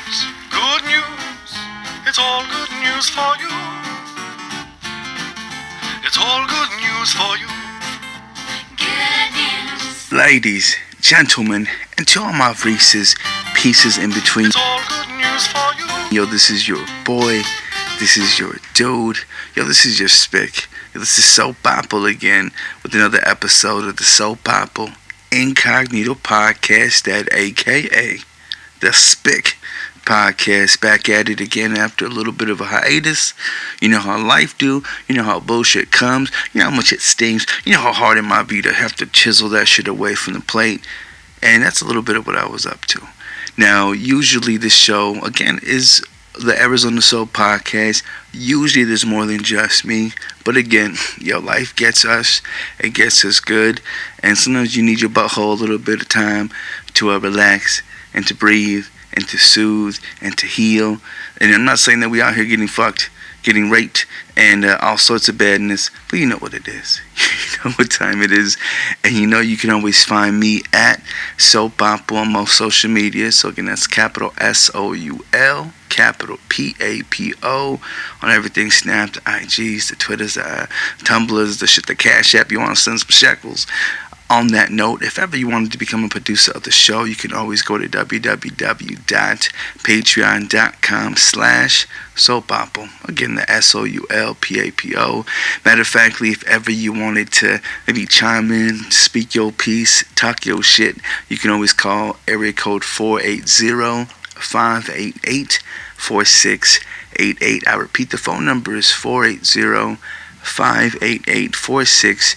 Good news, it's all good news for you. It's all good news for you. Good news. Ladies, gentlemen, and to all my Reese's pieces in between. It's all good news for you. Yo, this is your boy. This is your dude. Yo, this is your S.P.i.C. Yo, this is Papo again with another episode of the Papo Incognito Podcast, that aka the S.P.i.C. Podcast, back at it again after a little bit of a hiatus. You know how life do, you know how bullshit comes, you know how much it stings, you know how hard it might be to have to chisel that shit away from the plate, and that's a little bit of what I was up to. Now, usually this show, again, is the Arizona Soul Podcast. Usually there's more than just me, but again, yo, life gets us, it gets us good, and sometimes you need your butthole a little bit of time to relax and to breathe and to soothe and to heal. And I'm not saying that we out here getting fucked, getting raped, and all sorts of badness, but you know what it is. You know what time it is, and you know you can always find me at Papo on most social media. So again, that's capital SOUL, capital PAPO on everything. Snap, the IGs, the Twitters, the Tumblrs, the shit, the Cash App. You want to send some shekels. On that note, if ever you wanted to become a producer of the show, you can always go to www.patreon.com/SoulPapo. Again, the SOULPAPO. Matter of fact, if ever you wanted to maybe chime in, speak your piece, talk your shit, you can always call area code 480-588-4688. I repeat, the phone number is 480-588-4688.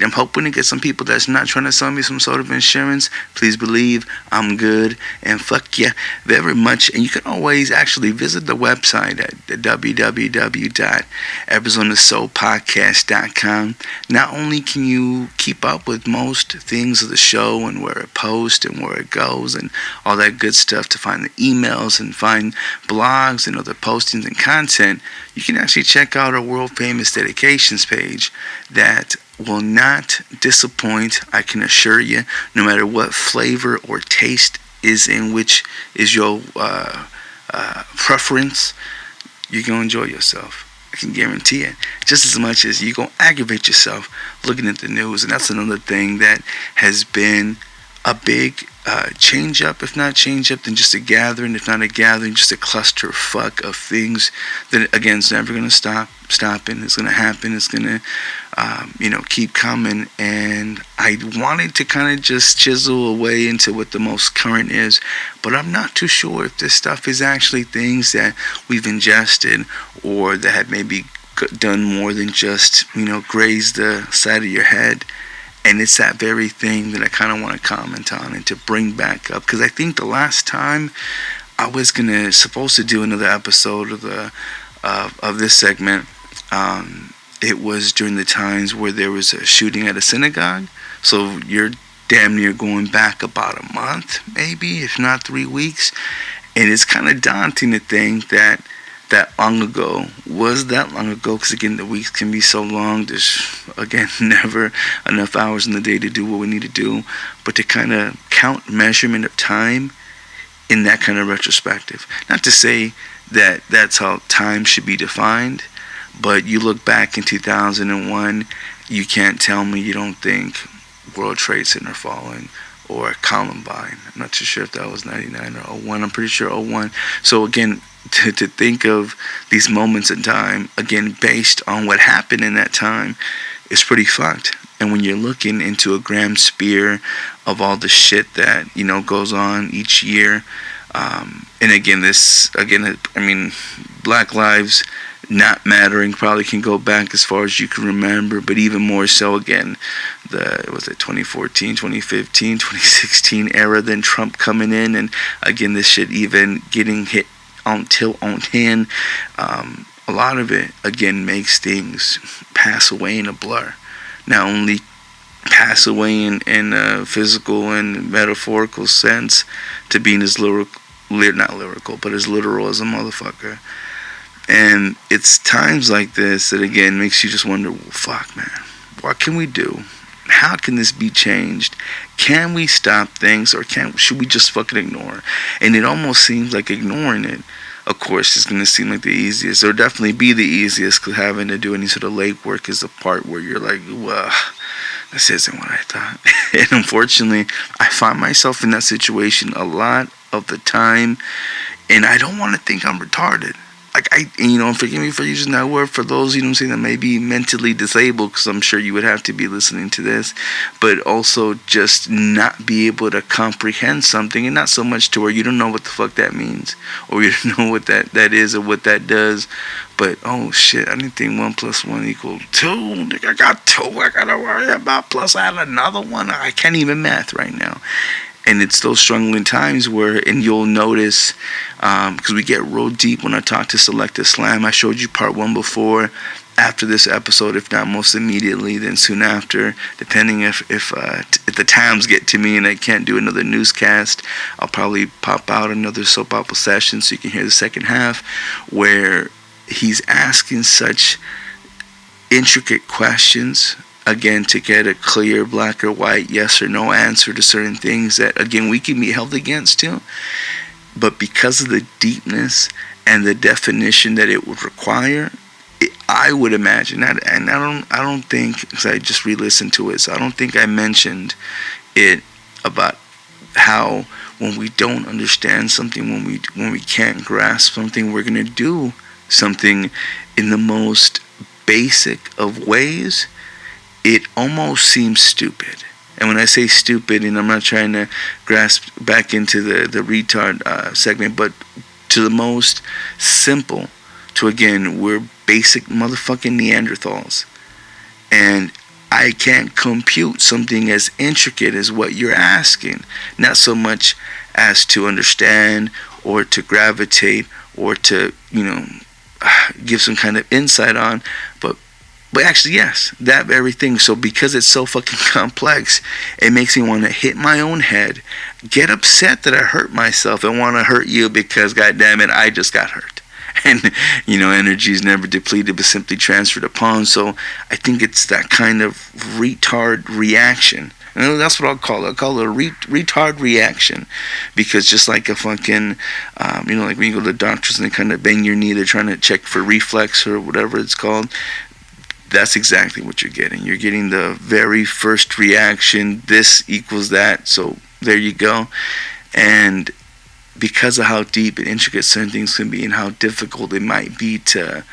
I'm hoping to get some people that's not trying to sell me some sort of insurance. Please believe I'm good, and fuck yeah very much. And you can always actually visit the website at www.arizonasoulpodcast.com. Not only can you keep up with most things of the show and where it posts and where it goes and all that good stuff, to find the emails and find blogs and other postings and content, you can actually check out our world famous dedications page that will not disappoint, I can assure you. No matter what flavor or taste is in which is your preference, you're going to enjoy yourself. I can guarantee it. Just as much as you're going to aggravate yourself looking at the news. And that's another thing that has been a big change up, if not change up, then just a gathering, if not a gathering, just a cluster fuck of things that, again, is never going to stop. It's going to happen. It's going to, keep coming. And I wanted to kind of just chisel away into what the most current is, but I'm not too sure if this stuff is actually things that we've ingested or that have maybe done more than just, graze the side of your head. And it's that very thing that I kind of want to comment on and to bring back up, because I think the last time I was supposed to do another episode of this segment, it was during the times where there was a shooting at a synagogue. So you're damn near going back about a month, maybe, if not 3 weeks. And it's kind of daunting to think that long ago was that long ago, because again, the weeks can be so long. There's, again, never enough hours in the day to do what we need to do, but to kind of count measurement of time in that kind of retrospective. Not to say that that's how time should be defined, but you look back in 2001, you can't tell me you don't think World Trade Center falling or Columbine. I'm not too sure if that was 99 or 01. I'm pretty sure 01. So again, to think of these moments in time, again, based on what happened in that time, is pretty fucked. And when you're looking into a grand spear of all the shit that, goes on each year, and again, Black Lives not mattering probably can go back as far as you can remember, but even more so, again, the 2014, 2015, 2016 era, then Trump coming in, and again, this shit even getting hit on hand. A lot of it, again, makes things pass away in a blur. Not only pass away in a physical and metaphorical sense, to being as not lyrical, but as literal as a motherfucker. And it's times like this that, again, makes you just wonder, well, fuck, man, what can we do how can this be changed? Can we stop things, or should we just fucking ignore? And it almost seems like ignoring it, of course, is going to seem like the easiest, or definitely be the easiest, because having to do any sort of legwork is the part where you're like, well, this isn't what I thought. And unfortunately, I find myself in that situation a lot of the time, and I don't want to think I'm retarded. Like, forgive me for using that word for those, that may be mentally disabled, because I'm sure you would have to be listening to this, but also just not be able to comprehend something, and not so much to where you don't know what the fuck that means, or you don't know what that is, or what that does, but, oh shit, I didn't think 1 + 1 = 2, I got 2, I gotta worry about, plus I had another one, I can't even math right now. And it's those struggling times where, and you'll notice, because we get real deep when I talk to Selective Slam. I showed you part 1 before. After this episode, if not most immediately, then soon after, depending if the times get to me and I can't do another newscast, I'll probably pop out another soap opera session so you can hear the second half, where he's asking such intricate questions, again, to get a clear black or white yes or no answer to certain things that, again, we can be held against too. But because of the deepness and the definition that it would require, I would imagine that, and I don't think, because I just re-listened to it, so I don't think I mentioned it about how when we don't understand something, when we can't grasp something, we're gonna do something in the most basic of ways. It almost seems stupid. And when I say stupid, and I'm not trying to grasp back into the retard segment, but to the most simple, to, again, we're basic motherfucking Neanderthals. And I can't compute something as intricate as what you're asking. Not so much as to understand, or to gravitate, or to, give some kind of insight on, but actually, yes, that very thing. So because it's so fucking complex, it makes me want to hit my own head, get upset that I hurt myself, and want to hurt you because, goddamn it, I just got hurt. And, energy is never depleted but simply transferred upon. So I think it's that kind of retard reaction. And that's what I'll call it. I'll call it a retard reaction. Because just like a fucking, like when you go to the doctors and they kind of bang your knee, they're trying to check for reflex or whatever it's called. That's exactly what you're getting. You're getting the very first reaction. This equals that. So there you go. And because of how deep and intricate certain things can be, and how difficult it might be to,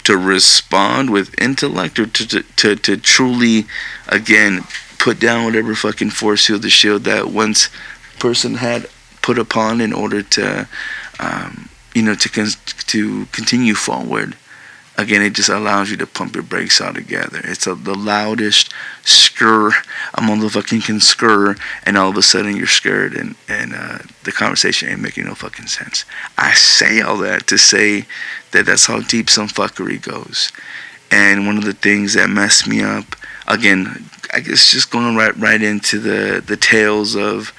to respond with intellect, or to truly, again, put down whatever fucking force field, the shield that once person had put upon in order to, to continue forward. Again, it just allows you to pump your brakes all together. It's the loudest skr a motherfucking can skr, and all of a sudden you're scared, and the conversation ain't making no fucking sense. I say all that to say that that's how deep some fuckery goes. And one of the things that messed me up, again, I guess just going right into the tales of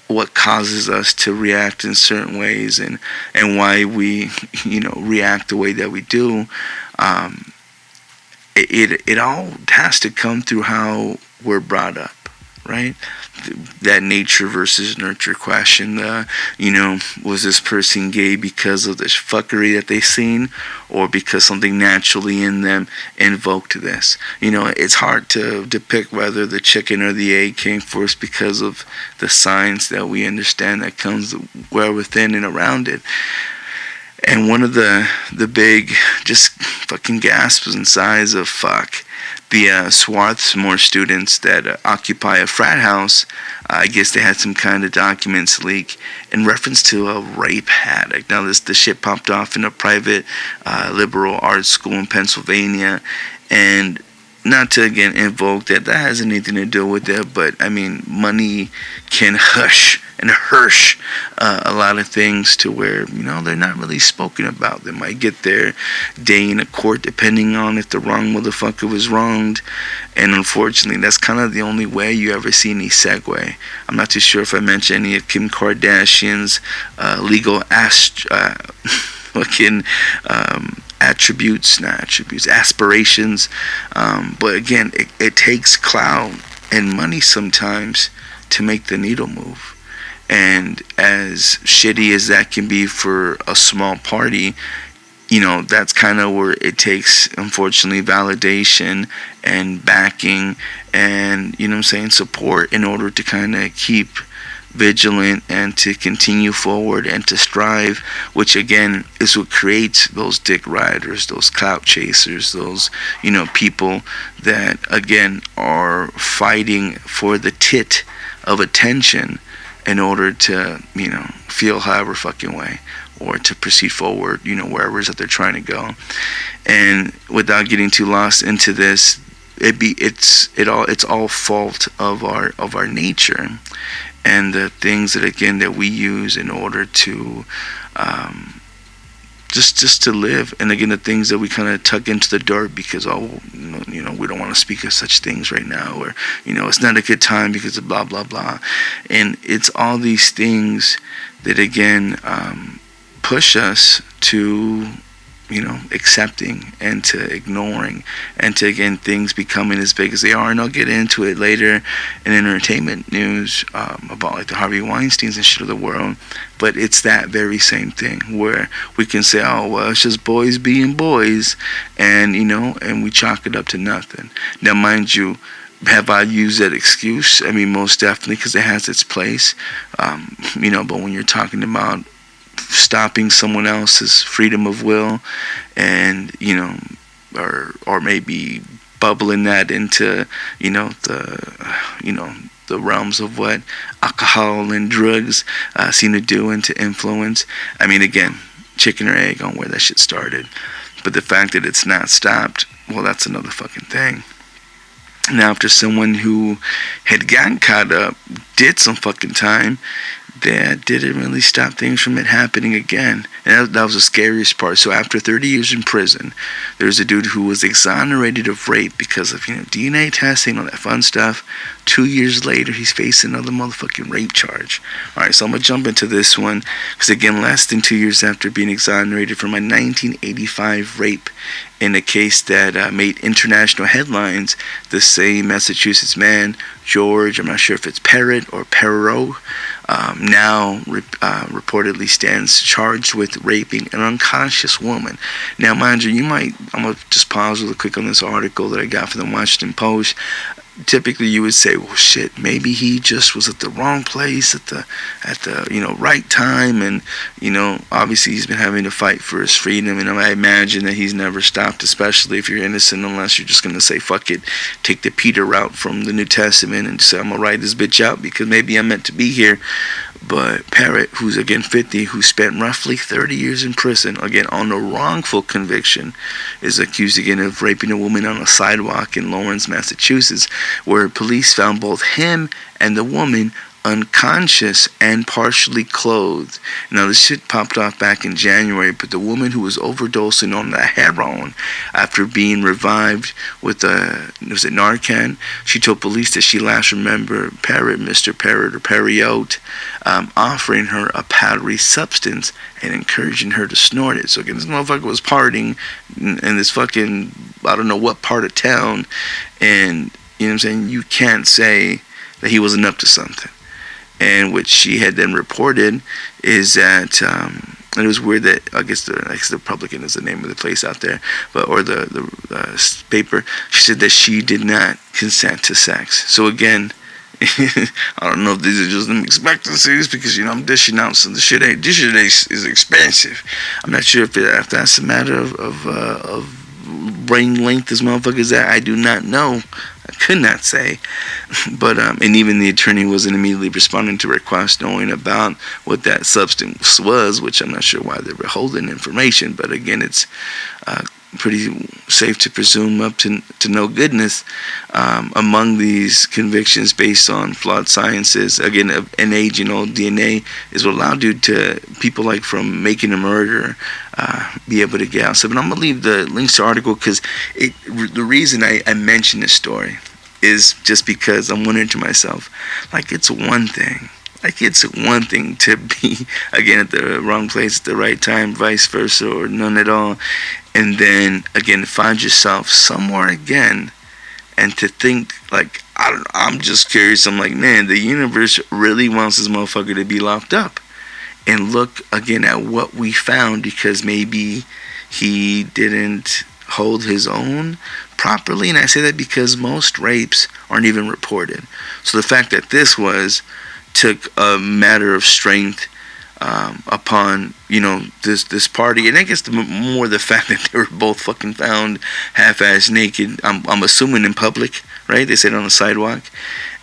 what causes us to react in certain ways, and why we react the way that we do. It all has to come through how we're brought up, right? That nature versus nurture question. Was this person gay because of the fuckery that they seen, or because something naturally in them invoked this? It's hard to depict whether the chicken or the egg came first, because of the science that we understand that comes well within and around it. And one of the big just fucking gasps and sighs of fuck, the Swarthmore students that occupy a frat house, I guess they had some kind of documents leak in reference to a rape addict. Now this shit popped off in a private liberal arts school in Pennsylvania, and not to again invoke that has anything to do with it, but I mean, money can hush and hirsch a lot of things to where they're not really spoken about. They might get their day in a court depending on if the wrong motherfucker was wronged, and unfortunately that's kind of the only way you ever see any segue. I'm not too sure if I mentioned any of Kim Kardashian's legal aspirations. But again, it takes clout and money sometimes to make the needle move. And as shitty as that can be for a small party, that's kind of where it takes, unfortunately, validation and backing and, support in order to kind of keep vigilant and to continue forward and to strive, which again is what creates those dick riders, those clout chasers, those people that again are fighting for the tit of attention in order to feel however fucking way or to proceed forward wherever it is that they're trying to go. And without getting too lost into this, it's all fault of our nature and the things that we use in order to just to live. And again, the things that we kind of tuck into the dirt because we don't want to speak of such things right now, or it's not a good time because of blah blah blah. And it's all these things that again push us to accepting and to ignoring and to again things becoming as big as they are. And I'll get into it later in entertainment news about like the Harvey Weinsteins and shit of the world. But it's that very same thing where we can say, oh well, it's just boys being boys, and and we chalk it up to nothing. Now mind you, have I used that excuse? I mean, most definitely, because it has its place. But when you're talking about stopping someone else's freedom of will, and or maybe bubbling that into the realms of what alcohol and drugs seem to do and to influence. I mean, again, chicken or egg on where that shit started. But the fact that it's not stopped, well, that's another fucking thing. Now, after someone who had gotten caught up did some fucking time, that didn't really stop things from it happening again. And that was the scariest part. So after 30 years in prison, there's a dude who was exonerated of rape because of DNA testing, all that fun stuff. 2 years later, he's facing another motherfucking rape charge. Alright, so I'm going to jump into this one. Because again, less than 2 years after being exonerated from a 1985 rape in a case that made international headlines, the same Massachusetts man, George, I'm not sure if it's Parrott or Perot, now reportedly stands charged with raping an unconscious woman. Now, mind you, I'm going to just pause really quick on this article that I got from the Washington Post. Typically you would say, well shit, maybe he just was at the wrong place at the right time, and obviously he's been having to fight for his freedom, and I imagine that he's never stopped, especially if you're innocent, unless you're just gonna say fuck it, take the Peter route from the New Testament and say I'm gonna write this bitch out because maybe I'm meant to be here. But Parrott, who's again 50, who spent roughly 30 years in prison, again on a wrongful conviction, is accused again of raping a woman on a sidewalk in Lawrence, Massachusetts, where police found both him and the woman unconscious and partially clothed. Now this shit popped off back in January, but the woman who was overdosing on the heroin after being revived with was it Narcan, she told police that she last remembered Parrott, Mr. Parrott or Perriot, offering her a powdery substance and encouraging her to snort it. So again, this motherfucker was partying in this fucking, I don't know what part of town, and you know what I'm saying, you can't say that he wasn't up to something. And what she had then reported is that, and it was weird that I guess the Republican is the name of the place out there, but or the paper. She said that she did not consent to sex. So again, I don't know if these are just them expectancies because I'm dishing out some. This shit is expensive. I'm not sure if that's a matter of brain length this motherfucker's at. I do not know. I could not say. But and even the attorney wasn't immediately responding to requests knowing about what that substance was, which I'm not sure why they were holding information. But again, it's pretty safe to presume up to no goodness among these convictions based on flawed sciences. Again, an age-old DNA is what allowed to people like from making a murder be able to get out. So, but I'm going to leave the links to the article because the reason I mention this story is just because I'm wondering to myself, like, it's one thing. Like, it's one thing to be, again, at the wrong place at the right time, vice versa, or none at all. and then again find yourself somewhere again, and to think like, I'm just curious. I'm like, man, the universe really wants this motherfucker to be locked up. And look again at what we found, because maybe he didn't hold his own properly. And I say that because most rapes aren't even reported. So the fact that this took a matter of strength upon, this party, and I guess more the fact that they were both fucking found half-ass naked. I'm assuming in public, right? They said on the sidewalk.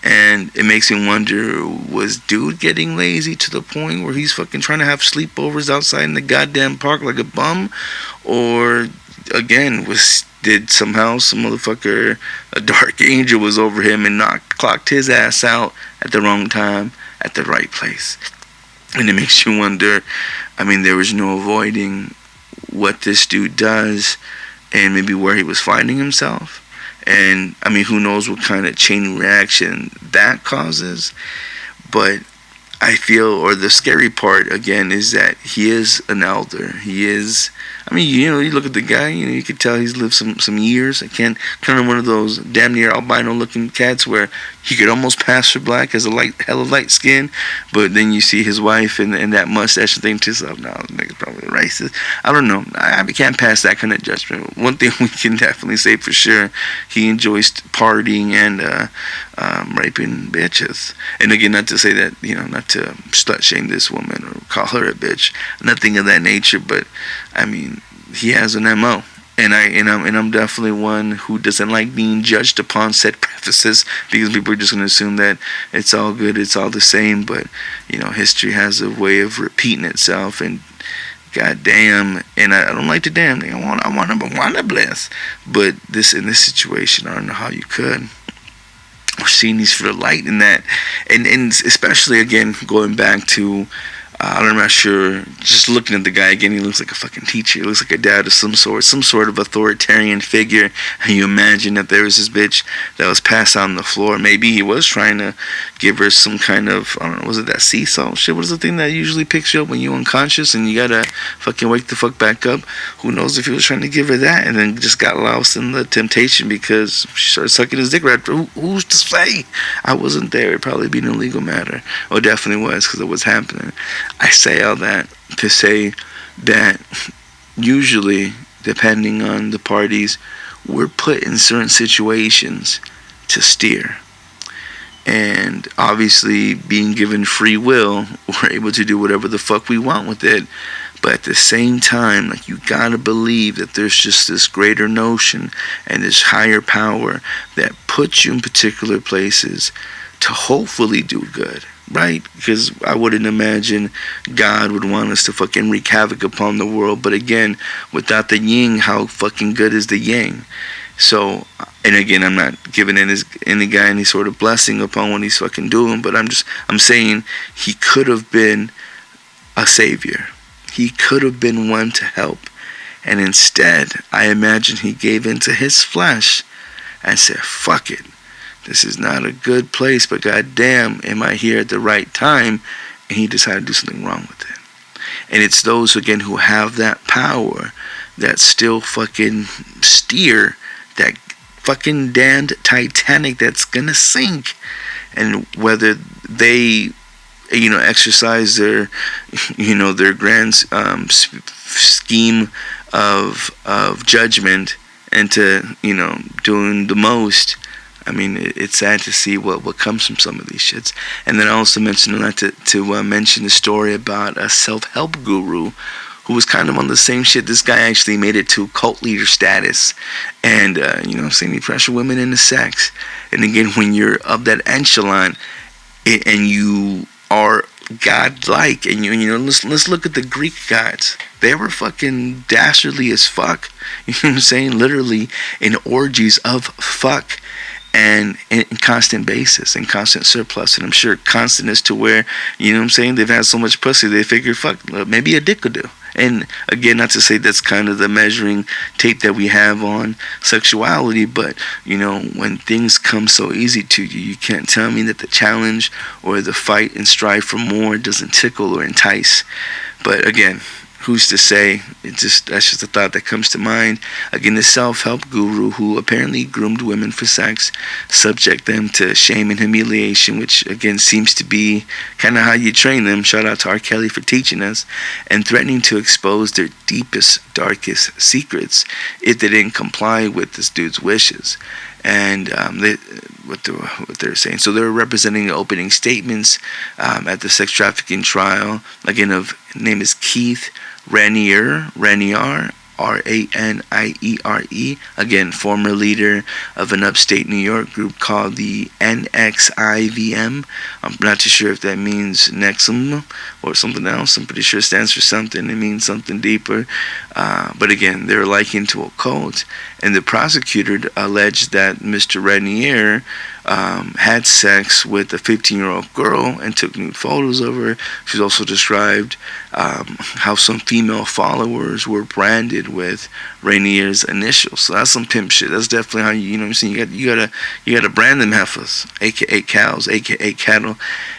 And it makes me wonder, was dude getting lazy to the point where he's fucking trying to have sleepovers outside in the goddamn park like a bum? Or, again, did somehow some motherfucker, a dark angel was over him and clocked his ass out at the wrong time, at the right place? And it makes you wonder, there was no avoiding what this dude does and maybe where he was finding himself. And, who knows what kind of chain reaction that causes. But I feel, or the scary part, again, is that he is an elder. He is, you look at the guy, you could tell he's lived some years. Kind of one of those damn near albino looking cats where he could almost pass for black, as a hella light skin. But then you see his wife and that mustache and think to yourself, no, this nigga's probably racist. I don't know. I can't pass that kind of judgment. One thing we can definitely say for sure, he enjoys partying and raping bitches. And again, not to say that, not to slut shame this woman or call her a bitch, nothing of that nature, but he has an MO. And I'm definitely one who doesn't like being judged upon said prefaces, because people are just going to assume that it's all good, it's all the same. But history has a way of repeating itself, and goddamn, and I don't like to damn thing. I want to bless, but in this situation, I don't know how you could. We're seeing these for the light in that, and especially again going back to. I'm not sure. Just looking at the guy again, he looks like a fucking teacher. He looks like a dad of some sort of authoritarian figure. And you imagine that there was this bitch that was passed out on the floor. Maybe he was trying to give her some kind of, I don't know, was it that seesaw shit? What is the thing that usually picks you up when you're unconscious and you gotta fucking wake the fuck back up? Who knows if he was trying to give her that and then just got lost in the temptation because she started sucking his dick right after. Who's to say? I wasn't there. It'd probably be an illegal matter. Or definitely was, because it was happening. I say all that to say that usually, depending on the parties, we're put in certain situations to steer. And obviously, being given free will, we're able to do whatever the fuck we want with it. But at the same time, like, you gotta believe that there's just this greater notion and this higher power that puts you in particular places to hopefully do good. Right? Because I wouldn't imagine God would want us to fucking wreak havoc upon the world. But again, without the yin, how fucking good is the yang? So, and again, I'm not giving any guy any sort of blessing upon what he's fucking doing. But I'm saying he could have been a savior. He could have been one to help. And instead, I imagine he gave into his flesh and said, fuck it. This is not a good place, but goddamn, am I here at the right time? And he decided to do something wrong with it. And it's those, again, who have that power that still fucking steer that fucking damned Titanic that's gonna sink. And whether they, exercise their, their grand scheme of judgment into, doing the most. It's sad to see what comes from some of these shits. And then I also mentioned to mention the story about a self-help guru who was kind of on the same shit. This guy actually made it to cult leader status, and saying he pressure women into sex. And again, when you're of that echelon, and you are godlike, and let's look at the Greek gods. They were fucking dastardly as fuck. You know what I'm saying? Literally in orgies of fuck. And in constant basis, and constant surplus, and I'm sure constant is to where, they've had so much pussy, they figured, fuck, maybe a dick would do. And again, not to say that's kind of the measuring tape that we have on sexuality, but, when things come so easy to you, you can't tell me that the challenge or the fight and strive for more doesn't tickle or entice. But again, who's to say? That's just a thought that comes to mind. Again, the self-help guru who apparently groomed women for sex, subject them to shame and humiliation, which again seems to be kind of how you train them. Shout out to R. Kelly for teaching us, and threatening to expose their deepest, darkest secrets if they didn't comply with this dude's wishes. And what they're saying. So they're representing opening statements at the sex trafficking trial. Again, name is Keith Raniere, Raniere. Again, former leader of an upstate New York group called the NXIVM. I'm not too sure if that means Nexum or something else. I'm pretty sure it stands for something. It means something deeper. But again, they're likened to a cult. And the prosecutor alleged that Mr. Raniere had sex with a 15-year-old girl and took nude photos of her. She's also described how some female followers were branded with Raniere's initials. So that's some pimp shit. That's definitely how you know what I'm saying. You gotta brand them heifers, aka cows, aka cattle.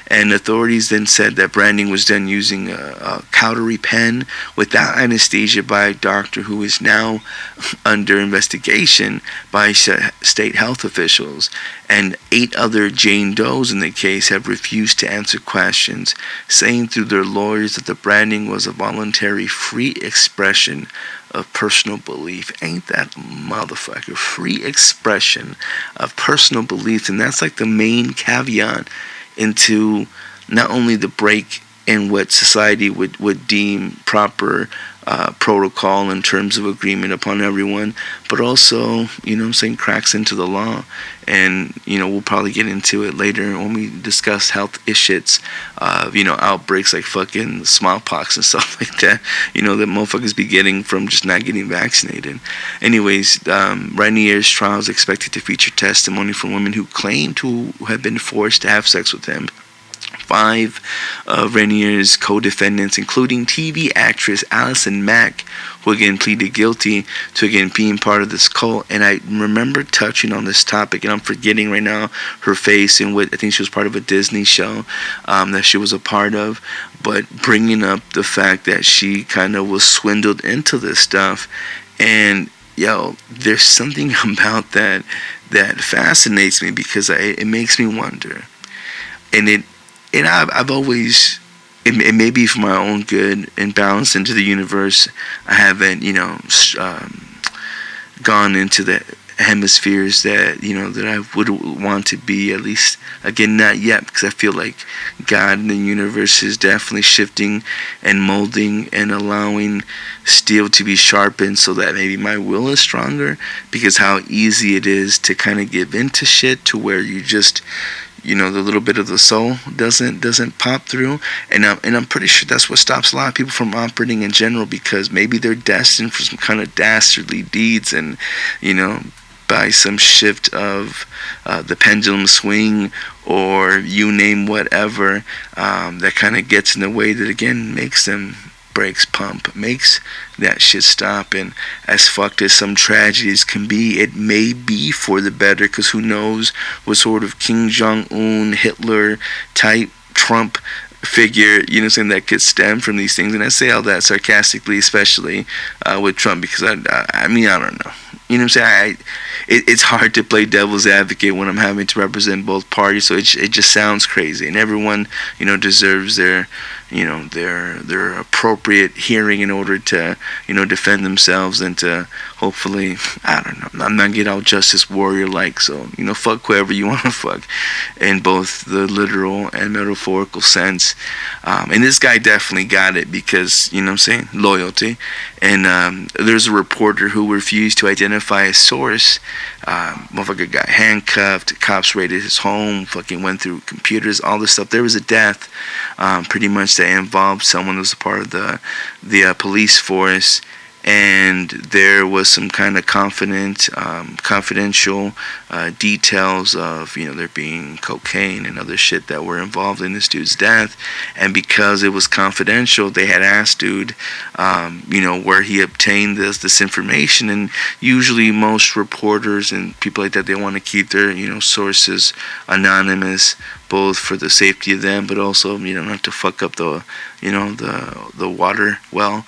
And authorities then said that branding was done using a cowdery pen without anesthesia by a doctor who is now under investigation by state health officials. And 8 other Jane Does in the case have refused to answer questions, saying through their lawyers that the branding was a voluntary free expression of personal belief. Ain't that motherfucker? Free expression of personal belief. And that's like the main caveat into not only the break in what society would deem proper protocol in terms of agreement upon everyone, but also, you know what I'm saying, cracks into the law. And, you know, we'll probably get into it later when we discuss health issues of, you know, outbreaks like fucking smallpox and stuff like that, you know, that motherfuckers be getting from just not getting vaccinated. Anyways, Raniere's trial is expected to feature testimony from women who claim to have been forced to have sex with him. 5 of Raniere's co-defendants, including TV actress Allison Mack, who again pleaded guilty to again being part of this cult. And I remember touching on this topic, and I'm forgetting right now her face and what I think she was part of a Disney show that she was a part of, but bringing up the fact that she kind of was swindled into this stuff. And yo, there's something about that fascinates me, because it makes me wonder. And I've always, it may be for my own good and balance into the universe, I haven't, you know, gone into the hemispheres that, you know, that I would want to be, at least, again, not yet, because I feel like God and the universe is definitely shifting and molding and allowing steel to be sharpened so that maybe my will is stronger, because how easy it is to kind of give into shit to where you just, you know, the little bit of the soul doesn't pop through, and I'm pretty sure that's what stops a lot of people from operating in general, because maybe they're destined for some kind of dastardly deeds, and, you know, by some shift of the pendulum swing, or you name whatever, that kind of gets in the way, that again makes them brakes pump, makes that shit stop. And as fucked as some tragedies can be, it may be for the better, because who knows what sort of Kim Jong-un, Hitler type Trump figure, you know what I'm saying, that could stem from these things. And I say all that sarcastically, especially with Trump, because I mean, I don't know. You know what I'm saying? It's hard to play devil's advocate when I'm having to represent both parties, so it just sounds crazy. And everyone, you know, deserves their, you know, their appropriate hearing in order to, you know, defend themselves and to hopefully, I don't know, I'm not getting all justice warrior like, so, you know, fuck whoever you want to fuck, in both the literal and metaphorical sense. And this guy definitely got it, because, you know what I'm saying, loyalty. And there's a reporter who refused to identify a source. Motherfucker got handcuffed, cops raided his home, fucking went through computers, all this stuff. There was a death, pretty much, that involved someone who was a part of the police force. And there was some kind of confidential details of, you know, there being cocaine and other shit that were involved in this dude's death. And because it was confidential, they had asked dude, you know, where he obtained this information. And usually most reporters and people like that, they want to keep their, you know, sources anonymous. both for the safety of them, but also, not to fuck up the water well.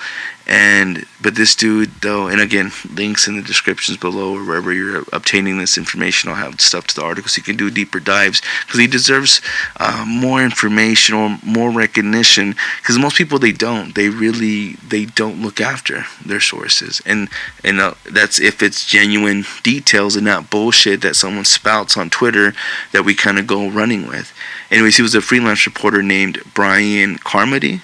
But this dude though, and again, links in the descriptions below or wherever you're obtaining this information. I'll have stuff to the article so you can do deeper dives, because he deserves more information or more recognition, because most people, they don't look after their sources, and that's if it's genuine details and not bullshit that someone spouts on Twitter that we kind of go running with. Anyways, he was a freelance reporter named Brian Carmody.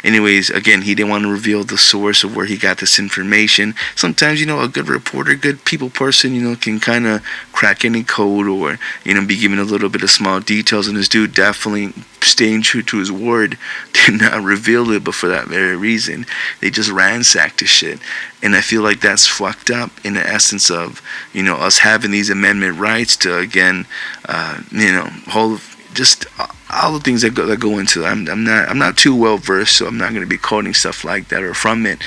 Anyways, again, he didn't want to reveal the source of where he got this information. Sometimes, a good reporter, good people person, can kind of crack any code or, be given a little bit of small details. And this dude, definitely staying true to his word, did not reveal it, but for that very reason, they just ransacked his shit. And I feel like that's fucked up in the essence of, us having these amendment rights to, again, hold just all the things that go into it. I'm not too well versed, so I'm not going to be quoting stuff like that or from it.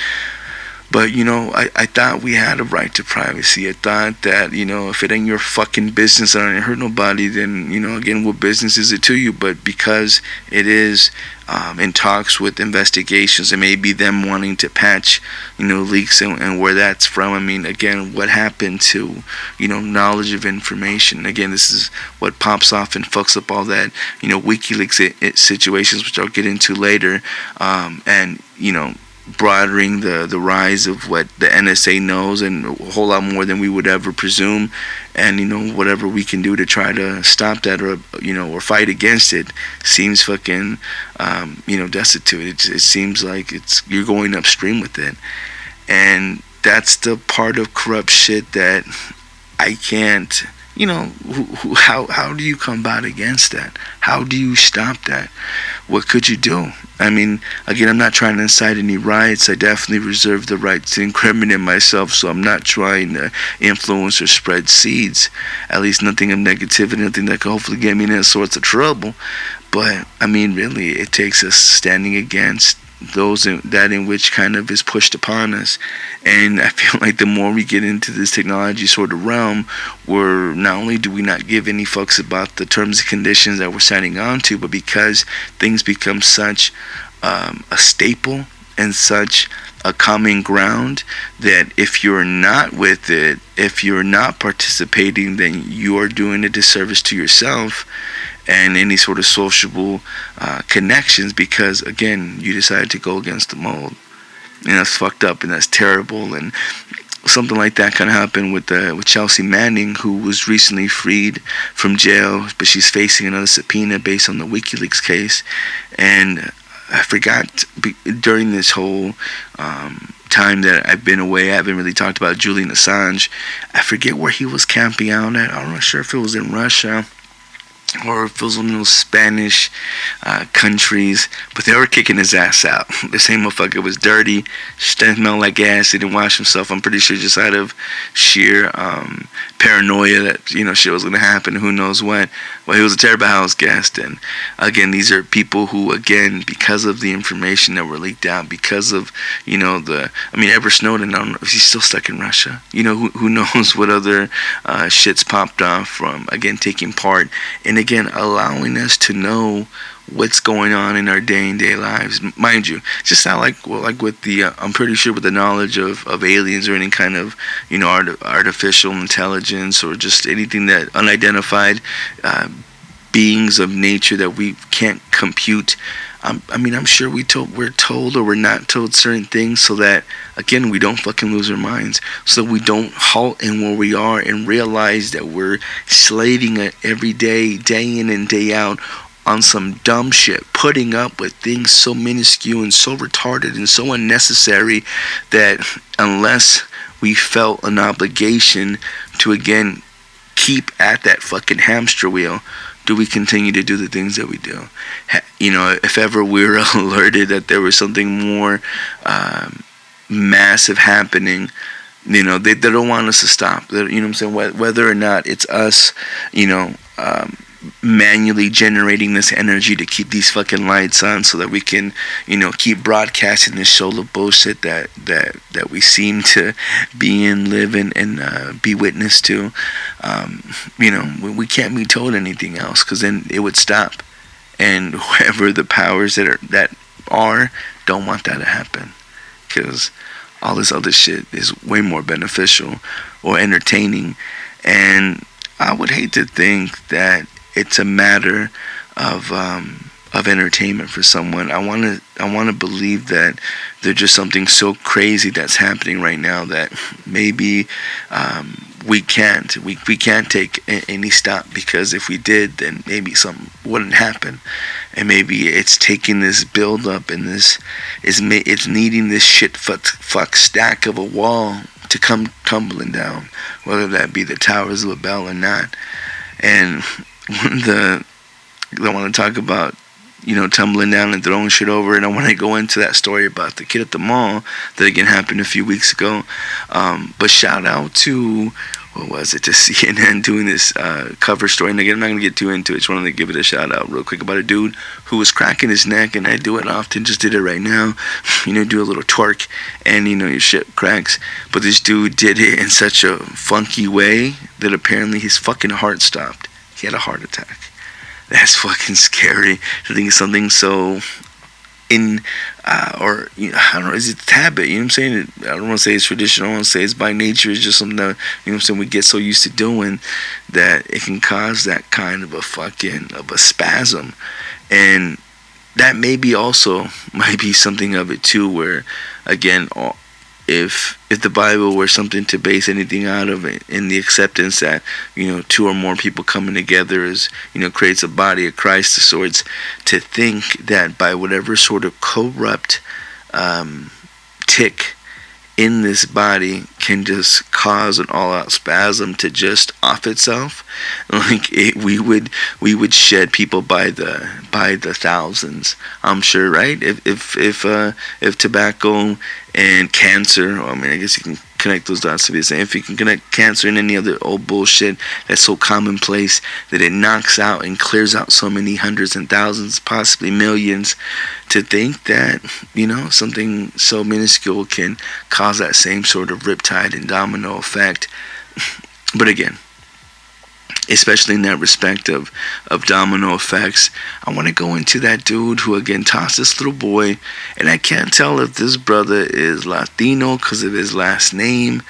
But, I thought we had a right to privacy. I thought that, if it ain't your fucking business and I didn't hurt nobody, then, again, what business is it to you? But because it is in talks with investigations, and maybe them wanting to patch, leaks and where that's from. I mean, again, what happened to, knowledge of information? Again, this is what pops off and fucks up all that, WikiLeaks situations, which I'll get into later, and, broadening the rise of what the NSA knows, and a whole lot more than we would ever presume, and whatever we can do to try to stop that or fight against it seems fucking destitute. It seems like you're going upstream with it, and that's the part of corrupt shit that I can't. How do you combat against that? How do you stop that? What could you do? I mean, again, I'm not trying to incite any riots. I definitely reserve the right to incriminate myself, so I'm not trying to influence or spread seeds. At least nothing of negativity, nothing that could hopefully get me in all sorts of trouble. But, I mean, really, it takes us standing against those in which kind of is pushed upon us. And I feel like the more we get into this technology sort of realm, where not only do we not give any fucks about the terms and conditions that we're signing on to, but because things become such a staple and such a common ground that if you're not with it, if you're not participating, then you are doing a disservice to yourself and any sort of sociable connections, because again, you decided to go against the mold. And that's fucked up, and that's terrible. And something like that kind of happened with Chelsea Manning, who was recently freed from jail, but she's facing another subpoena based on the WikiLeaks case. And I forgot, during this whole time that I've been away, I haven't really talked about Julian Assange. I forget where he was camping out at. I'm not sure if it was in Russia or if it was one of those Spanish countries, but they were kicking his ass out. The same motherfucker was dirty, smelled like gas, he didn't wash himself. I'm pretty sure just out of sheer paranoia that shit was gonna happen, who knows what. Well, he was a terrible house guest. And again, these are people who, again, because of the information that were leaked out, because of Edward Snowden, I don't know if he's still stuck in Russia. Who knows what other shit's popped off from, again, taking part, and again, allowing us to know what's going on in our day-to-day lives. Mind you, just not like with the I'm pretty sure with the knowledge of aliens or any kind of artificial intelligence or just anything that unidentified beings of nature that we can't compute. I'm sure we're told or we're not told certain things so that, again, we don't fucking lose our minds. So we don't halt in where we are and realize that we're slaving every day, day in and day out, on some dumb shit, putting up with things so minuscule and so retarded and so unnecessary that unless we felt an obligation to, again, keep at that fucking hamster wheel, do we continue to do the things that we do? If ever we're alerted that there was something more massive happening, they don't want us to stop. Whether or not it's us, manually generating this energy to keep these fucking lights on so that we can, keep broadcasting this show of bullshit that we seem to be in, live in, and be witness to. We can't be told anything else, because then it would stop, and whoever the powers that are don't want that to happen, because all this other shit is way more beneficial or entertaining. And I would hate to think that it's a matter of entertainment for someone. I want to believe that there's just something so crazy that's happening right now that maybe we can't take any stop, because if we did, then maybe something wouldn't happen. And maybe it's taking this build up, and it's needing this shit fuck stack of a wall to come tumbling down, whether that be the towers of Babel or not. And I want to talk about, tumbling down and throwing shit over, and I want to go into that story about the kid at the mall that again happened a few weeks ago. But shout out to, what was it, to CNN doing this cover story. And again, I'm not going to get too into it. Just wanted to give it a shout out real quick about a dude who was cracking his neck, and I do it often, just did it right now. Do a little twerk, and your shit cracks. But this dude did it in such a funky way that apparently his fucking heart stopped. He had a heart attack. That's fucking scary to think of something so I don't know, is it habit? You know what I'm saying? I don't want to say it's traditional. I want to say it's by nature. It's just something that, we get so used to doing that it can cause that kind of a spasm. And that might be something of it too, where again, if the Bible were something to base anything out of it, in the acceptance that two or more people coming together is creates a body of Christ of sorts, to think that by whatever sort of corrupt tick in this body can just cause an all-out spasm to just off itself, we would shed people by the thousands, I'm sure, right? If tobacco and cancer, I guess you can connect those dots to be the same. If you can connect cancer and any other old bullshit that's so commonplace that it knocks out and clears out so many hundreds and thousands, possibly millions, to think that, something so minuscule can cause that same sort of riptide and domino effect. But again, especially in that respect of domino effects, I want to go into that dude who again tossed this little boy, and I can't tell if this brother is Latino because of his last name.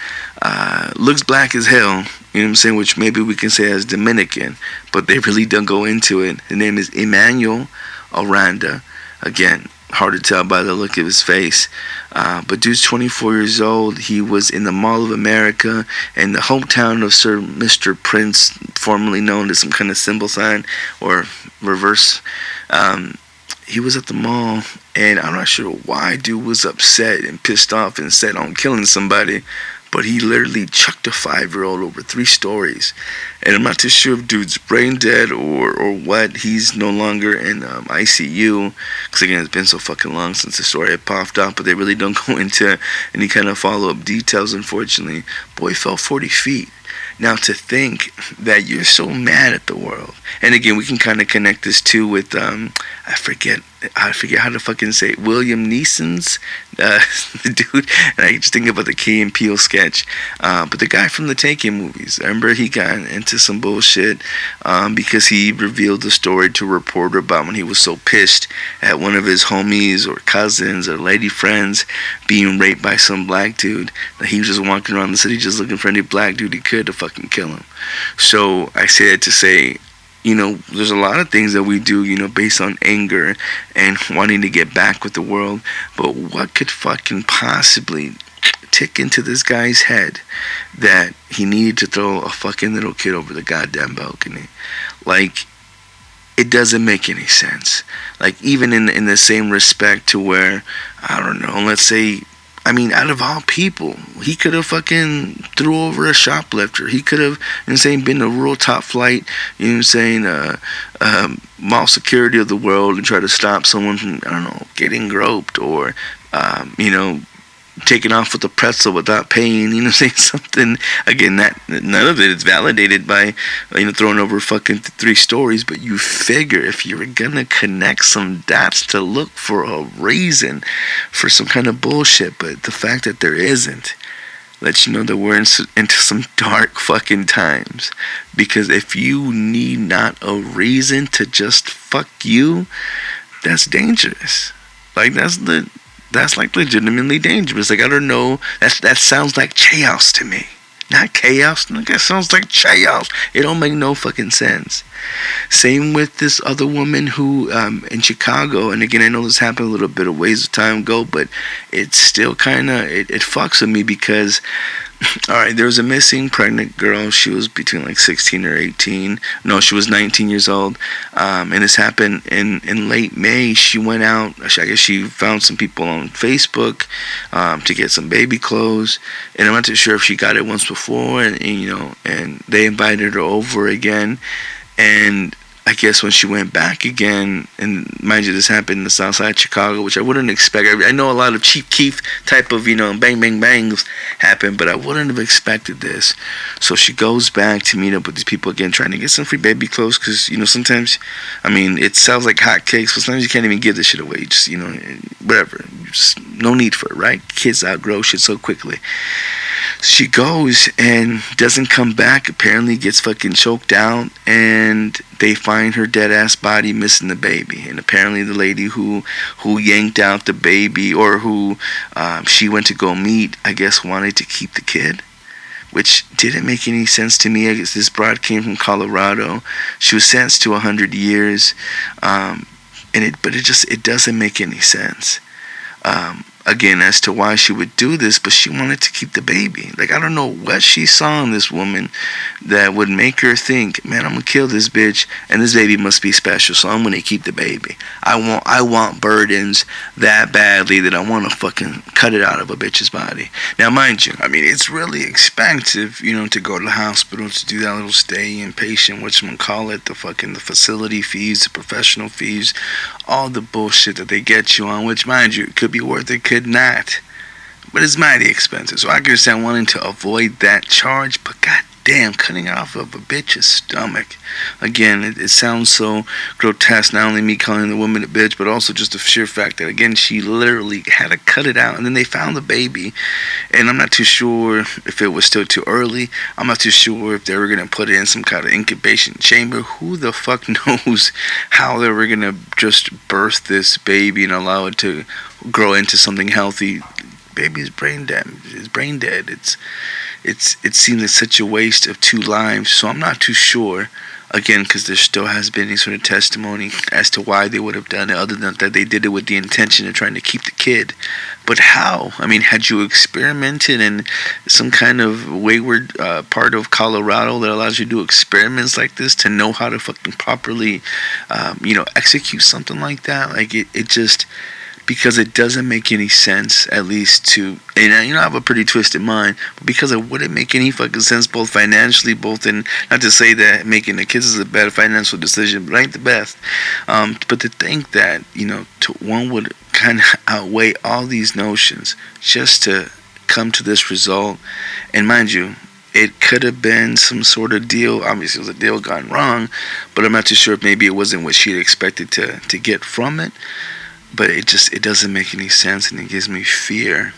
Looks black as hell, you know what I'm saying, which maybe we can say as Dominican, but they really don't go into it. His name is Emmanuel Aranda. Again, hard to tell by the look of his face. But dude's 24 years old. He was in the Mall of America in the hometown of Sir Mr. Prince, formerly known as some kind of symbol sign or reverse. He was at the mall, and I'm not sure why dude was upset and pissed off and set on killing somebody, but he literally chucked a 5-year-old over 3 stories. And I'm not too sure if dude's brain dead or what. He's no longer in ICU, because again, it's been so fucking long since the story had popped up, but they really don't go into any kind of follow-up details, unfortunately. Boy fell 40 feet. Now, to think that you're so mad at the world, and again, we can kind of connect this too with I forget how to fucking say it, William Neeson's the dude, and I just think about the Key and Peele sketch, but the guy from the Taken movies. I remember he got into some bullshit because he revealed the story to a reporter about when he was so pissed at one of his homies or cousins or lady friends being raped by some black dude that he was just walking around the city just looking for any black dude he could to fucking kill him. So I say that to say, there's a lot of things that we do, based on anger and wanting to get back with the world. But what could fucking possibly tick into this guy's head that he needed to throw a fucking little kid over the goddamn balcony? It doesn't make any sense. Even in the same respect to where, I don't know, let's say, out of all people, he could have fucking threw over a shoplifter. He could have, been a real top flight, mall security of the world and try to stop someone from, I don't know, getting groped or, taking off with a pretzel without paying, you know, saying something. Again, that none of it is validated by, throwing over fucking 3 stories, but you figure if you're gonna connect some dots to look for a reason for some kind of bullshit, but the fact that there isn't lets you know that we're into some dark fucking times. Because if you need not a reason to just fuck you, that's dangerous. Like, that's like legitimately dangerous. Like, I don't know. That sounds like chaos to me. Not chaos. That sounds like chaos. It don't make no fucking sense. Same with this other woman who, in Chicago, and again, I know this happened a little bit of ways of time ago, but it's still kind of, it fucks with me because, alright, there was a missing pregnant girl. She was between like 16 or 18. No, she was 19 years old. And this happened in late May. She went out, I guess she found some people on Facebook to get some baby clothes. And I'm not too sure if she got it once before, and they invited her over again. And I guess when she went back again, and mind you, this happened in the south side of Chicago, which I wouldn't expect. I know a lot of Chief Keef type of, bang, bang, bangs happen, but I wouldn't have expected this. So she goes back to meet up with these people again, trying to get some free baby clothes, because, sometimes, it sounds like hotcakes, but sometimes you can't even give this shit away. You just, whatever. Just no need for it, right? Kids outgrow shit so quickly. She goes and doesn't come back, apparently gets fucking choked out, and they find her dead ass body missing the baby. And apparently the lady who yanked out the baby, or who she went to go meet, I guess wanted to keep the kid, which didn't make any sense to me. I guess this broad came from Colorado. She was sentenced to 100 years, but it doesn't make any sense. Again, as to why she would do this, but she wanted to keep the baby. Like, I don't know what she saw in this woman that would make her think, man, I'm gonna kill this bitch, and this baby must be special, so I'm gonna keep the baby. I want burdens that badly that I want to fucking cut it out of a bitch's body. Now, mind you, it's really expensive, to go to the hospital to do that little stay inpatient, the facility fees, the professional fees, all the bullshit that they get you on, which, mind you, could be worth it, could not, but it's mighty expensive. So I can understand wanting to avoid that charge, but goddamn, cutting off of a bitch's stomach, again, it sounds so grotesque. Not only me calling the woman a bitch, but also just the sheer fact that, again, she literally had to cut it out, and then they found the baby, and I'm not too sure if it was still too early. I'm not too sure if they were gonna put it in some kind of incubation chamber. Who the fuck knows how they were gonna just birth this baby and allow it to grow into something healthy. Baby's brain dead. It's brain dead. It seems like such a waste of 2 lives. So I'm not too sure. Again, because there still has been any sort of testimony as to why they would have done it, other than that they did it with the intention of trying to keep the kid. But how? Had you experimented in some kind of wayward part of Colorado that allows you to do experiments like this to know how to fucking properly, execute something like that? Like, it just... because it doesn't make any sense, at least to, and I have a pretty twisted mind, but because it wouldn't make any fucking sense, both financially, both in, not to say that making the kids is a bad financial decision, but it ain't the best, but to think that, one would kind of outweigh all these notions just to come to this result. And mind you, it could have been some sort of deal. Obviously, it was a deal gone wrong, but I'm not too sure if maybe it wasn't what she had expected to get from it. But it doesn't make any sense, and it gives me fear.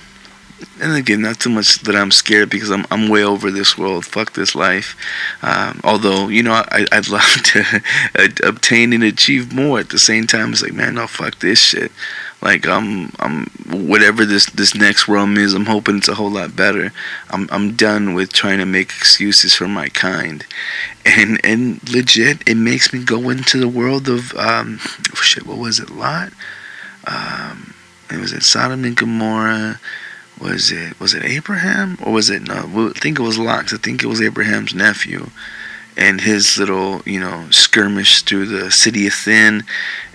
And again, not too much that I'm scared, because I'm way over this world. Fuck this life. Although, I'd love to obtain and achieve more. At the same time, it's like, man, no, fuck this shit. Like, I'm whatever this next realm is, I'm hoping it's a whole lot better. I'm done with trying to make excuses for my kind. And legit, it makes me go into the world of what was it, Lot? It was Sodom and Gomorrah. Was it Abraham, or was it, no? I think it was Lot. 'Cause I think it was Abraham's nephew, and his little skirmish through the city of Thin,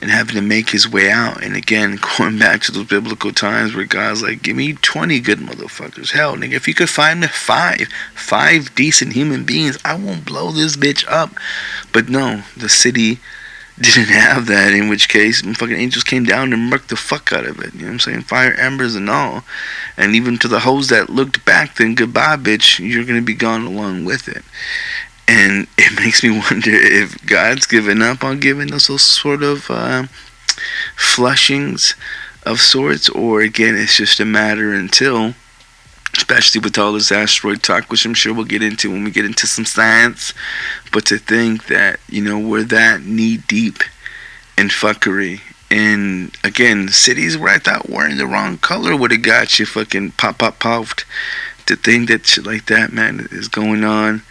and having to make his way out. And again, going back to those biblical times where God's like, give me 20 good motherfuckers. Hell, nigga, if you could find me five decent human beings, I won't blow this bitch up. But no, the city didn't have that, in which case fucking angels came down and murked the fuck out of it. You know what I'm saying? Fire embers and all. And even to the hoes that looked back, then goodbye, bitch. You're gonna be gone along with it. And it makes me wonder if God's given up on giving us those sort of flushings of sorts, or again, it's just a matter until, especially with all this asteroid talk, which I'm sure we'll get into when we get into some science. But to think that, we're that knee deep in fuckery. And again, cities where I thought wearing the wrong color would have got you fucking popped. To think that shit like that, man, is going on,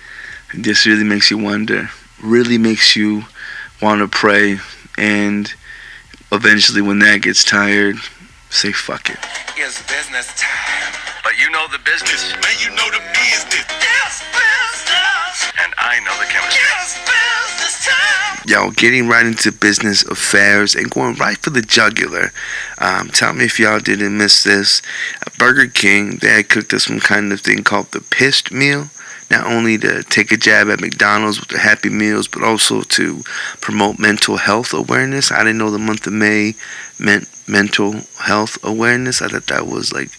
it just really makes you wonder. Really makes you want to pray. And eventually, when that gets tired, say fuck it. It's business time. But you know the business. Man, you know the business. It's business. And I know the chemistry. It's business time. Yo, getting right into business affairs and going right for the jugular. Tell me if y'all didn't miss this. Burger King, they had cooked us some kind of thing called the pissed meal. Not only to take a jab at McDonald's with the Happy Meals, but also to promote mental health awareness. I didn't know the month of May meant mental health awareness. I thought that was like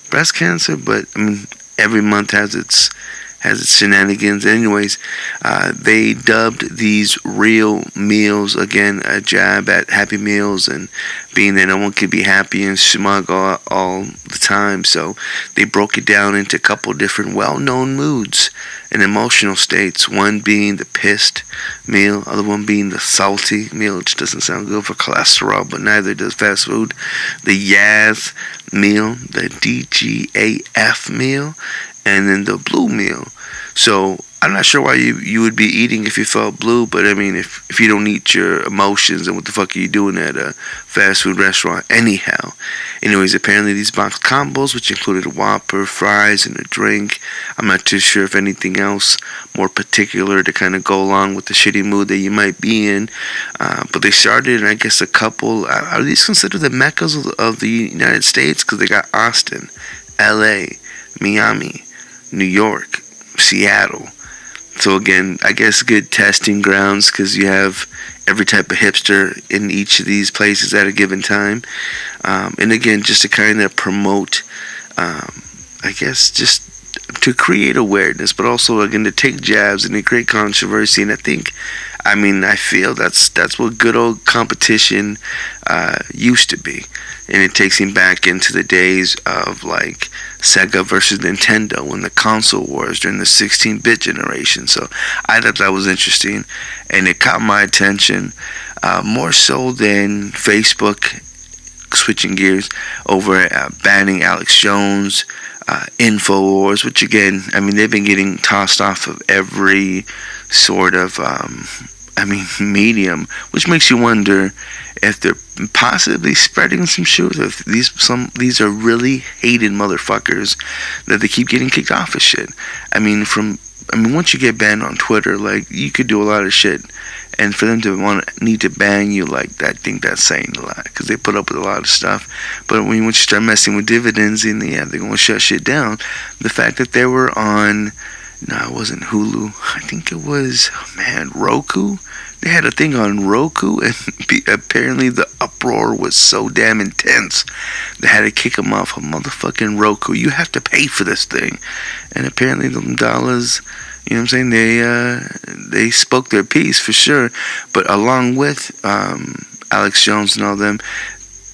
breast cancer, but I mean, every month has its shenanigans. Anyways, they dubbed these real meals, again, a jab at Happy Meals and being that no one could be happy and smug all the time. So they broke it down into a couple different well-known moods and emotional states. One being the pissed meal, other one being the salty meal, which doesn't sound good for cholesterol, but neither does fast food. The Yaz meal, the DGAF meal, and then the blue meal. So I'm not sure why you would be eating if you felt blue, but I mean, if you don't eat your emotions, then what the fuck are you doing at a fast food restaurant anyhow? Anyways, apparently these box combos, which included a Whopper, fries, and a drink. I'm not too sure if anything else more particular to kind of go along with the shitty mood that you might be in. But they started in, I guess, a couple, are these considered the meccas of the United States? Because they got Austin, LA, Miami, New York, Seattle. So again, I guess good testing grounds, because you have every type of hipster in each of these places at a given time. And again, just to kind of promote, I guess, just to create awareness, but also again to take jabs and to create controversy. And I feel that's what good old competition used to be. And it takes him back into the days of like Sega versus Nintendo when the console wars during the 16-bit generation. So I thought that was interesting, and it caught my attention more so than Facebook switching gears over banning Alex Jones, InfoWars, which again, I mean, they've been getting tossed off of every sort of medium, which makes you wonder if they're possibly spreading some truth. If these are really hated motherfuckers that they keep getting kicked off of shit. Once you get banned on Twitter, like, you could do a lot of shit, and for them to need to ban you, like, I think that's saying a lot, because they put up with a lot of stuff. But when you start messing with dividends, and they're gonna shut shit down. The fact that they were on, no, it wasn't Hulu, I think it was, Roku. They had a thing on Roku, and apparently the uproar was so damn intense they had to kick them off of motherfucking Roku. You have to pay for this thing. And apparently them dollars, you know what I'm saying, they spoke their piece for sure. But along with Alex Jones and all them,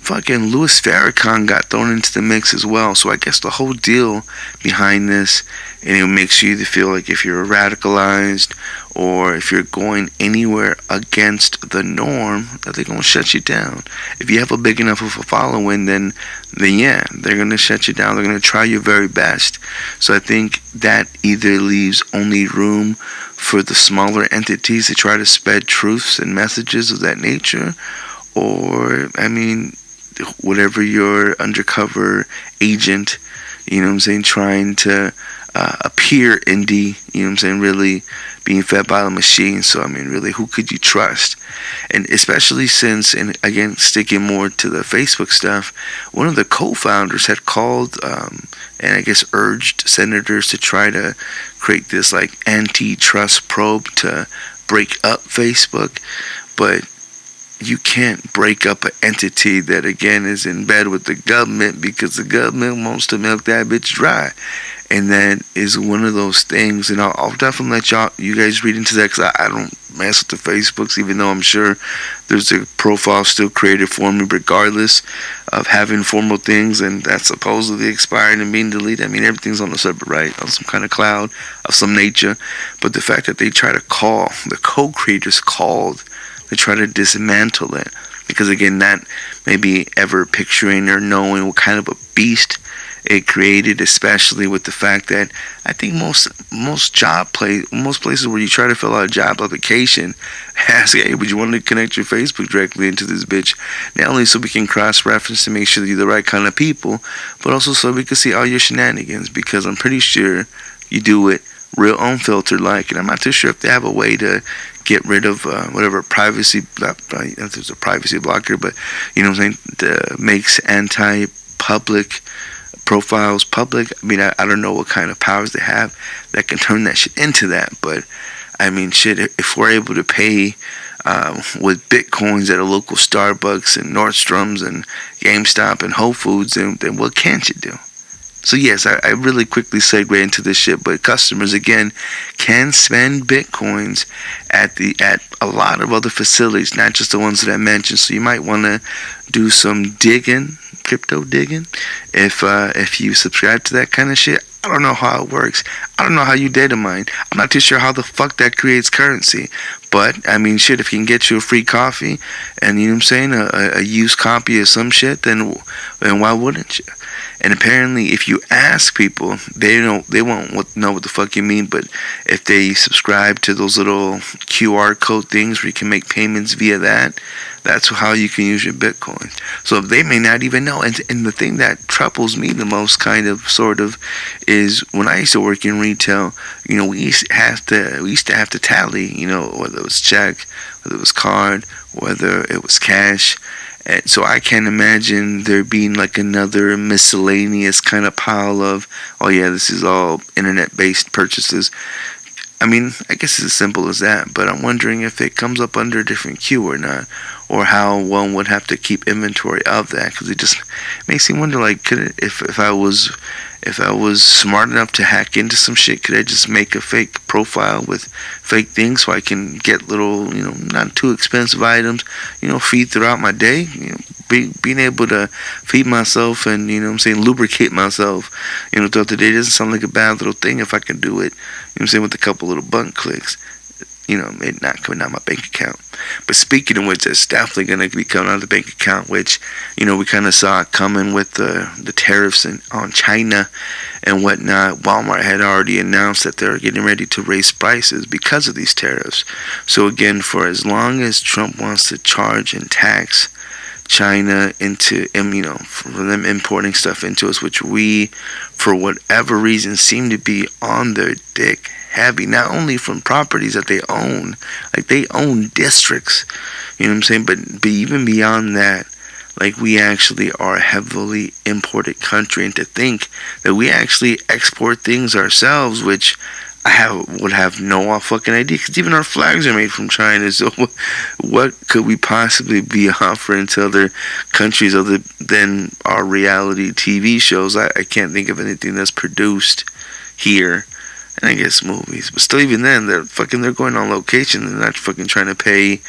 fucking Louis Farrakhan got thrown into the mix as well. So I guess the whole deal behind this, and it makes you either feel like if you're radicalized or if you're going anywhere against the norm, that they're going to shut you down. If you have a big enough of a following, then yeah, they're going to shut you down. They're going to try your very best. So I think that either leaves only room for the smaller entities to try to spread truths and messages of that nature, or, whatever your undercover agent, you know what I'm saying, trying to appear indie, you know what I'm saying, really being fed by the machine. So, really, who could you trust? And especially since, and again, sticking more to the Facebook stuff, one of the co-founders had called and I guess urged senators to try to create this, like, antitrust probe to break up Facebook. But you can't break up an entity that, again, is in bed with the government because the government wants to milk that bitch dry. And that is one of those things. And I'll definitely let you guys read into that, because I don't mess with the Facebooks, even though I'm sure there's a profile still created for me regardless of having formal things, and that's supposedly expired and being deleted. I mean, everything's on the server, right? On some kind of cloud of some nature. But the fact that they try to call, the co-creators called, they try to dismantle it, because again, not maybe ever picturing or knowing what kind of a beast it created, especially with the fact that I think most places where you try to fill out a job application ask, hey, would you want to connect your Facebook directly into this bitch? Not only so we can cross-reference to make sure that you're the right kind of people, but also so we can see all your shenanigans, because I'm pretty sure you do it real unfiltered like, and I'm not too sure if they have a way to get rid of whatever privacy, if there's a privacy blocker, but you know what I'm saying, makes anti-public profiles public. I mean, I don't know what kind of powers they have that can turn that shit into that, but I mean, shit, if we're able to pay with bitcoins at a local Starbucks and Nordstrom's and GameStop and Whole Foods, then what can't you do? So yes, I really quickly segue into this shit, but customers, again, can spend bitcoins at a lot of other facilities, not just the ones that I mentioned. So you might want to do some digging, crypto digging, if you subscribe to that kind of shit. I don't know how it works. I don't know how you data mine. I'm not too sure how the fuck that creates currency. But, I mean, shit, if you can get you a free coffee and, you know what I'm saying, a used copy of some shit, then why wouldn't you? And apparently, if you ask people, they won't know what the fuck you mean. But if they subscribe to those little QR code things where you can make payments via that, that's how you can use your Bitcoin. So they may not even know. And the thing that troubles me the most, kind of, sort of, is when I used to work in retail, you know, we used to have to tally, you know, whether it was check, whether it was card, whether it was cash. And so I can't imagine there being like another miscellaneous kind of pile of, oh yeah, this is all internet-based purchases. I mean, I guess it's as simple as that, but I'm wondering if it comes up under a different queue or not, or how one would have to keep inventory of that, because it just makes me wonder, like, could it, if I was smart enough to hack into some shit, could I just make a fake profile with fake things so I can get little, you know, not too expensive items, you know, feed throughout my day, you know, being able to feed myself and, you know what I'm saying, lubricate myself, you know, throughout the day doesn't sound like a bad little thing if I can do it, you know what I'm saying, with a couple little button clicks, you know, it not coming out of my bank account. But speaking of which, it's definitely going to be coming out of the bank account, which, you know, we kind of saw it coming with the tariffs on China and whatnot. Walmart had already announced that they're getting ready to raise prices because of these tariffs. So again, for as long as Trump wants to charge and tax China into, you know, for them importing stuff into us, which we, for whatever reason, seem to be on their dick heavy, not only from properties that they own, like they own districts, you know what I'm saying, but even beyond that, like we actually are a heavily imported country, and to think that we actually export things ourselves, which would have no fucking idea, because even our flags are made from China. So what could we possibly be offering to other countries other than our reality TV shows? I can't think of anything that's produced here. And I guess movies, but still, even then, they're going on location. They're not fucking trying to pay,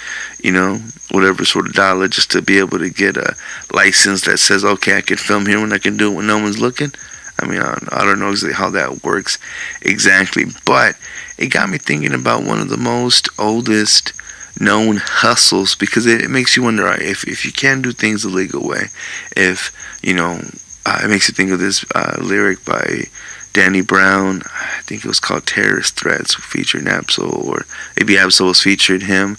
you know, whatever sort of dollar just to be able to get a license that says, okay, I can film here when I can do it when no one's looking. I mean, I don't know exactly how that works exactly, but it got me thinking about one of the most oldest known hustles, because it makes you wonder, if you can do things the legal way, if, you know, it makes you think of this lyric by Danny Brown, I think it was called Terrorist Threats, featuring Absol, or maybe Absol was featured him.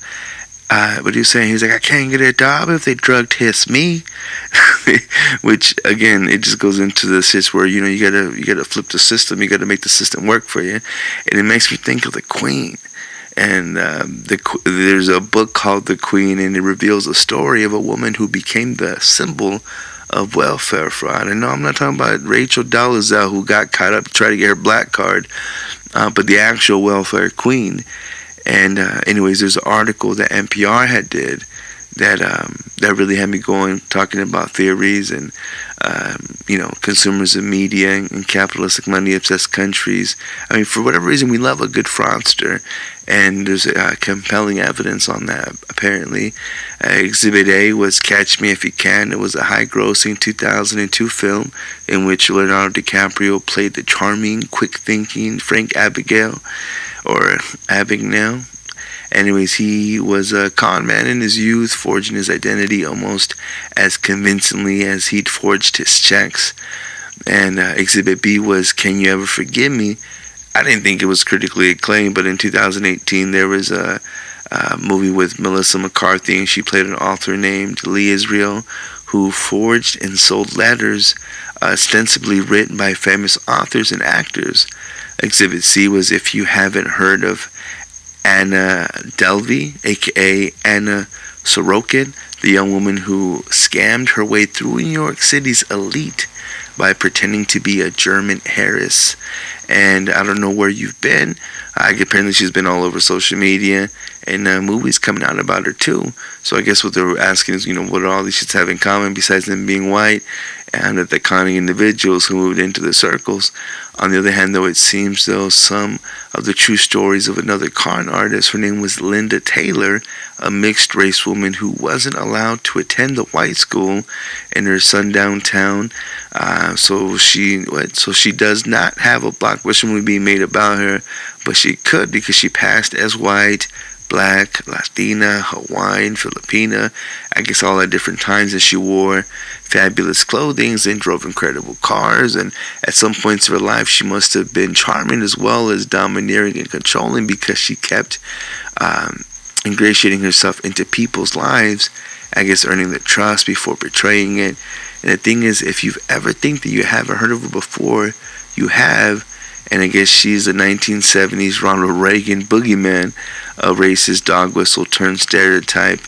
But he was saying, he's like, I can't get a job if they drug test me. Which, again, it just goes into the shit where, you know, you gotta flip the system, you gotta make the system work for you. And it makes me think of the Queen. And there's a book called The Queen, and it reveals a story of a woman who became the symbol of welfare fraud. And no, I'm not talking about Rachel Dolezal, who got caught up to try to get her black card, but the actual welfare queen. And anyways, there's an article that NPR had did that really had me going, talking about theories and consumers of media and capitalistic money obsessed countries. I mean, for whatever reason, we love a good fraudster, and there's compelling evidence on that. Apparently, Exhibit A was Catch Me If You Can. It was a high-grossing 2002 film in which Leonardo DiCaprio played the charming, quick-thinking Frank Abagnale. Anyways, he was a con man in his youth, forging his identity almost as convincingly as he'd forged his checks. And Exhibit B was Can You Ever Forgive Me? I didn't think it was critically acclaimed, but in 2018 there was a movie with Melissa McCarthy, and she played an author named Lee Israel, who forged and sold letters ostensibly written by famous authors and actors. Exhibit C was If You Haven't Heard of Anna Delvey, aka Anna Sorokin, the young woman who scammed her way through New York City's elite by pretending to be a German heiress. And I don't know where you've been. Apparently she's been all over social media, and movies coming out about her too. So I guess what they're asking is, what do all these shits have in common besides them being white and that they're conning individuals who moved into the circles. On the other hand, though, it seems though some of the true stories of another con artist, her name was Linda Taylor, a mixed race woman who wasn't allowed to attend the white school in her sundown town. So she does not have a blockbuster movie being made about her, but she could because she passed as white, Black, Latina, Hawaiian, Filipina, I guess all at different times, and she wore fabulous clothing and drove incredible cars, and at some points of her life she must have been charming as well as domineering and controlling because she kept ingratiating herself into people's lives, I guess earning their trust before betraying it. And the thing is, if you've ever think that you haven't heard of her before, you have. And I guess she's the 1970s Ronald Reagan boogeyman, a racist dog whistle turned stereotype,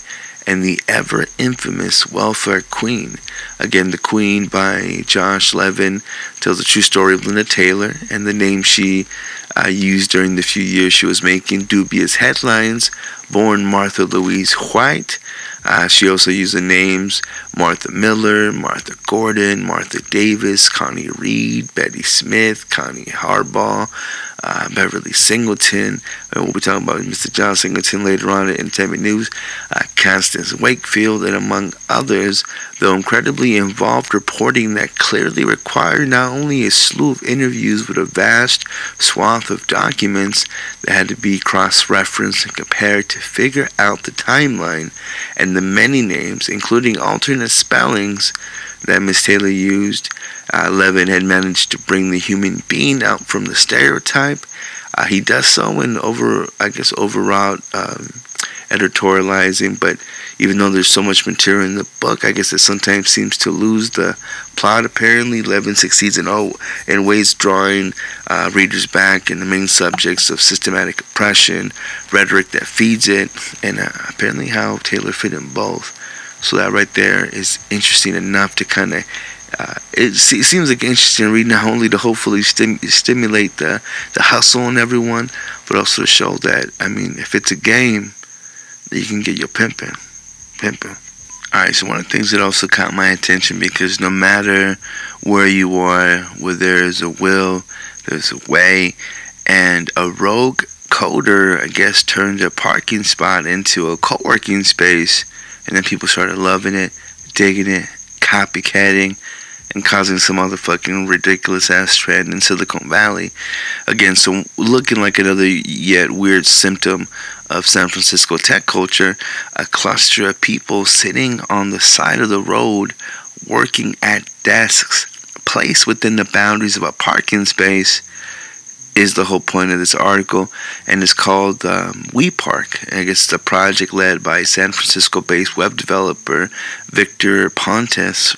and the ever infamous welfare queen. Again, The Queen by Josh Levin tells the true story of Linda Taylor and the name she used during the few years she was making dubious headlines. Born Martha Louise White, she also used the names Martha Miller, Martha Gordon, Martha Davis, Connie Reed, Betty Smith, Connie Harbaugh, Beverly Singleton. We'll be talking about Mr. John Singleton later on in Entertainment News. Constance Wakefield, and among others, though incredibly involved reporting that clearly required not only a slew of interviews but a vast swath of documents that had to be cross-referenced and compared to figure out the timeline and the many names, including alternate spellings, that Miss Taylor used. Levin had managed to bring the human being out from the stereotype. He does so in overwrought editorializing, but even though there's so much material in the book, I guess it sometimes seems to lose the plot. Apparently, Levin succeeds in ways drawing readers back in the main subjects of systematic oppression, rhetoric that feeds it, and apparently how Taylor fit in both. So that right there is interesting enough to kind of it seems like an interesting read, not only to hopefully stimulate the hustle in everyone, but also to show that, if it's a game, you can get your pimping. Alright, so one of the things that also caught my attention, because no matter where you are, where there is a will, there's a way, and a rogue coder, I guess, turned a parking spot into a co-working space, and then people started loving it, digging it, copycatting, and causing some other fucking ridiculous ass trend in Silicon Valley. Again, so looking like another yet weird symptom of San Francisco tech culture, a cluster of people sitting on the side of the road working at desks placed within the boundaries of a parking space is the whole point of this article, and it's called WePark. I guess it's a project led by San Francisco-based web developer Victor Pontes,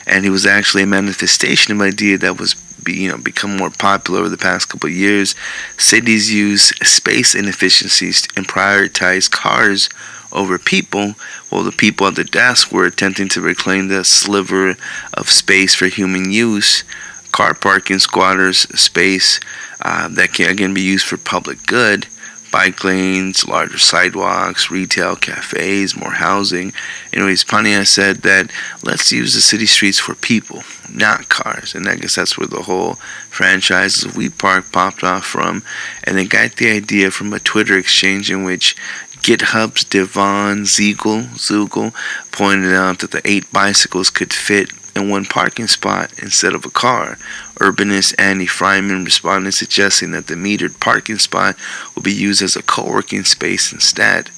and he was actually a manifestation of an idea that was become more popular over the past couple of years. Cities use space inefficiencies and prioritize cars over people, while the people at the desk were attempting to reclaim the sliver of space for human use. Car parking squatters space that can again be used for public good, bike lanes, larger sidewalks, retail, cafes, more housing. Anyways, Pontiac said that let's use the city streets for people, not cars. And I guess that's where the whole franchise of We Park popped off from. And they got the idea from a Twitter exchange in which GitHub's Devon Zugel pointed out that the 8 bicycles could fit in one parking spot instead of a car. Urbanist Andy Fryman responded suggesting that the metered parking spot will be used as a co-working space instead.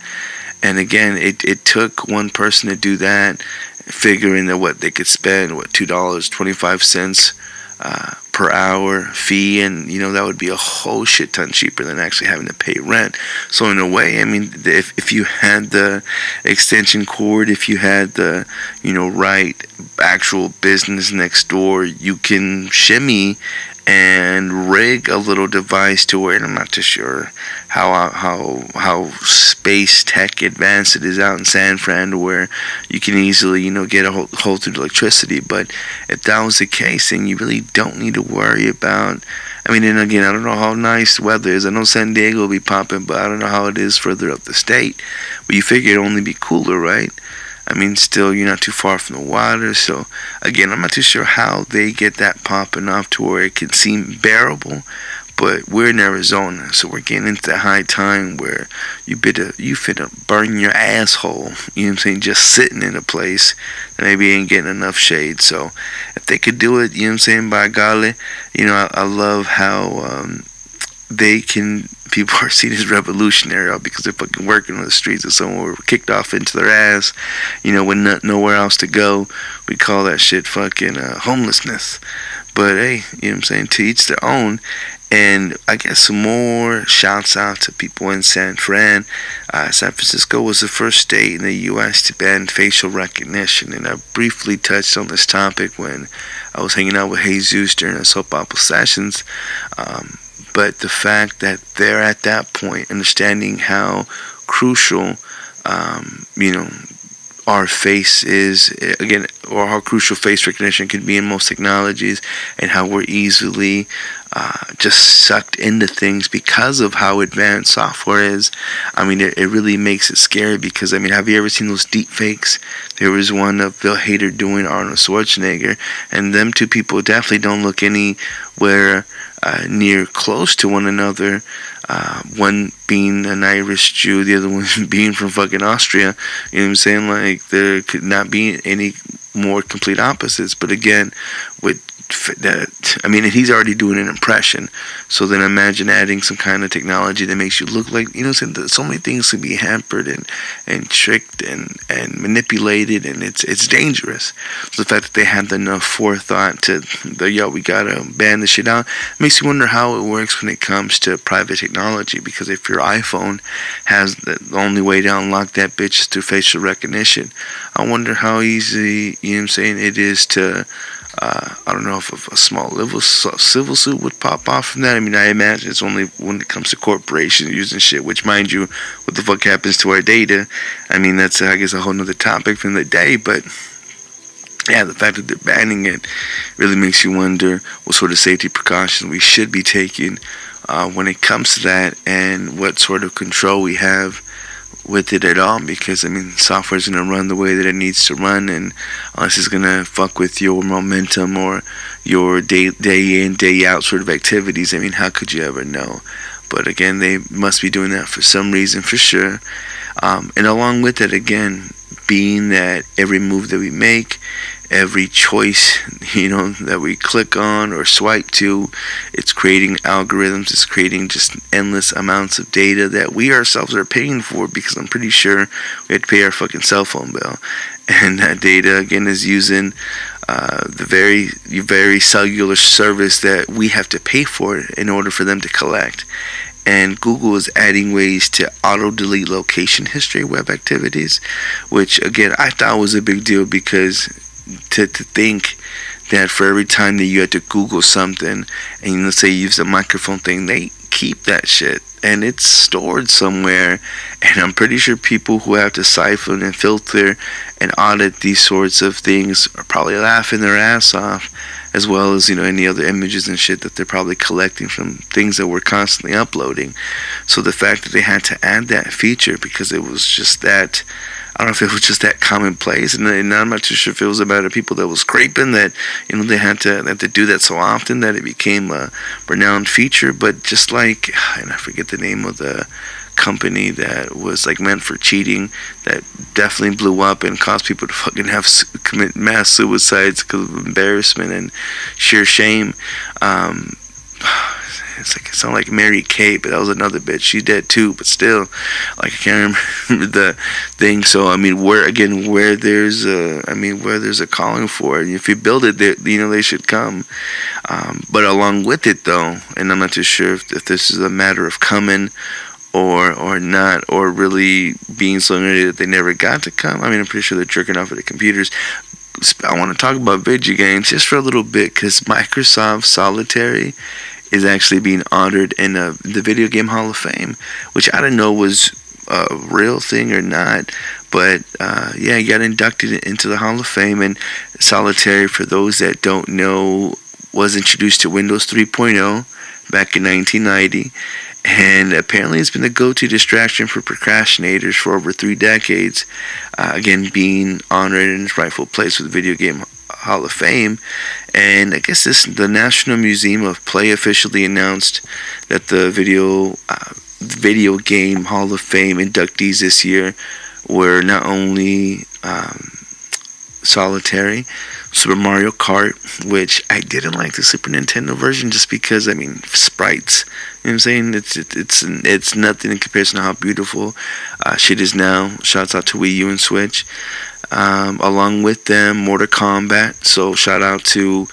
And again, it took one person to do that, figuring that what they could spend, $2.25 per hour fee, and that would be a whole shit ton cheaper than actually having to pay rent. So in a way, I mean, if you had the extension cord, if you had the right actual business next door, you can shimmy and rig a little device to where, and I'm not too sure how space tech advanced it is out in San Fran, where you can easily get a hole through the electricity. But if that was the case, then you really don't need to worry about. I mean, and again, I don't know how nice the weather is. I know San Diego will be popping, but I don't know how it is further up the state. But you figure it'd only be cooler, right? I mean, still, you're not too far from the water. So, again, I'm not too sure how they get that popping off to where it can seem bearable. But we're in Arizona, so we're getting into the high time where you finna burn your asshole, just sitting in a place that maybe ain't getting enough shade. So, if they could do it, by golly, I love how people are seen as revolutionary because they're fucking working on the streets. If someone were kicked off into their ass, with nowhere else to go, we call that shit fucking homelessness. But hey, to each their own. And I guess some more shouts out to people in San Fran. San Francisco was the first state in the U.S. to ban facial recognition. And I briefly touched on this topic when I was hanging out with Jesus during the Soap Opera sessions. But the fact that they're at that point, understanding how crucial, our face is, again, or how crucial face recognition can be in most technologies, and how we're easily just sucked into things because of how advanced software is. I mean, it really makes it scary because, I mean, have you ever seen those deep fakes? There was one of Bill Hader doing Arnold Schwarzenegger, and them two people definitely don't look anywhere near close to one another. One being an Irish Jew, the other one being from fucking Austria. You know what I'm saying? Like, there could not be any more complete opposites. But again, with that, I mean, he's already doing an impression. So then imagine adding some kind of technology that makes you look like, so many things can be hampered and tricked and manipulated, and it's dangerous. So the fact that they had enough forethought to, we gotta ban this shit out, makes you wonder how it works when it comes to private technology. Because if your iPhone has the only way to unlock that bitch is through facial recognition, I wonder how easy, it is to, I don't know if a small civil suit would pop off from that. I mean, I imagine it's only when it comes to corporations using shit, which, mind you, what the fuck happens to our data? I mean, that's, I guess, a whole nother topic from the day, but yeah, the fact that they're banning it really makes you wonder what sort of safety precautions we should be taking when it comes to that, and what sort of control we have with it at all. Because, I mean, software is going to run the way that it needs to run, and unless it's going to fuck with your momentum or your day in, day out sort of activities, I mean, how could you ever know? But again, they must be doing that for some reason, for sure. And along with it, again, being that every move that we make, every choice, that we click on or swipe to, it's creating algorithms, it's creating just endless amounts of data that we ourselves are paying for, because I'm pretty sure we have to pay our fucking cell phone bill. And that data, again, is using the very cellular service that we have to pay for in order for them to collect. And Google is adding ways to auto-delete location history web activities, which, again, I thought was a big deal, because to think that for every time that you had to Google something, and let's say you use the microphone thing, they keep that shit, and it's stored somewhere. And I'm pretty sure people who have to siphon and filter and audit these sorts of things are probably laughing their ass off as well as, any other images and shit that they're probably collecting from things that we're constantly uploading. So the fact that they had to add that feature because it was just that, I don't know if it was just that commonplace, and I'm not too sure if it was about the people that was scraping that, they had to do that so often that it became a renowned feature. But just like, and I forget the name of the company that was like meant for cheating, that definitely blew up and caused people to fucking commit mass suicides because of embarrassment and sheer shame. It sounded like Mary Kay, but that was another bitch. She's dead too, but still, I can't remember the thing. So where there's a calling for it, if you build it, they should come. But along with it, though, and I'm not too sure if this is a matter of coming or not, or really being so nerdy that they never got to come. I'm pretty sure they're jerking off at the computers. I want to talk about video games just for a little bit, because Microsoft Solitaire is actually being honored in the Video Game Hall of Fame, which I didn't know was a real thing or not. But he got inducted into the Hall of Fame. And Solitaire, for those that don't know, was introduced to Windows 3.0 back in 1990. And apparently it's been the go-to distraction for procrastinators for over 3 decades. Again, being honored in its rightful place with the Video Game Hall of Fame. And I guess the National Museum of Play officially announced that the Video Game Hall of Fame inductees this year were not only Solitaire, Super Mario Kart, which I didn't like the Super Nintendo version just because, sprites. You know what I'm saying? It's nothing in comparison to how beautiful shit is now. Shouts out to Wii U and Switch. Along with them, Mortal Kombat. So shout out to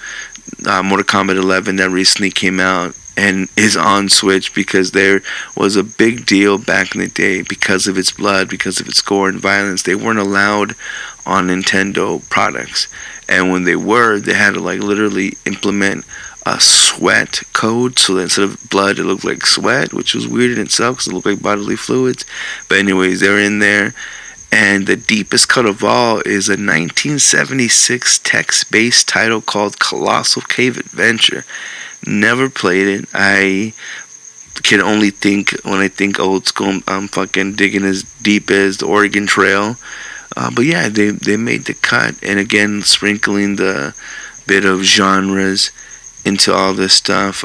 Mortal Kombat 11 that recently came out and is on Switch, because there was a big deal back in the day because of its blood, because of its gore and violence. They weren't allowed on Nintendo products, and when they were, they had to literally implement a sweat code, so that instead of blood it looked like sweat, which was weird in itself because it looked like bodily fluids. But anyways, they're in there. And the deepest cut of all is a 1976 text-based title called Colossal Cave Adventure. Never played it. I can only think, when I think old school, I'm fucking digging as deep as the Oregon Trail. But yeah, they made the cut. And again, sprinkling the bit of genres into all this stuff.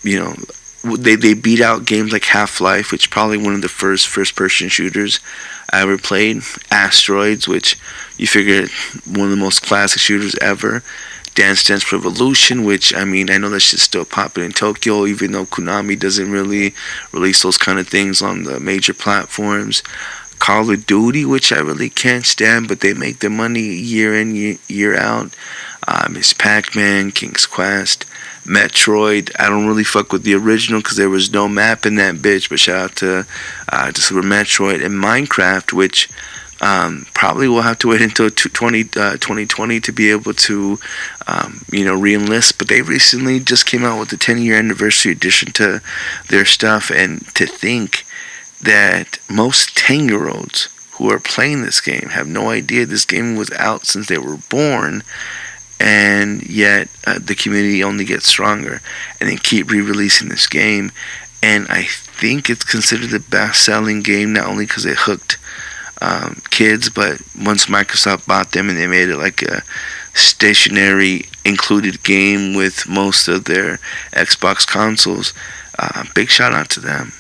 They beat out games like Half-Life, which is probably one of the first-person shooters I ever played. Asteroids, which you figure one of the most classic shooters ever. Dance Dance Revolution, which, I know that shit's still popping in Tokyo, even though Konami doesn't really release those kind of things on the major platforms. Call of Duty, which I really can't stand, but they make their money year in, year out. Miss Pac-Man, King's Quest, Metroid. I don't really fuck with the original because there was no map in that bitch, but shout out to Super Metroid. And Minecraft, which probably will have to wait until 2020 to be able to re-enlist, but they recently just came out with the 10-year anniversary edition to their stuff. And to think that most 10-year-olds who are playing this game have no idea this game was out since they were born, and yet the community only gets stronger, and they keep re-releasing this game. And I think it's considered the best-selling game, not only because it hooked kids, but once Microsoft bought them and they made it like a stationary included game with most of their Xbox consoles. Big shout out to them.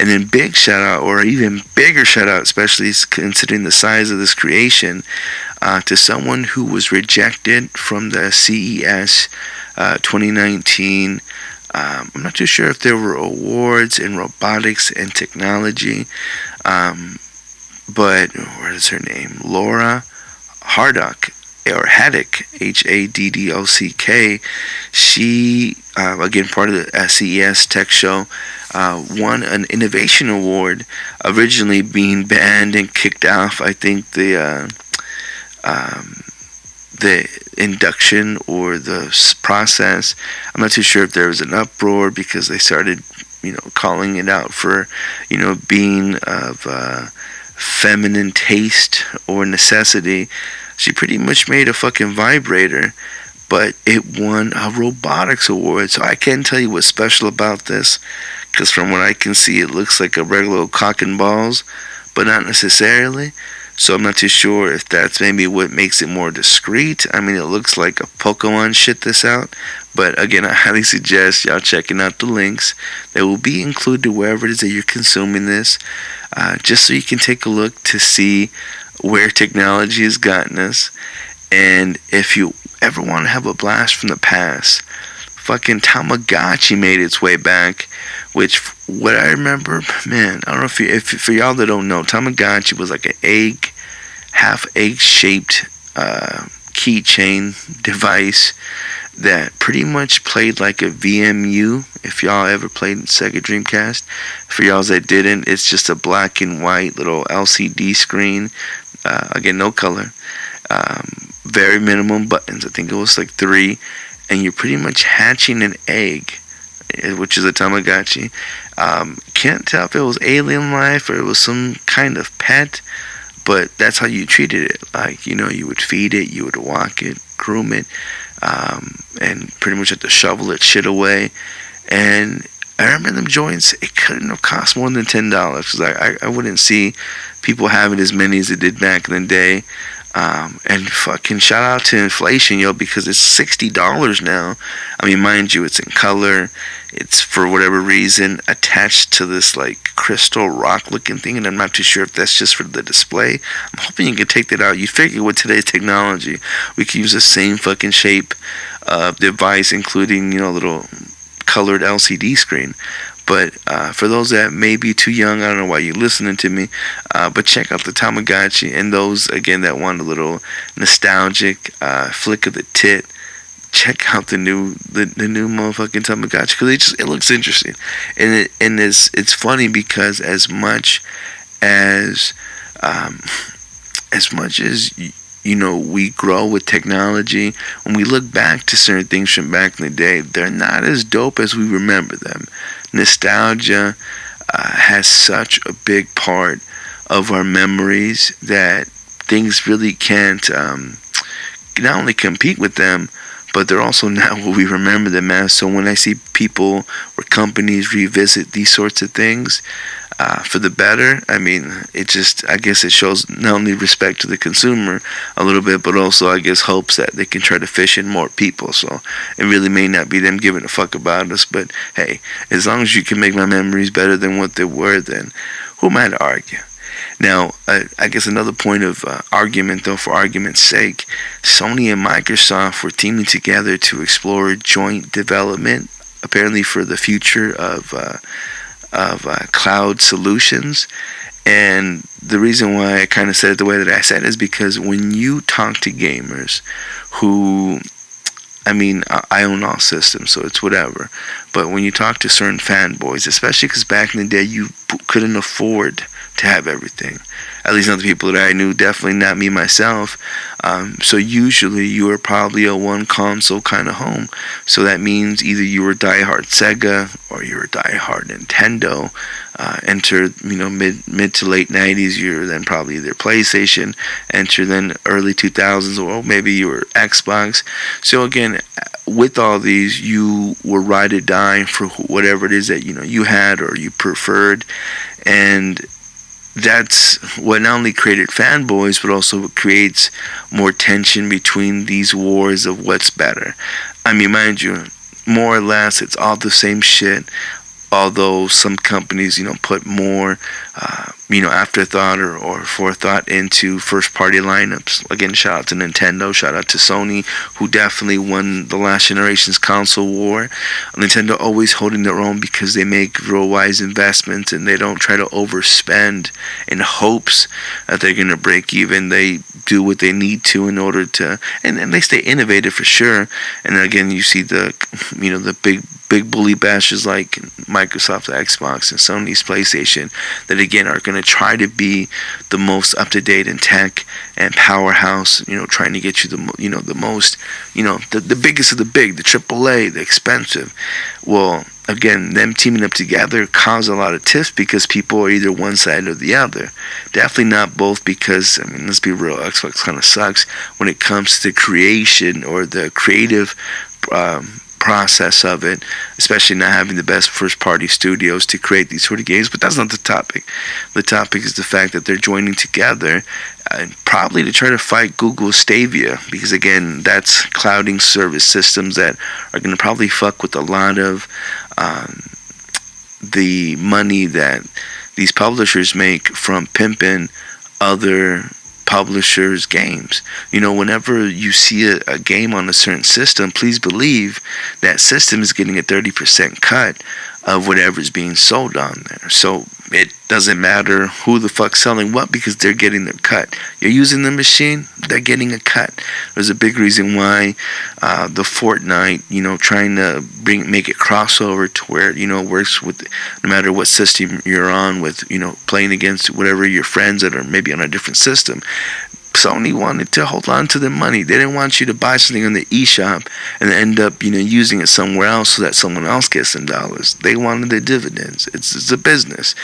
And then big shout out, or even bigger shout out, especially considering the size of this creation, to someone who was rejected from the CES 2019. I'm not too sure if there were awards in robotics and technology, but what is her name? Laura Hardock, or Haddock, Haddock. She, again, part of the CES Tech Show, won an innovation award, originally being banned and kicked off. I think the induction or the process, I'm not too sure if there was an uproar because they started, calling it out for, being of feminine taste or necessity. She pretty much made a fucking vibrator, but it won a robotics award. So I can't tell you what's special about this, because from what I can see, it looks like a regular old cock and balls, but not necessarily. So I'm not too sure if that's maybe what makes it more discreet. I mean, it looks like a Pokemon shit this out. But again, I highly suggest y'all checking out the links. They will be included wherever it is that you're consuming this, just so you can take a look to see where technology has gotten us. And if you ever want to have a blast from the past, fucking Tamagotchi made its way back, which, what I remember, man, I don't know if for y'all that don't know, Tamagotchi was like an half egg shaped keychain device that pretty much played like a VMU. If y'all ever played Sega Dreamcast, for y'all that didn't, it's just a black and white little LCD screen. Again, no color. Very minimum buttons. I think it was like 3, and you're pretty much hatching an egg, which is a Tamagotchi. Can't tell if it was alien life or it was some kind of pet, but that's how you treated it. Like, you would feed it, you would walk it, groom it, and pretty much have to shovel it shit away. And I remember them joints, it couldn't have cost more than $10, because I wouldn't see people having as many as it did back in the day. And fucking shout out to inflation, because it's $60 now. I mean, mind you, it's in color. It's, for whatever reason, attached to this like crystal rock looking thing, and I'm not too sure if that's just for the display. I'm hoping you can take that out. You figure with today's technology, we can use the same fucking shape device, including, little colored LCD screen. But for those that may be too young, I don't know why you're listening to me, but check out the Tamagotchi. And those, again, that want a little nostalgic flick of the tit, check out the new motherfucking Tamagotchi, because it looks interesting. And it's funny, because as much as we grow with technology, when we look back to certain things from back in the day, they're not as dope as we remember them. Nostalgia has such a big part of our memories that things really can't not only compete with them, but they're also not what we remember them as. So when I see people or companies revisit these sorts of things, for the better, I mean, I guess it shows not only respect to the consumer a little bit, but also, I guess, hopes that they can try to fish in more people. So it really may not be them giving a fuck about us, but hey, as long as you can make my memories better than what they were, then who am I to argue? Now, I guess another point of argument, though, for argument's sake, Sony and Microsoft were teaming together to explore joint development, apparently for the future of cloud solutions. And the reason why I kind of said it the way that I said it is because when you talk to gamers who, I mean, I own all systems, so it's whatever, but when you talk to certain fanboys, especially because back in the day you couldn't afford to have everything, at least not the people that I knew, definitely not me myself. So usually you were probably a one console kind of home. So that means either you were diehard Sega or you were diehard Nintendo. Enter mid to late 90s, you're then probably either PlayStation. Enter then early 2000s, or maybe you were Xbox. So again, with all these, you were ride or die for whatever it is that you had or you preferred. And that's what not only created fanboys, but also creates more tension between these wars of what's better. I mean, mind you, more or less, it's all the same shit. Although some companies, put more, afterthought or forethought into first-party lineups. Again, shout out to Nintendo, shout out to Sony, who definitely won the last generation's console war. Nintendo always holding their own because they make real wise investments and they don't try to overspend in hopes that they're going to break even. They do what they need to in order to, and they stay innovative for sure. And then again, you see the big bully bashes like Microsoft's Xbox and Sony's PlayStation that again are going to to try to be the most up to date in tech and powerhouse. Trying to get you the most, the biggest of the big, the AAA, the expensive. Well, again, them teaming up together cause a lot of tiffs because people are either one side or the other. Definitely not both, because let's be real, Xbox kind of sucks when it comes to creation or the creative process of it, especially not having the best first party studios to create these sort of games. But that's not the topic. The topic is the fact that they're joining together probably to try to fight Google's Stadia, because again, that's clouding service systems that are going to probably fuck with a lot of the money that these publishers make from pimping other publishers' games. Whenever you see a game on a certain system, please believe that system is getting a 30% cut of whatever is being sold on there. So it doesn't matter who the fuck's selling what, because they're getting their cut. You're using the machine, they're getting a cut. There's a big reason why the Fortnite, trying to make it crossover to where works with no matter what system you're on, with playing against whatever your friends that are maybe on a different system. Sony wanted to hold on to their money. They didn't want you to buy something on the eShop and end up, using it somewhere else so that someone else gets some dollars. They wanted their dividends. It's a business.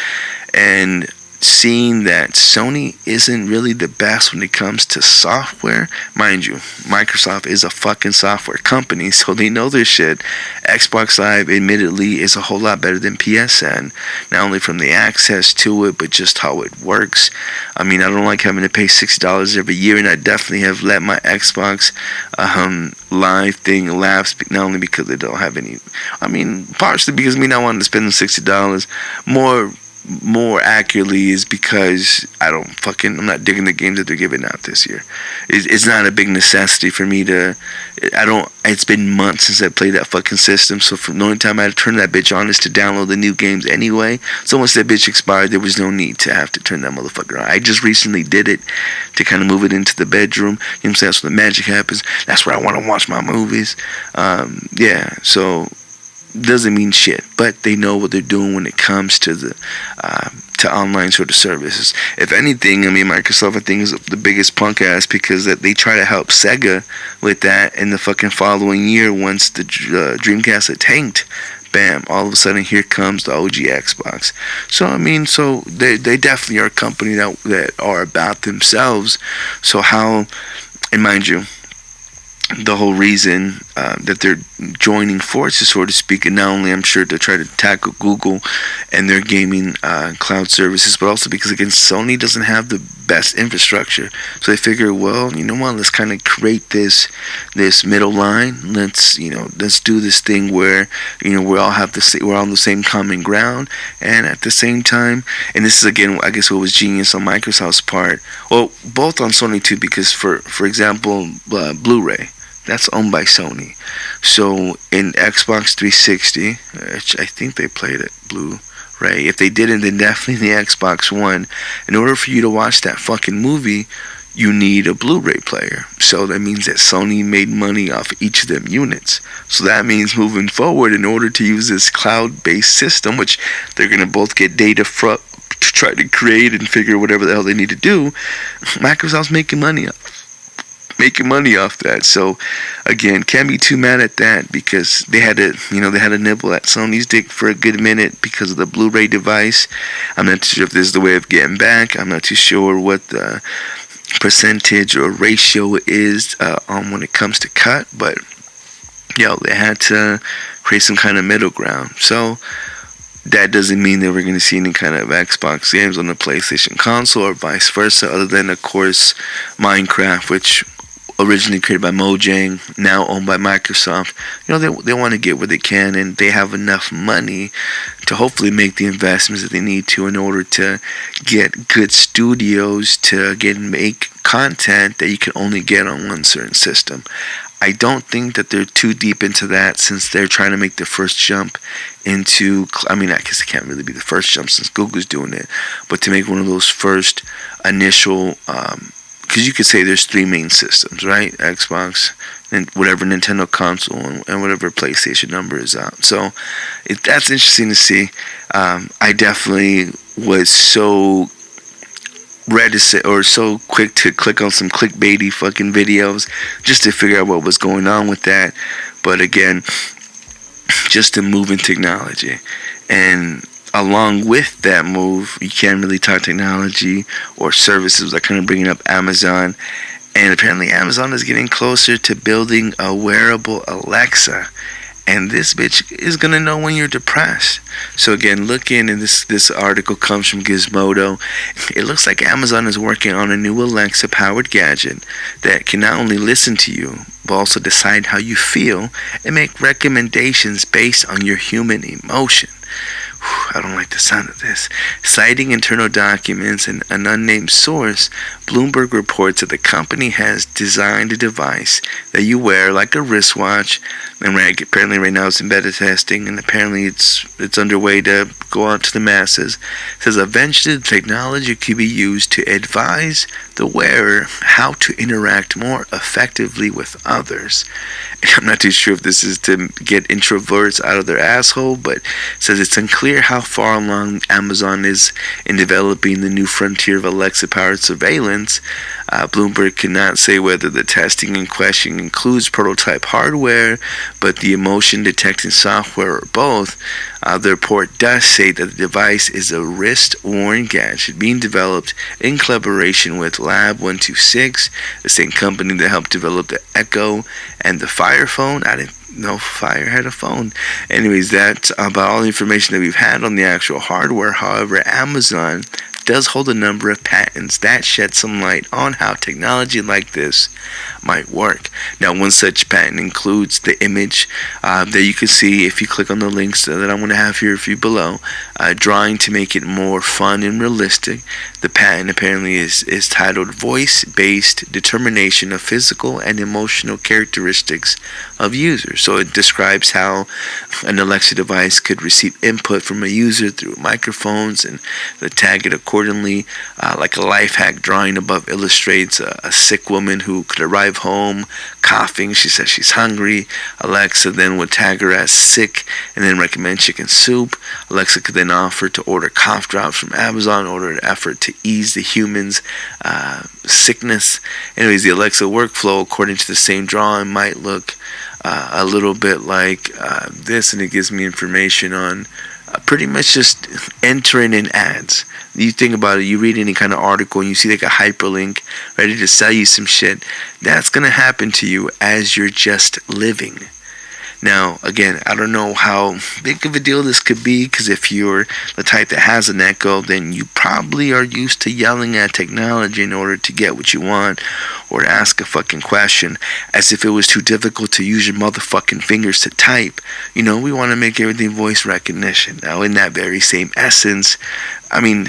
And seeing that Sony isn't really the best when it comes to software, mind you, Microsoft is a fucking software company, so they know their shit. Xbox Live, admittedly, is a whole lot better than PSN, not only from the access to it, but just how it works. I don't like having to pay $60 every year, and I definitely have let my Xbox Live thing lapse, not only because they don't have any, partially because me not wanting to spend the $60, more accurately is because I'm not digging the games that they're giving out this year. It's not a big necessity for me to, it's been months since I played that fucking system, so the only time I had to turn that bitch on is to download the new games anyway. So once that bitch expired, there was no need to have to turn that motherfucker on. I just recently did it to kind of move it into the bedroom. That's where the magic happens. That's where I want to watch my movies. So doesn't mean shit, but they know what they're doing when it comes to the to online sort of services. If anything, Microsoft, I think, is the biggest punk ass, because that they try to help Sega with that in the fucking following year. Once the Dreamcast had tanked, bam, all of a sudden here comes the OG Xbox. So they definitely are a company that are about themselves. So how, and mind you, the whole reason that they're joining forces, so to speak, and not only, I'm sure, to try to tackle Google and their gaming cloud services, but also because, again, Sony doesn't have the best infrastructure. So they figure, well, let's kind of create this middle line. Let's do this thing where we're on the same common ground, and at the same time, and this is again, I guess, what was genius on Microsoft's part. Well, both on Sony too, because for example, Blu-ray, that's owned by Sony. So in Xbox 360, which I think they played it Blu-ray. If they didn't, then definitely the Xbox One. In order for you to watch that fucking movie, you need a Blu-ray player. So that means that Sony made money off each of them units. So that means moving forward, in order to use this cloud-based system, which they're going to both get data from to try to create and figure whatever the hell they need to do, Microsoft's making money off that. So again, can't be too mad at that, because they had to nibble at Sony's dick for a good minute because of the Blu-ray device. I'm not too sure if this is the way of getting back. I'm not too sure what the percentage or ratio is on when it comes to cut, but they had to create some kind of middle ground. So that doesn't mean that we're going to see any kind of Xbox games on the PlayStation console or vice versa, other than, of course, Minecraft, which originally created by Mojang, now owned by Microsoft. They want to get where they can, and they have enough money to hopefully make the investments that they need to in order to get good studios to make content that you can only get on one certain system. I don't think that they're too deep into that, since they're trying to make the first jump into, I guess it can't really be the first jump since Google's doing it, but to make one of those first initial, because you could say there's three main systems, right? Xbox, and whatever Nintendo console, and whatever PlayStation number is out. So that's interesting to see. I definitely was so reticent or so quick to click on some clickbaity fucking videos just to figure out what was going on with that. But again, just a move in technology. And along with that move, you can't really talk technology or services. I kind of bringing up Amazon. And apparently Amazon is getting closer to building a wearable Alexa. And this bitch is going to know when you're depressed. So again, look in, and this article comes from Gizmodo. It looks like Amazon is working on a new Alexa-powered gadget that can not only listen to you, but also decide how you feel and make recommendations based on your human emotion. I don't like the sound of this. Citing internal documents and an unnamed source, Bloomberg reports that the company has designed a device that you wear like a wristwatch. And apparently right now it's in beta testing, and apparently it's underway to go out to the masses. It says eventually the technology could be used to advise the wearer how to interact more effectively with others. And I'm not too sure if this is to get introverts out of their asshole, but it says it's unclear how far along Amazon is in developing the new frontier of Alexa-powered surveillance. Bloomberg cannot say whether the testing in question includes prototype hardware, but the emotion detecting software or both. The report does say that the device is a wrist-worn gadget being developed in collaboration with Lab 126, the same company that helped develop the Echo and the Fire phone. I didn't know Fire had a phone. Anyways, that's about all the information that we've had on the actual hardware. However, Amazon does hold a number of patents that shed some light on how technology like this might work. Now, one such patent includes the image that you can see if you click on the links that I'm going to have here for you below, drawing to make it more fun and realistic. The patent apparently is titled Voice-Based Determination of Physical and Emotional Characteristics of Users. So it describes how an Alexa device could receive input from a user through microphones and tag it accordingly. Like a life hack drawing above illustrates a sick woman who could arrive home coughing. She says she's hungry. Alexa then would tag her as sick and then recommend chicken soup. Alexa could then offer to order cough drops from Amazon, order an effort to ease the human's sickness. Anyways, the Alexa workflow, according to the same drawing, might look a little bit like this, and it gives me information on pretty much just entering in ads. You think about it, you read any kind of article and you see like a hyperlink ready to sell you some shit. That's going to happen to you as you're just living. Now, again, I don't know how big of a deal this could be, because if you're the type that has an Echo, then you probably are used to yelling at technology in order to get what you want, or to ask a fucking question, as if it was too difficult to use your motherfucking fingers to type. You know, we want to make everything voice recognition. Now, in that very same essence, I mean,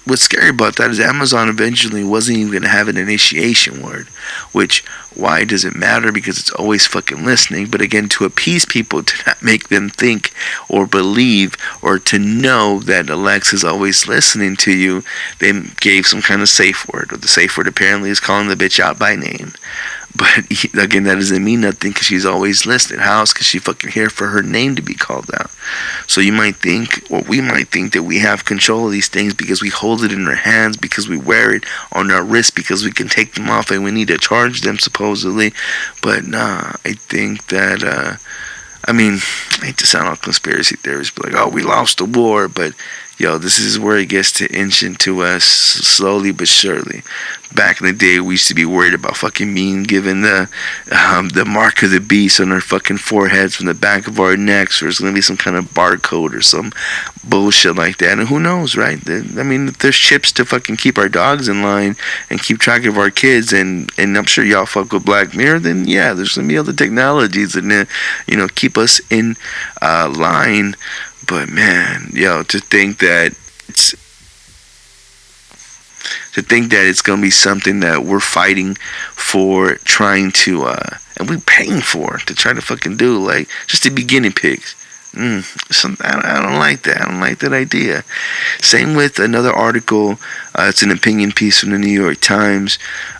what's scary about that is Amazon eventually wasn't even going to have an initiation word, which, why does it matter? Because it's always fucking listening. But again, to appease people, to not make them think or believe or to know that Alexa's always listening to you, they gave some kind of safe word, or the safe word apparently is calling the bitch out by name. But again, that doesn't mean nothing, because she's always listening. How else could she fucking hear for her name to be called out? So you might think, or we might think, that we have control of these things because we hold it in our hands, because we wear it on our wrist, because we can take them off and we need to charge them supposedly. But nah, I think that, I mean, I hate to sound all conspiracy theorists, but like, oh, we lost the war, but yo, this is where it gets to inch into us slowly but surely. Back in the day, we used to be worried about fucking being given the mark of the beast on our fucking foreheads from the back of our necks, or it's going to be some kind of barcode or some bullshit like that. And who knows, right? I mean, if there's chips to fucking keep our dogs in line and keep track of our kids, and I'm sure y'all fuck with Black Mirror, then yeah, there's going to be other technologies that, you know, keep us in line. But man, yo, to think that it's gonna be something that we're fighting for, trying to and we're paying for to try to fucking do, like, just to be guinea pigs. I don't like that. I don't like that idea. Same with another article. It's an opinion piece from the New York Times,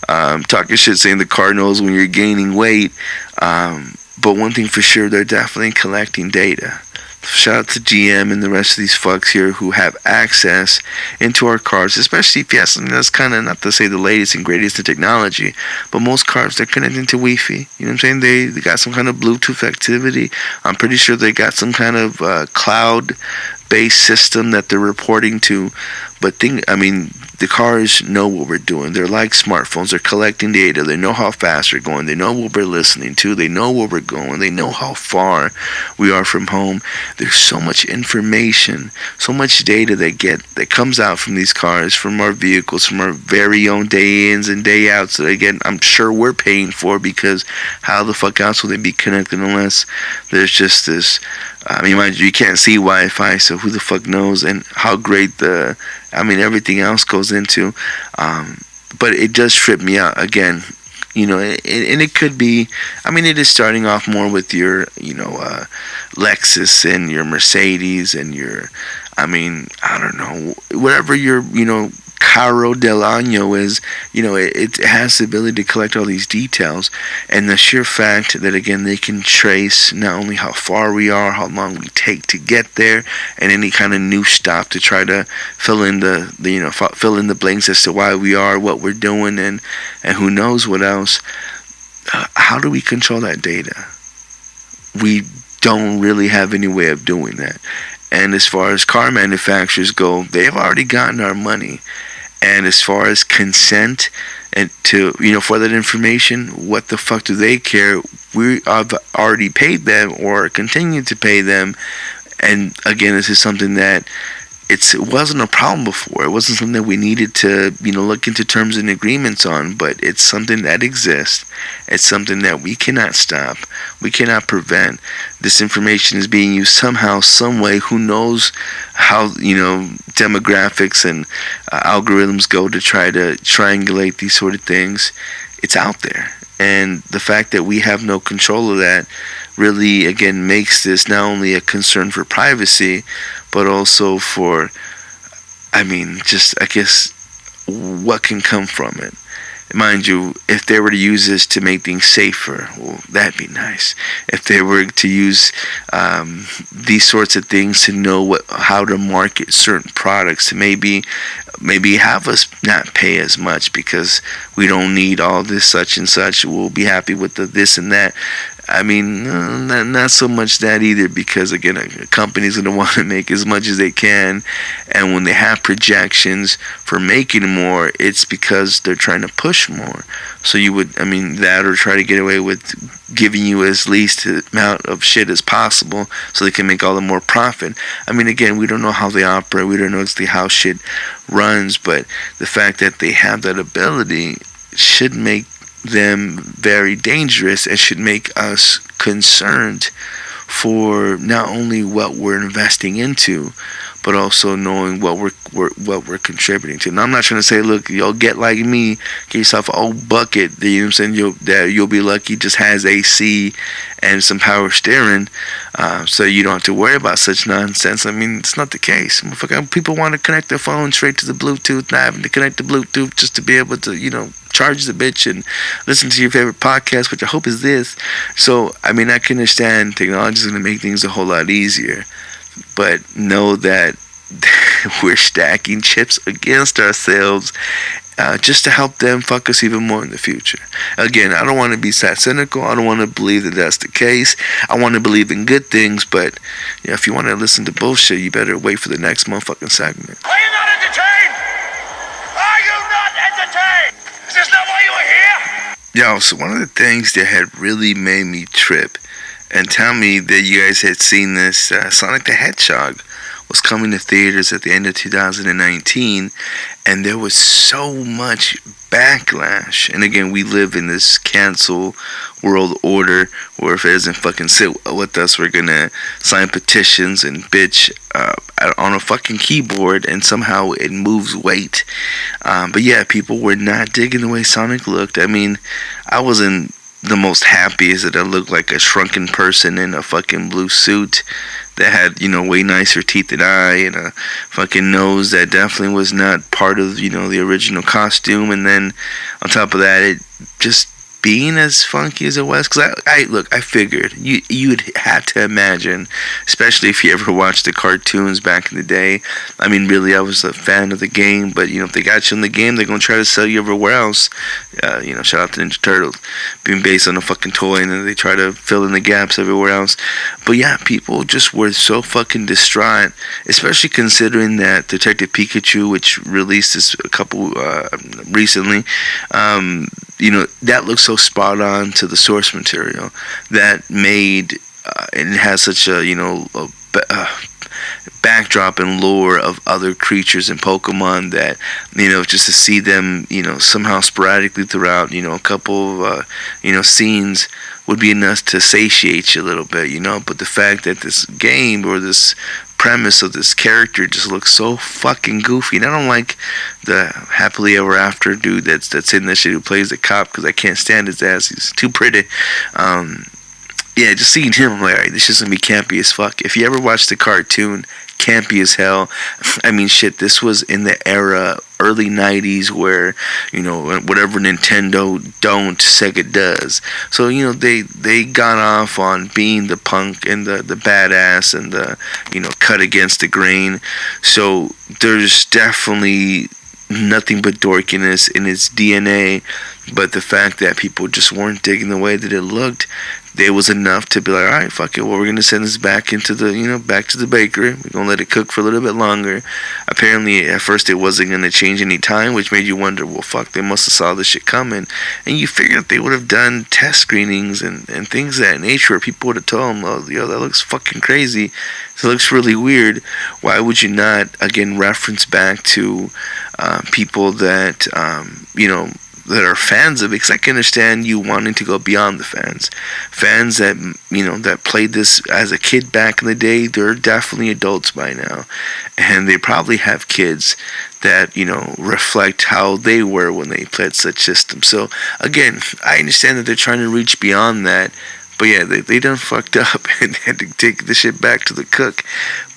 talking shit, saying the car knows when you're gaining weight. But one thing for sure, they're definitely collecting data. Shout out to GM and the rest of these fucks here who have access into our cars, especially if you have something that's kind of, not to say the latest and greatest in technology, but most cars, they're connected to Wi-Fi. You know what I'm saying? They got some kind of Bluetooth activity. I'm pretty sure they got some kind of cloud-based system that they're reporting to. But the cars know what we're doing. They're like smartphones. They're collecting data. They know how fast we're going. They know what we're listening to. They know where we're going. They know how far we are from home. There's so much information, so much data that comes out from these cars, from our vehicles, from our very own day-ins and day-outs that, again, I'm sure we're paying for, because how the fuck else will they be connected unless there's just this... mind you can't see Wi-Fi, so who the fuck knows, and how great everything else goes into. But it does trip me out again. And it could be, it is starting off more with your, Lexus and your Mercedes and your, I don't know, whatever your, Caro del Año is, it has the ability to collect all these details, and the sheer fact that, again, they can trace not only how far we are, how long we take to get there, and any kind of new stop to try to fill in the blanks as to why we are, what we're doing, and who knows what else. How do we control that data? We don't really have any way of doing that. And as far as car manufacturers go, they've already gotten our money. And as far as consent and to, for that information, what the fuck do they care? We have already paid them or continue to pay them. And again, this is something that it wasn't a problem before. It wasn't something that we needed to, look into terms and agreements on, but it's something that exists. It's something that we cannot stop. We cannot prevent. This information is being used somehow, some way. Who knows how, demographics and algorithms go to try to triangulate these sort of things. It's out there. And the fact that we have no control of that really, again, makes this not only a concern for privacy, but also for, what can come from it. Mind you, if they were to use this to make things safer, well, that'd be nice. If they were to use these sorts of things to know how to market certain products, to maybe have us not pay as much because we don't need all this such and such, we'll be happy with the this and that. Not so much that either, because again, a company's going to want to make as much as they can, and when they have projections for making more, it's because they're trying to push more. So you would, that, or try to get away with giving you as least amount of shit as possible so they can make all the more profit. Again, we don't know how they operate, we don't know exactly how shit runs, but the fact that they have that ability should make them very dangerous and should make us concerned for not only what we're investing into, but also knowing what we're contributing to. Now, I'm not trying to say, look, you'll get like me, get yourself an old bucket, you'll be lucky, just has AC and some power steering, so you don't have to worry about such nonsense. It's not the case. People want to connect their phone straight to the Bluetooth, not having to connect the Bluetooth just to be able to, charge the bitch and listen to your favorite podcast, which I hope is this. So, I can understand technology is going to make things a whole lot easier, but know that we're stacking chips against ourselves just to help them fuck us even more in the future. Again, I don't want to be that cynical. I don't want to believe that that's the case. I want to believe in good things, but if you want to listen to bullshit, you better wait for the next motherfucking segment. Are you not entertained? Are you not entertained? Is this not why you were here? So one of the things that had really made me trip and tell me that you guys had seen this, Sonic the Hedgehog was coming to theaters at the end of 2019, and there was so much backlash. And again, we live in this cancel world order where if it doesn't fucking sit with us, we're gonna sign petitions and bitch on a fucking keyboard, and somehow it moves weight. But yeah, people were not digging the way Sonic looked. I wasn't the most happiest that I looked like a shrunken person in a fucking blue suit that had, way nicer teeth than I, and a fucking nose that definitely was not part of, the original costume. And then on top of that, it just being as funky as it was. Because I figured you'd have to imagine, especially if you ever watched the cartoons back in the day. I mean, really, I was a fan of the game, but if they got you in the game, they're gonna try to sell you everywhere else. Shout out to Ninja Turtles, being based on a fucking toy, and then they try to fill in the gaps everywhere else. But yeah, people just were so fucking distraught, especially considering that Detective Pikachu, which released this a couple recently, that looks so spot on to the source material that made and it has such a backdrop and lore of other creatures and Pokemon that just to see them somehow sporadically throughout a couple of scenes would be enough to satiate you a little bit, but the fact that this game or this premise of this character just looks so fucking goofy, and I don't like the happily ever after dude that's in this shit who plays the cop, because I can't stand his ass. He's too pretty. Just seeing him, I'm like, alright, this is gonna be campy as fuck. If you ever watched the cartoon, campy as hell. I mean, shit, this was in the era, early 90s, where, whatever Nintendo don't, Sega does. So, they got off on being the punk and the badass and the, cut against the grain. So, there's definitely nothing but dorkiness in its DNA, but the fact that people just weren't digging the way that it looked, there was enough to be like, all right, fuck it, well, we're gonna send this back into the, back to the bakery. We're gonna let it cook for a little bit longer. Apparently, at first, it wasn't gonna change any time, which made you wonder, well, fuck, they must have saw this shit coming, and you figured they would have done test screenings and things of that nature, where people would have told them, oh, that looks fucking crazy. It looks really weird. Why would you not, again, reference back to people that, that are fans of it? Because I can understand you wanting to go beyond the fans that that played this as a kid back in the day. They're definitely adults by now, and they probably have kids that reflect how they were when they played such systems. So again, I understand that they're trying to reach beyond that, but yeah, they done fucked up and they had to take the shit back to the cook.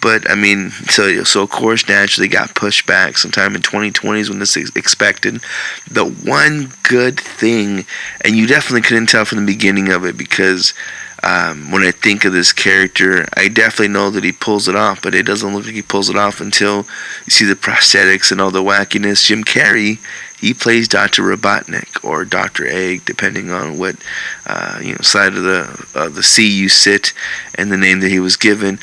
But I mean, so of course, naturally got pushed back sometime in 2020s when this is expected. The one good thing, and you definitely couldn't tell from the beginning of it, because when I think of this character, I definitely know that he pulls it off, but it doesn't look like he pulls it off until you see the prosthetics and all the wackiness. Jim Carrey, he plays Dr. Robotnik or Dr. Egg, depending on what side of the sea you sit and the name that he was given.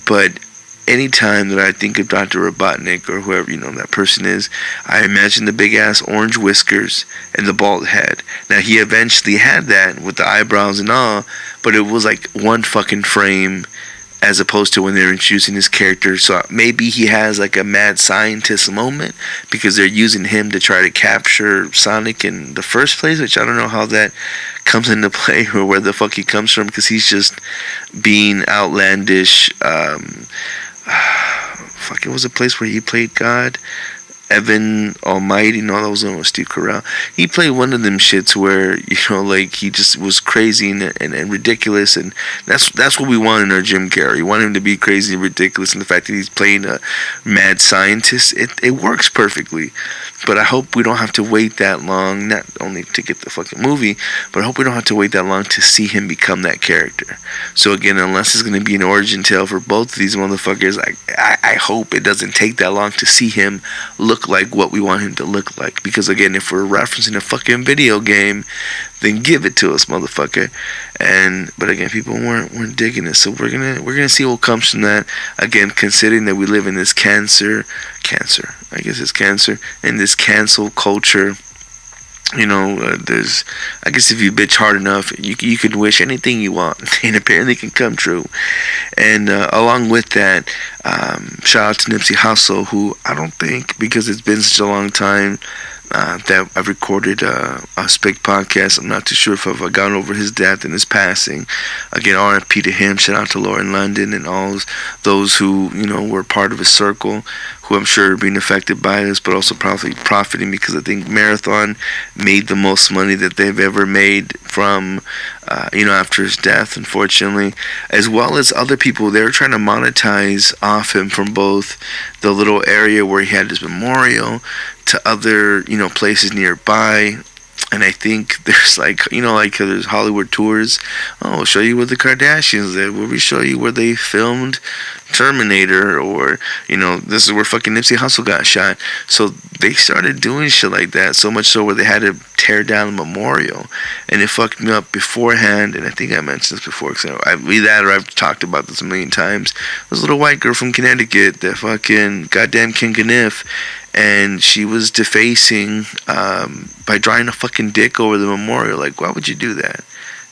But anytime that I think of Dr. Robotnik or whoever that person is, I imagine the big ass orange whiskers and the bald head. Now, he eventually had that with the eyebrows and all, but it was like one fucking frame as opposed to when they're introducing his character. So maybe he has like a mad scientist moment because they're using him to try to capture Sonic in the first place, which I don't know how that comes into play or where the fuck he comes from, because he's just being outlandish. It was a place where he played God, Evan Almighty. No, that was with Steve Carell. He played one of them shits where he just was crazy and ridiculous, and that's what we want in our Jim Carrey. We want him to be crazy and ridiculous, and the fact that he's playing a mad scientist, it works perfectly. But I hope we don't have to wait that long, not only to get the fucking movie, but I hope we don't have to wait that long to see him become that character. So again, unless it's going to be an origin tale for both of these motherfuckers, I hope it doesn't take that long to see him look like what we want him to look like. Because again, if we're referencing a fucking video game, then give it to us, motherfucker. But again, people weren't digging it, so we're gonna see what comes from that. Again, considering that we live in this cancer, I guess it's cancer, in this cancel culture. There's, I guess if you bitch hard enough, you can wish anything you want, and apparently it can come true. And along with that, shout out to Nipsey Hussle, who I don't think, because it's been such a long time that I've recorded a S.P.i.C podcast, I'm not too sure if I've gone over his death and his passing. Again, R.I.P. to him. Shout out to Lauren London and all those who were part of his circle, who I'm sure are being affected by this, but also probably profiting, because I think Marathon made the most money that they've ever made from after his death, unfortunately, as well as other people. They were trying to monetize off him from both the little area where he had his memorial to other places nearby. And I think there's like, like there's Hollywood tours. Oh, we'll show you where the Kardashians live. Where we show you where they filmed Terminator, or this is where fucking Nipsey Hussle got shot. So they started doing shit like that, so much so where they had to tear down the memorial, and it fucked me up beforehand. And I think I mentioned this before, because I've talked about this a million times. There's a little white girl from Connecticut that fucking goddamn King Kniff, and she was defacing by drawing a fucking dick over the memorial. Like, why would you do that?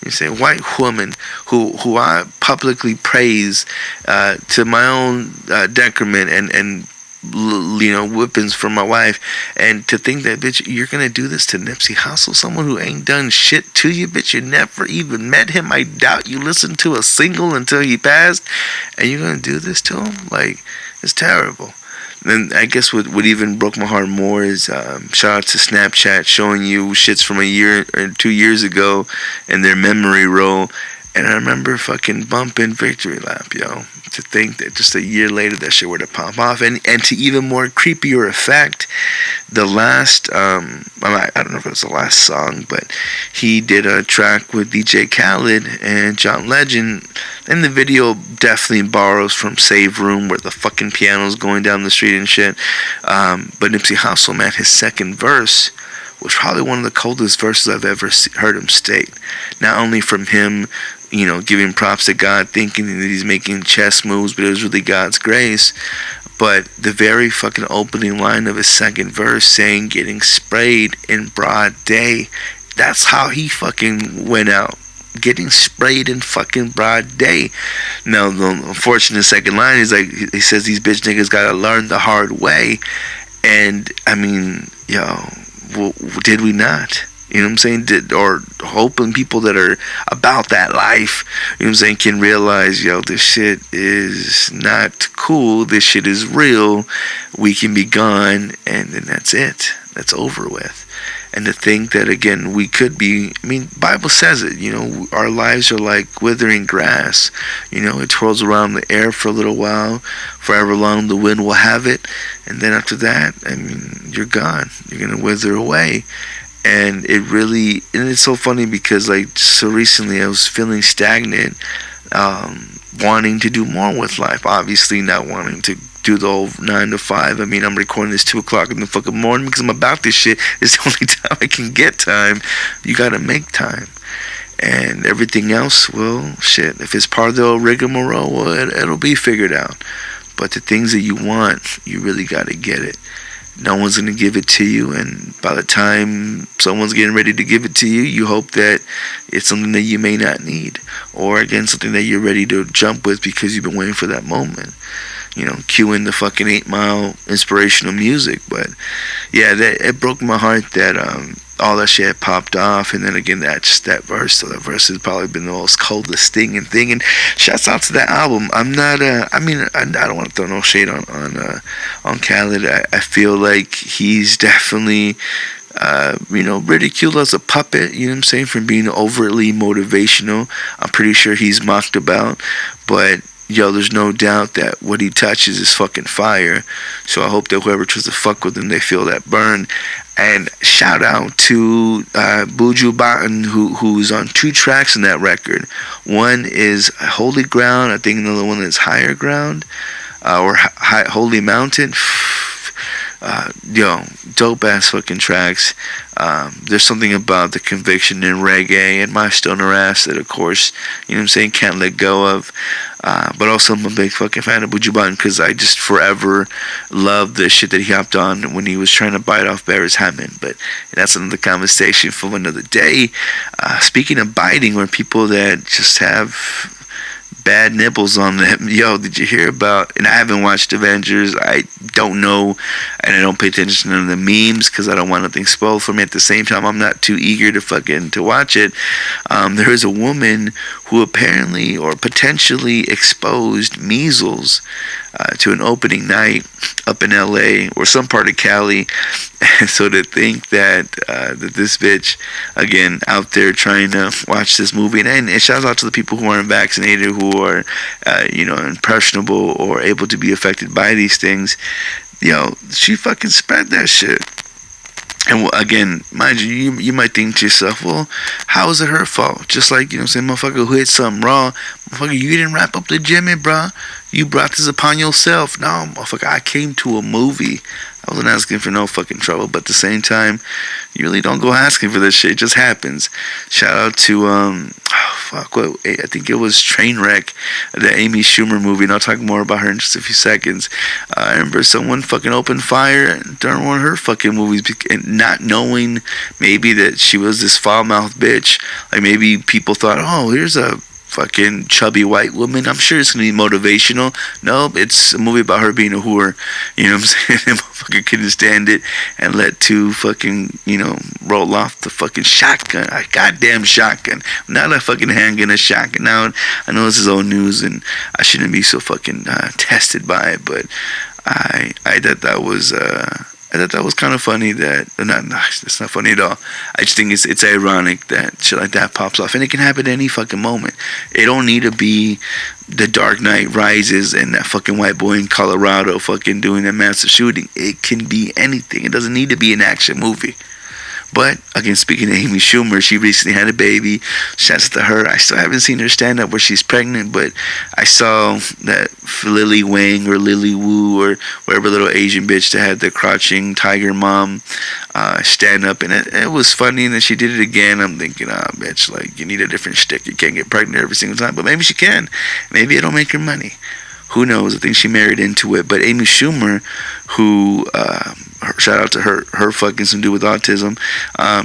You say, white woman who I publicly praise to my own decrement and whippings from my wife, and to think that, bitch, you're gonna do this to Nipsey Hussle, someone who ain't done shit to you, bitch. You never even met him. I doubt you listened to a single until he passed, and you're gonna do this to him? Like, it's terrible. Then I guess what even broke my heart more is shout out to Snapchat showing you shits from a year or 2 years ago in their memory roll. And I remember fucking bumping Victory Lap, yo. To think that just a year later that shit were to pop off. And to even more creepier effect, the last, I don't know if it was the last song, but he did a track with DJ Khaled and John Legend. And the video definitely borrows from Save Room, where the fucking piano's going down the street and shit. But Nipsey Hussle, man, his second verse was probably one of the coldest verses I've ever heard him state. Not only from him, giving props to God, thinking that he's making chess moves, but it was really God's grace. But the very fucking opening line of his second verse saying getting sprayed in broad day, that's how he fucking went out. Getting sprayed in fucking broad day. Now, the unfortunate second line is like, he says these bitch niggas gotta learn the hard way. And, I mean, well, did we not? You know what I'm saying? Or hoping people that are about that life, you know what I'm saying, can realize, this shit is not cool. This shit is real. We can be gone, and then that's it. That's over with. And to think that, again, we could be, Bible says it, our lives are like withering grass. It twirls around the air for a little while, forever long the wind will have it, and then after that, you're gone. You're going to wither away. And it's so funny because, like, so recently I was feeling stagnant, wanting to do more with life, obviously not wanting to do the whole 9 to 5. I'm recording this 2 o'clock in the fucking morning because I'm about this shit. It's the only time I can get time. You gotta make time. And everything else, well, shit, if it's part of the rigmarole, well, it'll be figured out. But the things that you want, you really gotta get it. No one's going to give it to you, and by the time someone's getting ready to give it to you, you hope that it's something that you may not need, or again, something that you're ready to jump with because you've been waiting for that moment. Cue in the fucking 8 Mile inspirational music. But yeah, it broke my heart that all that shit had popped off, and then again that verse. So that verse has probably been the most coldest thing. And shouts out to that album. I'm not. I don't want to throw no shade on Khaled. I feel like he's definitely ridiculed as a puppet, you know what I'm saying, from being overtly motivational. I'm pretty sure he's mocked about, but there's no doubt that what he touches is fucking fire. So I hope that whoever tries to fuck with him, they feel that burn. And shout out to Buju Banton, who's on 2 tracks in that record. One is Holy Ground, I think another one is Higher Ground, or Holy Mountain. Dope ass fucking tracks. There's something about the conviction in reggae and my stoner ass that, of course, can't let go of. But also I'm a big fucking fan of Buju Banton because I just forever loved the shit that he hopped on when he was trying to bite off Beres Hammond. But that's another conversation for another day. Speaking of biting, or people that just have bad nipples on them. Did you hear about, and I haven't watched Avengers, I don't know, and I don't pay attention to the memes because I don't want nothing spoiled for me. At the same time, I'm not too eager to watch it. There is a woman who apparently or potentially exposed measles to an opening night up in LA or some part of Cali. So to think that this bitch, again, out there trying to watch this movie, and shout out to the people who aren't vaccinated, who are impressionable or able to be affected by these things. She fucking spread that shit. And again, mind you, you might think to yourself, well, how is it her fault? Just like, saying, motherfucker who hit something raw. Motherfucker, you didn't wrap up the Jimmy, bruh. You brought this upon yourself. No, motherfucker, I came to a movie. I wasn't asking for no fucking trouble, but at the same time, you really don't go asking for this shit. It just happens. Shout out to, I think it was Trainwreck, the Amy Schumer movie, and I'll talk more about her in just a few seconds. I remember someone fucking opened fire during one of her fucking movies, and not knowing maybe that she was this foul-mouthed bitch. Like, maybe people thought, oh, here's a fucking chubby white woman, I'm sure it's gonna be motivational. Nope, it's a movie about her being a whore. You know what I'm saying? And motherfucker couldn't stand it and let two fucking, roll off the fucking shotgun. A goddamn shotgun. Not a fucking handgun, a shotgun. Now, I know this is old news and I shouldn't be so fucking tested by it, but I thought that was kind of funny. It's not funny at all. I just think it's ironic that shit like that pops off, and it can happen at any fucking moment. It don't need to be the Dark Knight Rises and that fucking white boy in Colorado fucking doing that massive shooting. It can be anything. It doesn't need to be an action movie. But, again, speaking of Amy Schumer, she recently had a baby. Shouts to her. I still haven't seen her stand up where she's pregnant, but I saw that Lily Wang or Lily Wu or whatever little Asian bitch that had the crouching tiger mom stand up, and it was funny, and then she did it again. I'm thinking, bitch, like, you need a different shtick. You can't get pregnant every single time, but maybe she can. Maybe it'll make her money. Who knows? I think she married into it. But Amy Schumer, who, shout out to her fucking some dude with autism,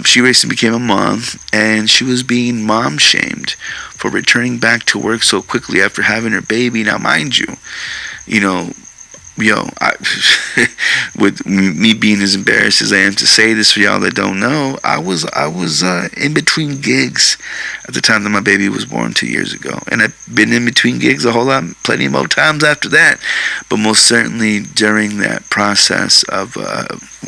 she recently became a mom, and she was being mom shamed for returning back to work so quickly after having her baby. Now, mind you, with me being as embarrassed as I am to say this for y'all that don't know, I was in between gigs at the time that my baby was born 2 years ago, and I've been in between gigs a whole lot, plenty more times after that. But most certainly during that process of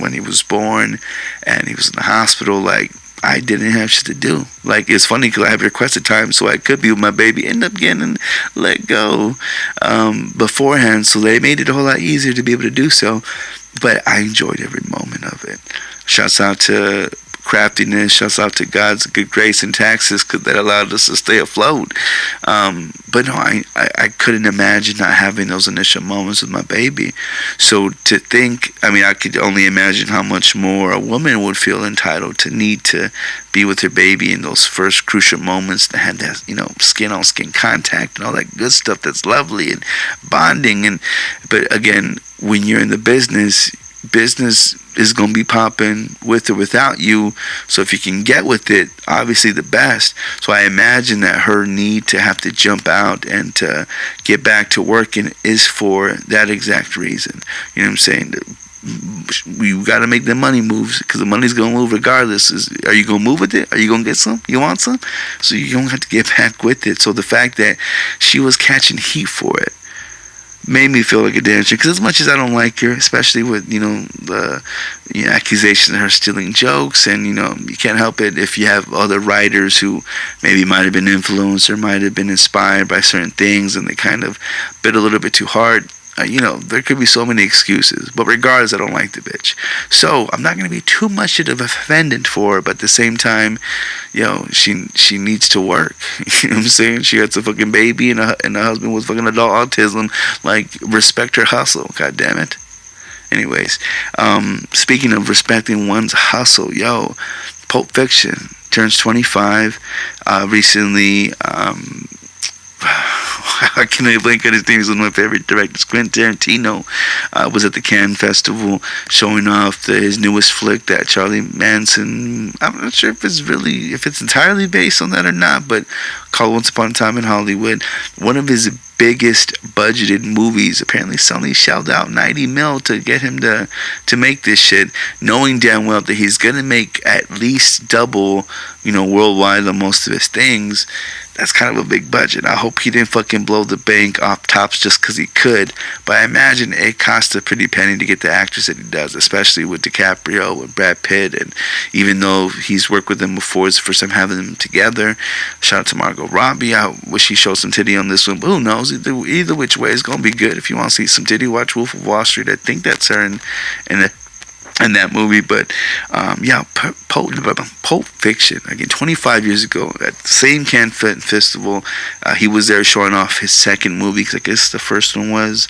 when he was born and he was in the hospital, like, I didn't have shit to do. Like, it's funny because I have requested time so I could be with my baby, end up getting let go beforehand, so they made it a whole lot easier to be able to do so. But I enjoyed every moment of it. Shouts out to craftiness, shouts out to God's good grace and taxes that allowed us to stay afloat. But no, I couldn't imagine not having those initial moments with my baby. So to think, I could only imagine how much more a woman would feel entitled to need to be with her baby in those first crucial moments that had that, skin on skin contact and all that good stuff that's lovely and bonding. But again, when you're in the business is going to be popping with or without you. So if you can get with it, obviously the best. So I imagine that her need to have to jump out and to get back to working is for that exact reason. You know what I'm saying? You got to make the money moves because the money's going to move regardless. Are you going to move with it? Are you going to get some? You want some? So you don't have to get back with it. So the fact that she was catching heat for it made me feel like a damn shame, because as much as I don't like her, especially with the accusation of her stealing jokes, and you can't help it if you have other writers who maybe might have been influenced or might have been inspired by certain things and they kind of bit a little bit too hard. There could be so many excuses, but regardless, I don't like the bitch. So I'm not gonna be too much of a offended for her, but at the same time, she needs to work. You know what I'm saying? She has a fucking baby and a husband with fucking adult autism. Like, respect her hustle. God damn it. Anyways, speaking of respecting one's hustle, Pulp Fiction turns 25 recently. I can't blink on his name. He's one of my favorite directors. Quentin Tarantino was at the Cannes Festival showing off his newest flick, that Charlie Manson. I'm not sure if it's entirely based on that or not, but called Once Upon a Time in Hollywood. One of his biggest budgeted movies. Apparently Sony shelled out $90 million to get him to make this shit, knowing damn well that he's gonna make at least double, worldwide on most of his things. That's kind of a big budget. I hope he didn't fucking blow the bank off tops just because he could. But I imagine it cost a pretty penny to get the actress that he does, especially with DiCaprio and Brad Pitt. And even though he's worked with them before, it's the first time having them together. Shout out to Margot Robbie. I wish he showed some titty on this one, but who knows? Either which way, it's going to be good. If you want to see some titty, watch Wolf of Wall Street. I think that's her in in that movie. But yeah, Pulp Fiction, again, 25 years ago at the same Cannes Film Festival, he was there showing off his second movie, because I guess the first one was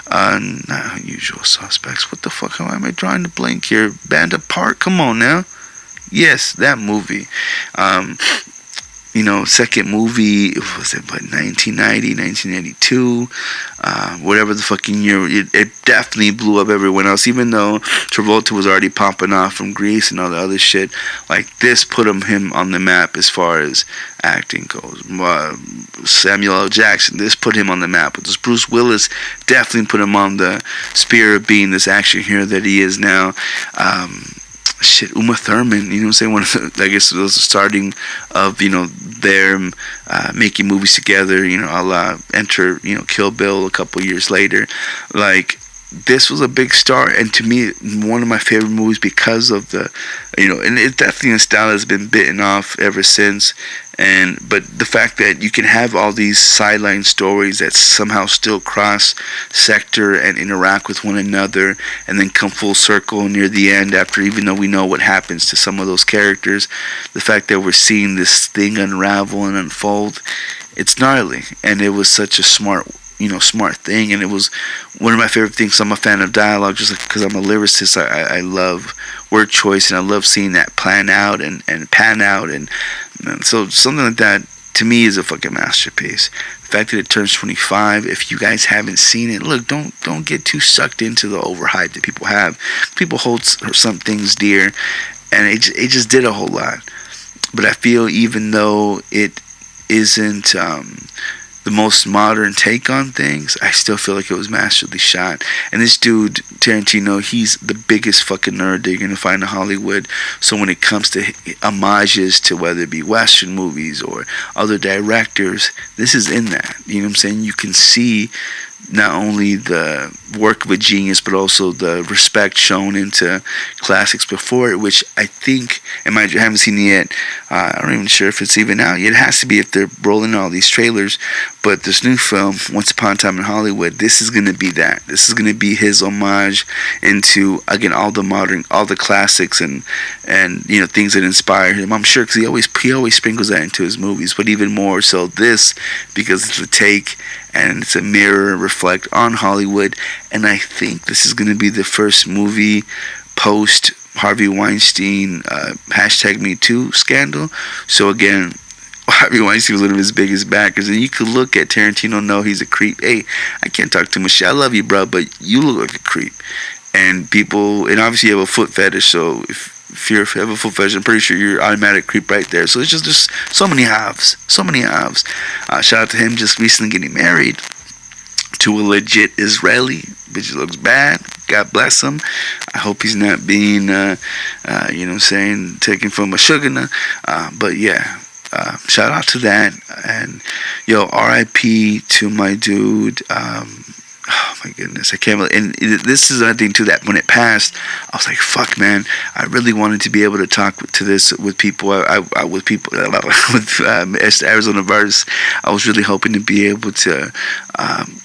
not Unusual Suspects. What the fuck am I drawing the blank here? Band Apart, come on now. Yes, that movie. Second movie, was it, 1990, 1992, whatever the fucking year, it definitely blew up everyone else, even though Travolta was already popping off from Grease and all the other shit. Like, this put him on the map as far as acting goes. Samuel L. Jackson, this put him on the map. But this Bruce Willis definitely put him on the spear of being this action hero that he is now. Uma Thurman, you know what I'm saying? One of the, I guess it was the starting of, their making movies together, a la enter, Kill Bill a couple years later. Like, this was a big star, and to me, one of my favorite movies because of the, and it definitely in style has been bitten off ever since. But the fact that you can have all these sideline stories that somehow still cross sector and interact with one another, and then come full circle near the end after, even though we know what happens to some of those characters, the fact that we're seeing this thing unravel and unfold, it's gnarly. And it was such a smart thing, and it was one of my favorite things. I'm a fan of dialogue, just because I'm a lyricist. I love word choice, and I love seeing that plan out and pan out, and so something like that to me is a fucking masterpiece. The fact that it turns 25, if you guys haven't seen it, look, don't get too sucked into the overhype that people have. People hold some things dear, and it just did a whole lot. But I feel, even though it isn't the most modern take on things, I still feel like it was masterfully shot. And this dude, Tarantino, he's the biggest fucking nerd that you're gonna find in Hollywood. So when it comes to homages to whether it be Western movies or other directors, this is in that. You know what I'm saying? You can see not only the work of a genius, but also the respect shown into classics before it, which I think, and mind you, I haven't seen it yet. I'm not even sure if it's even out yet. It has to be if they're rolling all these trailers. But this new film, Once Upon a Time in Hollywood, this is going to be that. This is going to be his homage into, again, all the classics and things that inspire him. I'm sure, because he always sprinkles that into his movies, but even more so this, because it's a take and it's a mirror reflect on Hollywood. And I think this is going to be the first movie post Harvey Weinstein #MeToo scandal. So again, Harvey Weinstein was one of his biggest backers, and you could look at Tarantino, know he's a creep. Hey, I can't talk too much shit. I love you, bro, but you look like a creep. And people, and obviously you have a foot fetish, so if you have a foot fetish, I'm pretty sure you're automatic creep right there. So it's just so many halves. Shout out to him just recently getting married to a legit Israeli. Bitch looks bad. God bless him. I hope he's not being, taken from a sugar. But yeah. Shout out to that, and R.I.P. to my dude. Oh my goodness, I can't believe. And this is another thing too, that when it passed, I was like, "Fuck, man!" I really wanted to be able to talk to this with people. With Arizona Verse. I was really hoping to be able to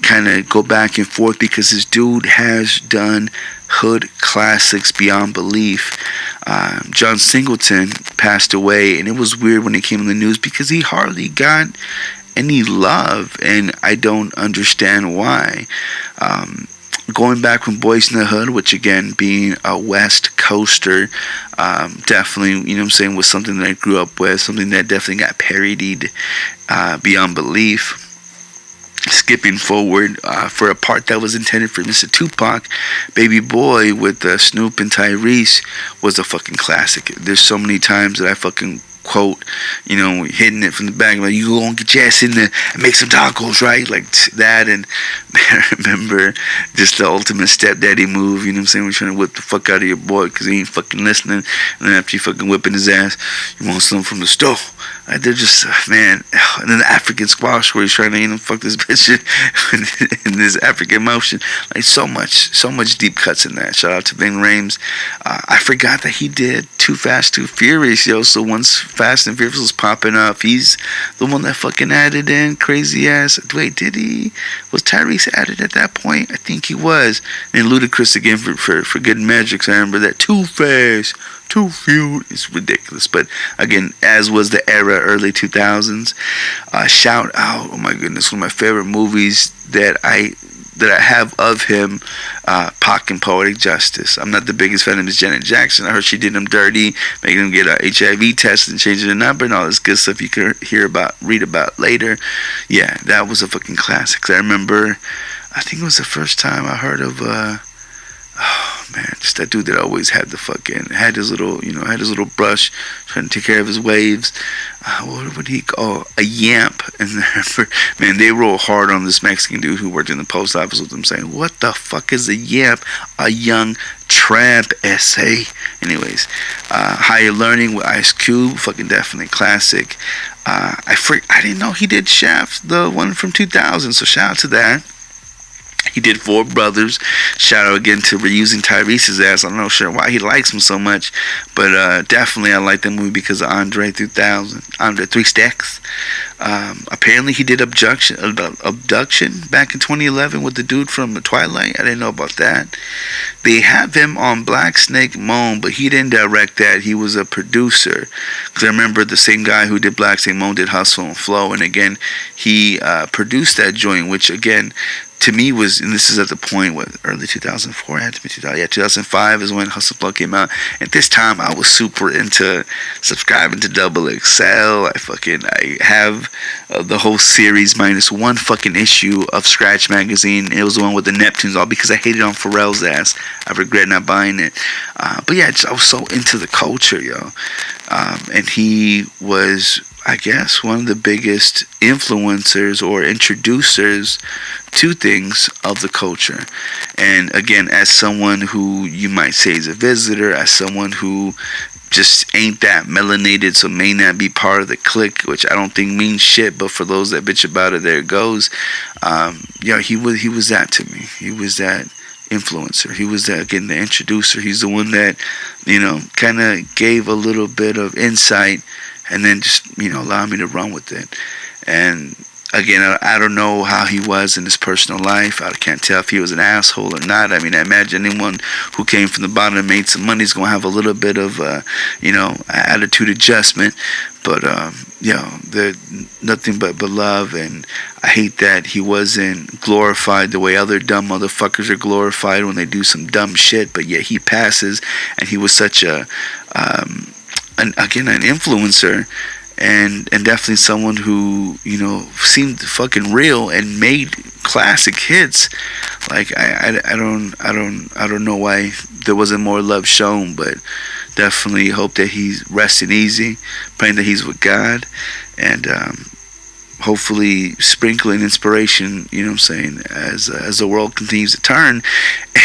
kind of go back and forth, because this dude has done hood classics beyond belief. John Singleton passed away, and it was weird when it came in the news, because he hardly got any love, and I don't understand why. Going back from Boys in the Hood, which again, being a West Coaster, definitely, was something that I grew up with, something that definitely got parodied beyond belief. Skipping forward for a part that was intended for Mr. Tupac, Baby Boy with Snoop and Tyrese was a fucking classic. There's so many times that I fucking quote, hitting it from the back, like, you gonna get your ass in there and make some tacos, right? Like that. And I remember just the ultimate stepdaddy move, when you're trying to whip the fuck out of your boy because he ain't fucking listening, and then after you fucking whipping his ass, you want something from the store. Like, they're just, man. And then the African squash, where he's trying to fuck this bitch in this African motion. Like, so much deep cuts in that. Shout out to Ving Rhames. I forgot that he did Too Fast, Too Furious, so once Fast and Furious was popping up. He's the one that fucking added in crazy ass. Wait, did he? Was Tyrese added at that point? I think he was. And Ludacris again for good measure. 'Cause I remember that Two-Face, Too Few. It's ridiculous. But again, as was the era, early 2000s. Shout out, oh my goodness, one of my favorite movies that I have of him, Pac and Poetic Justice. I'm not the biggest fan of Miss Janet Jackson. I heard she did him dirty, making him get a HIV test and changing the number and all this good stuff you can read about later. Yeah, that was a fucking classic. I remember, I think it was the first time I heard of, oh man, just that dude that always had had his little brush, trying to take care of his waves. What would he call a yamp? And man, they roll hard on this Mexican dude who worked in the post office with them, saying, "What the fuck is a yamp? A young tramp essay." Anyways, Higher Learning with Ice Cube, fucking definitely classic. I didn't know he did Shaft, the one from 2000. So shout out to that. He did Four Brothers. Shout out again to reusing Tyrese's ass. I'm not sure why he likes him so much, but definitely I like that movie because of Andre 3000. Andre 3 Stacks. Apparently he did Abduction back in 2011 with the dude from Twilight. I didn't know about that. They have him on Black Snake Moan, but he didn't direct that. He was a producer. Because I remember the same guy who did Black Snake Moan did Hustle and Flow, and again, he produced that joint, which again, to me was, and this is at the point, early 2004, it had to be 2000, yeah, 2005 is when Hustle Flow came out. At this time, I was super into subscribing to Double XL. I have the whole series minus one fucking issue of Scratch Magazine. It was the one with the Neptunes, all because I hated on Pharrell's ass. I regret not buying it. But yeah, I was so into the culture, yo. And he was, I guess, one of the biggest influencers or introducers to things of the culture. And again, as someone who you might say is a visitor, as someone who just ain't that melanated, so may not be part of the clique, which I don't think means shit, but for those that bitch about it, there it goes. He was that to me. He was that influencer. He was that, again, the introducer. He's the one that, kind of gave a little bit of insight and then just, allowed me to run with it. And again, I don't know how he was in his personal life. I can't tell if he was an asshole or not. I mean, I imagine anyone who came from the bottom and made some money is going to have a little bit of, attitude adjustment. But, nothing but love. And I hate that he wasn't glorified the way other dumb motherfuckers are glorified when they do some dumb shit. But yet he passes, and he was such an influencer. And definitely someone who, seemed fucking real and made classic hits. Like I don't know why there wasn't more love shown, but definitely hope that he's resting easy, praying that he's with God, and hopefully sprinkling inspiration, as the world continues to turn.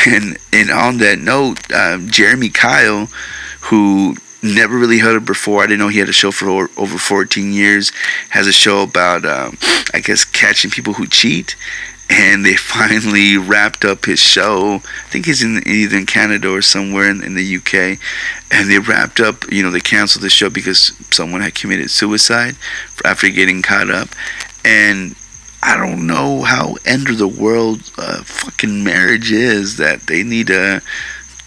And on that note, Jeremy Kyle, who never really heard it before. I didn't know he had a show for over 14 years. Has a show about, catching people who cheat. And they finally wrapped up his show. I think he's either in Canada or somewhere in the UK. And they wrapped up, they canceled the show because someone had committed suicide after getting caught up. And I don't know how end of the world fucking marriage is, that they need to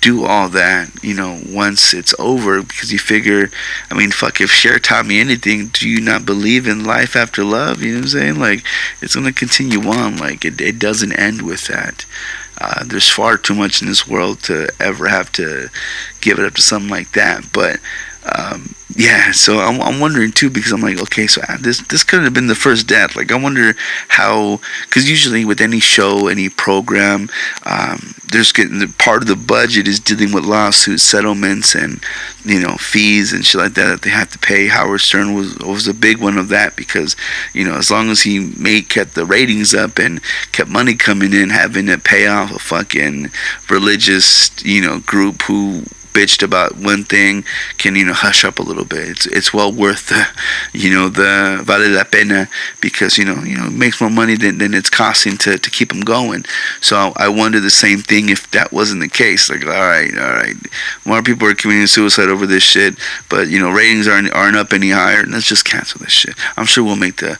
do all that, once it's over, because you figure, if Cher taught me anything, do you not believe in life after love? You know what I'm saying? Like, it's going to continue on. Like, it doesn't end with that. There's far too much in this world to ever have to give it up to something like that. But so I'm wondering too, because I'm like, okay, so this couldn't have been the first death. Like, I wonder how, because usually with any show, any program, there's getting part of the budget is dealing with lawsuits, settlements, and fees and shit like that they have to pay. Howard Stern was a big one of that, because as long as he kept the ratings up and kept money coming in, having to pay off a fucking religious group who bitched about one thing can, hush up a little bit. It's well worth the vale la pena, because, it makes more money than it's costing to keep them going. So I wonder the same thing if that wasn't the case. Like, all right, more people are committing suicide over this shit, but, ratings aren't up any higher. Let's just cancel this shit. I'm sure we'll make the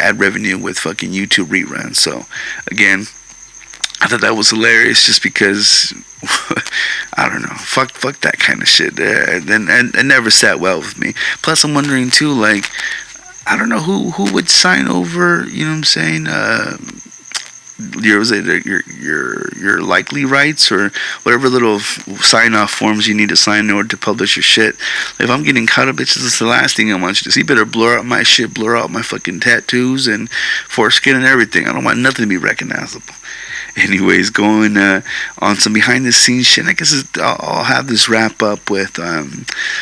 ad revenue with fucking YouTube reruns. So again, I thought that was hilarious, just because I don't know, fuck that kind of shit. And it never sat well with me. Plus, I'm wondering too, like, I don't know who would sign over. You know what I'm saying? Your likely rights, or whatever little sign off forms you need to sign in order to publish your shit. If I'm getting caught up, bitches, it's the last thing I want you to see. You better blur out my shit, blur out my fucking tattoos and foreskin and everything. I don't want nothing to be recognizable. Anyways, going on some behind the scenes shit, I guess I'll have this wrap up with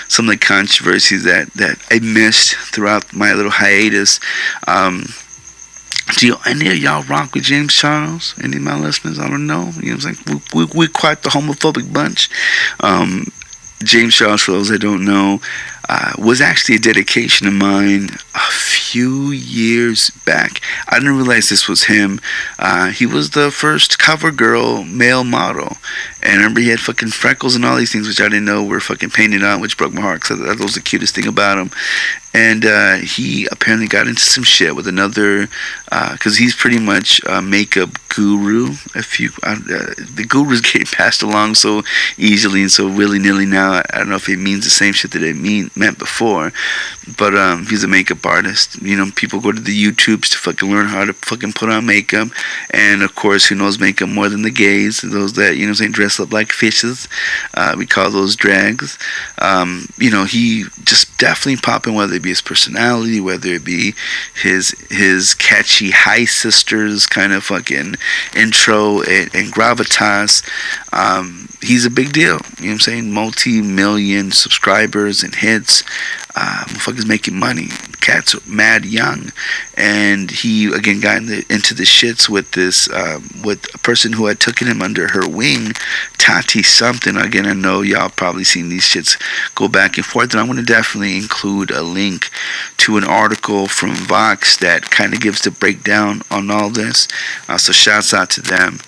some of the controversies that I missed throughout my little hiatus. Do any of y'all rock with James Charles? Any of my listeners? I don't know. You know what I'm saying? We're quite the homophobic bunch. James Charles, for those that don't know, was actually a dedication of mine a few years back. I didn't realize this was him. He was the first CoverGirl male model. And I remember he had fucking freckles and all these things, which I didn't know were fucking painted on, which broke my heart, because that was the cutest thing about him. And he apparently got into some shit with another, because he's pretty much a makeup guru. The gurus get passed along so easily and so willy-nilly now. I don't know if it means the same shit that it meant before, but he's a makeup artist. People go to the YouTubes to fucking learn how to fucking put on makeup, and of course, who knows makeup more than the gays? Those that dress up like fishes. We call those drags. He just definitely popping, whether it be his personality, whether it be his catchy Hi Sisters kind of fucking intro and gravitas. He's a big deal. You know what I'm saying? Multi-million subscribers and hits. Motherfuckers making money. Cat's mad young. And he, again, got into the shits with this, with a person who had taken him under her wing, Tati something. Again, I know y'all probably seen these shits go back and forth. And I'm going to definitely include a link to an article from Vox that kind of gives the breakdown on all this. So shouts out to them.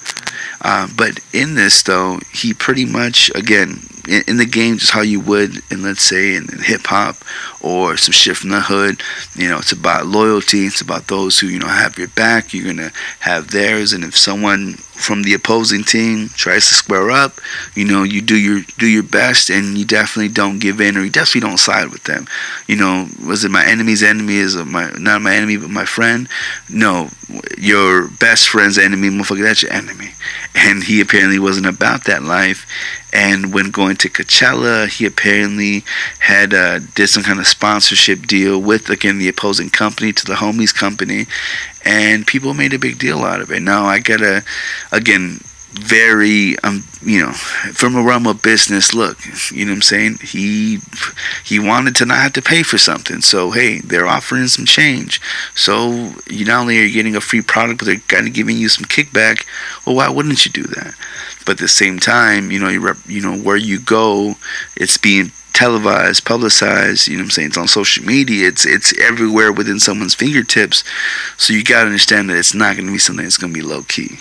But in this, though, he pretty much, again, in the game, just how you would, and let's say in hip-hop or some shit from the hood, it's about loyalty. It's about those who, have your back. You're going to have theirs. And if someone from the opposing team tries to square up, you do your best, and you definitely don't give in, or you definitely don't side with them. Was it my enemy's enemy is not my enemy, but my friend? No, your best friend's enemy, motherfucker, that's your enemy. And he apparently wasn't about that life. And when going to Coachella, he apparently had did some kind of sponsorship deal with, again, the opposing company to the homies company, and people made a big deal out of it. Now I gotta, again, very from a realm of business, look, you know what I'm saying, he wanted to not have to pay for something, so hey, they're offering some change, so you not only are getting a free product, but they're kind of giving you some kickback. Well, why wouldn't you do that? But at the same time, where you go, it's being televised, publicized, you know what I'm saying, it's on social media, it's everywhere within someone's fingertips, so you gotta understand that it's not gonna be something that's gonna be low key.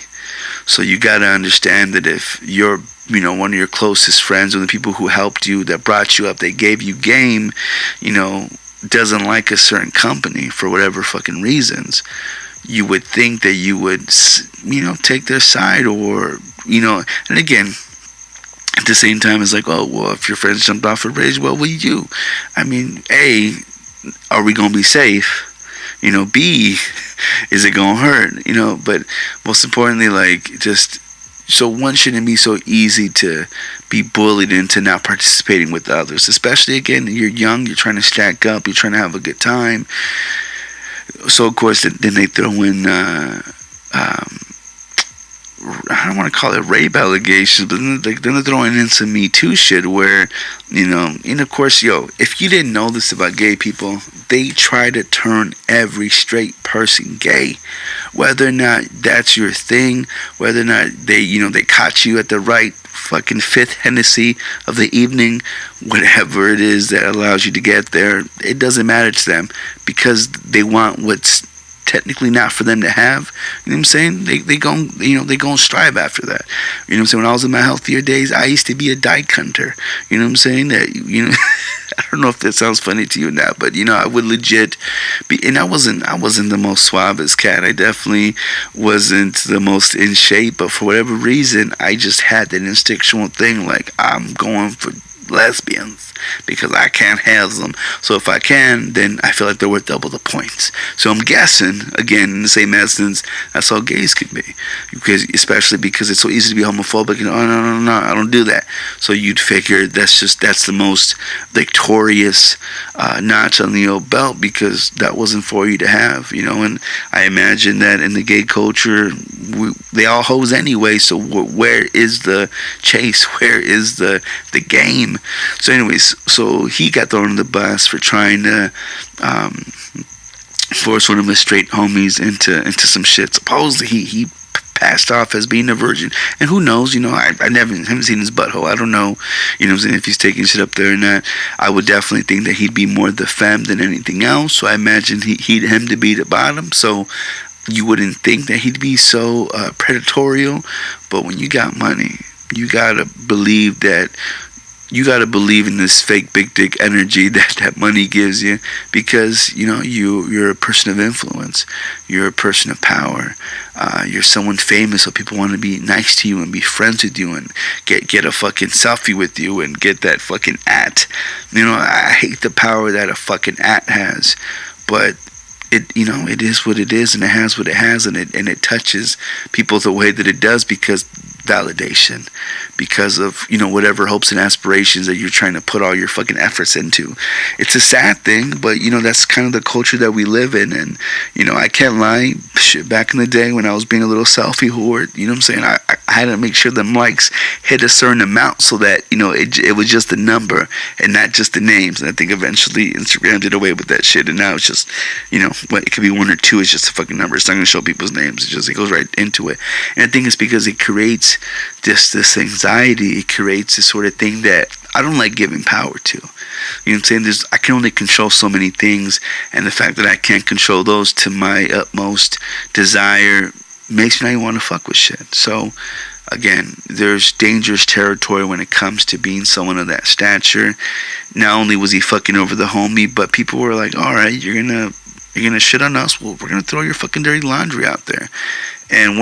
So you gotta understand that if you're, one of your closest friends, or the people who helped you, that brought you up, they gave you game, doesn't like a certain company for whatever fucking reasons, you would think that you would, take their side, or, and again, at the same time, it's like, oh, well, if your friends jumped off a bridge, what will you do? I mean, A, are we going to be safe? B, is it going to hurt? But most importantly, like, just, so one shouldn't be so easy to be bullied into not participating with others. Especially, again, you're young, you're trying to stack up, you're trying to have a good time. So, of course, then they throw in, I don't want to call it rape allegations, but then they're throwing in some Me Too shit where, and of course, if you didn't know this about gay people, they try to turn every straight person gay, whether or not that's your thing, whether or not they caught you at the right fucking fifth Hennessy of the evening, whatever it is that allows you to get there, it doesn't matter to them, because they want what's technically not for them to have. You know what I'm saying? They gon' strive after that. You know what I'm saying? When I was in my healthier days, I used to be a dyke hunter. You know what I'm saying? That, you know, I don't know if that sounds funny to you or not, but you know, I would legit be, and I wasn't the most suavest cat. I definitely wasn't the most in shape, but for whatever reason, I just had that instinctual thing, like, I'm going for lesbians because I can't have them. So if I can, then I feel like they're worth double the points. So I'm guessing, again, in the same essence, that's how gays can be. Because, especially because it's so easy to be homophobic and, oh, no, I don't do that. So you'd figure that's the most victorious notch on the old belt, because that wasn't for you to have, you know. And I imagine that in the gay culture, they all hoes anyway, so where is the chase? Where is the game? So anyways, so he got thrown in the bus for trying to force one of his straight homies into some shit. Supposedly he passed off as being a virgin, and who knows, you know, I haven't seen his butthole. I don't know, you know what I'm saying, if he's taking shit up there or not. I would definitely think that he'd be more the femme than anything else, so I imagine him to be the bottom. So you wouldn't think that he'd be so predatorial, but when you got money, you gotta believe in this fake big dick energy that money gives you, because, you know, you're a person of influence, you're a person of power, you're someone famous, so people want to be nice to you and be friends with you and get a fucking selfie with you and get that fucking at. You know, I hate the power that a fucking at has, but it, you know, it is what it is, and it has what it has, and it touches people the way that it does, because validation, because of, you know, whatever hopes and aspirations that you're trying to put all your fucking efforts into. It's a sad thing, but, you know, that's kind of the culture that we live in. And, you know, I can't lie, shit, back in the day when I was being a little selfie whore, you know what I'm saying, I had to make sure them likes hit a certain amount, so that, you know, it was just the number and not just the names. And I think eventually Instagram did away with that shit, and now it's just, you know, it could be 1 or 2, it's just a fucking number. It's not going to show people's names. It goes right into it. And I think it's because it creates this anxiety. It creates this sort of thing that I don't like giving power to. You know what I'm saying? I can only control so many things, and the fact that I can't control those to my utmost desire makes me not even want to fuck with shit. So again, there's dangerous territory when it comes to being someone of that stature. Not only was he fucking over the homie, but people were like, all right, you're gonna shit on us, well, we're gonna throw your fucking dirty laundry out there. And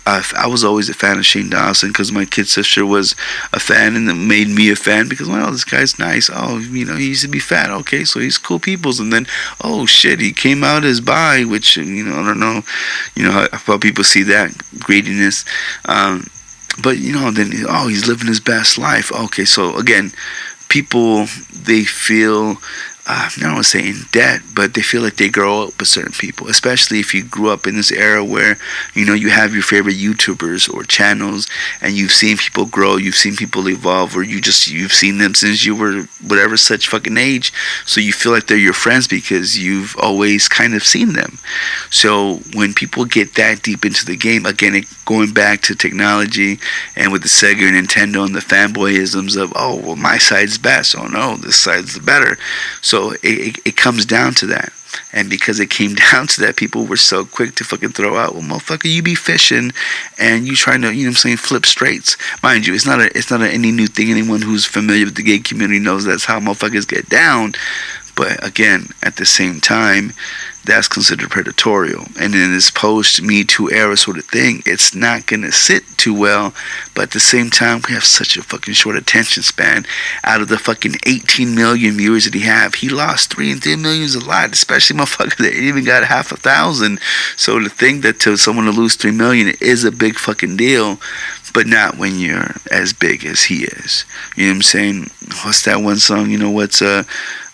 I was always a fan of Shane Dawson, because my kid sister was a fan, and it made me a fan, because, well, this guy's nice. Oh, you know, he used to be fat. Okay, so he's cool peoples. And then, oh shit, he came out as bi, which, you know, I don't know, you know how people see that greediness. But, you know, then, oh, he's living his best life. Okay, so again, people, they feel, I don't want to say in debt, but they feel like they grow up with certain people, especially if you grew up in this era where, you know, you have your favorite YouTubers or channels, and you've seen people grow, you've seen people evolve, or you've seen them since you were whatever such fucking age, so you feel like they're your friends because you've always kind of seen them. So when people get that deep into the game, again, going back to technology and with the Sega and Nintendo and the fanboyisms of, oh, well, my side's best, oh no, this side's the better. So it comes down to that. And because it came down to that, people were so quick to fucking throw out, well, motherfucker, you be fishing and you trying to, you know what I'm saying, flip straights. Mind you, it's not any new thing. Anyone who's familiar with the gay community knows that's how motherfuckers get down. But again, at the same time, that's considered predatorial. And in this post-Me Too era sort of thing, it's not going to sit too well. But at the same time, we have such a fucking short attention span. Out of the fucking 18 million viewers that he lost 3 and 3 million is a lot, especially motherfuckers that even got 500,000. So to think that to someone to lose 3 million is a big fucking deal, but not when you're as big as he is. You know what I'm saying? What's that one song? You know, what's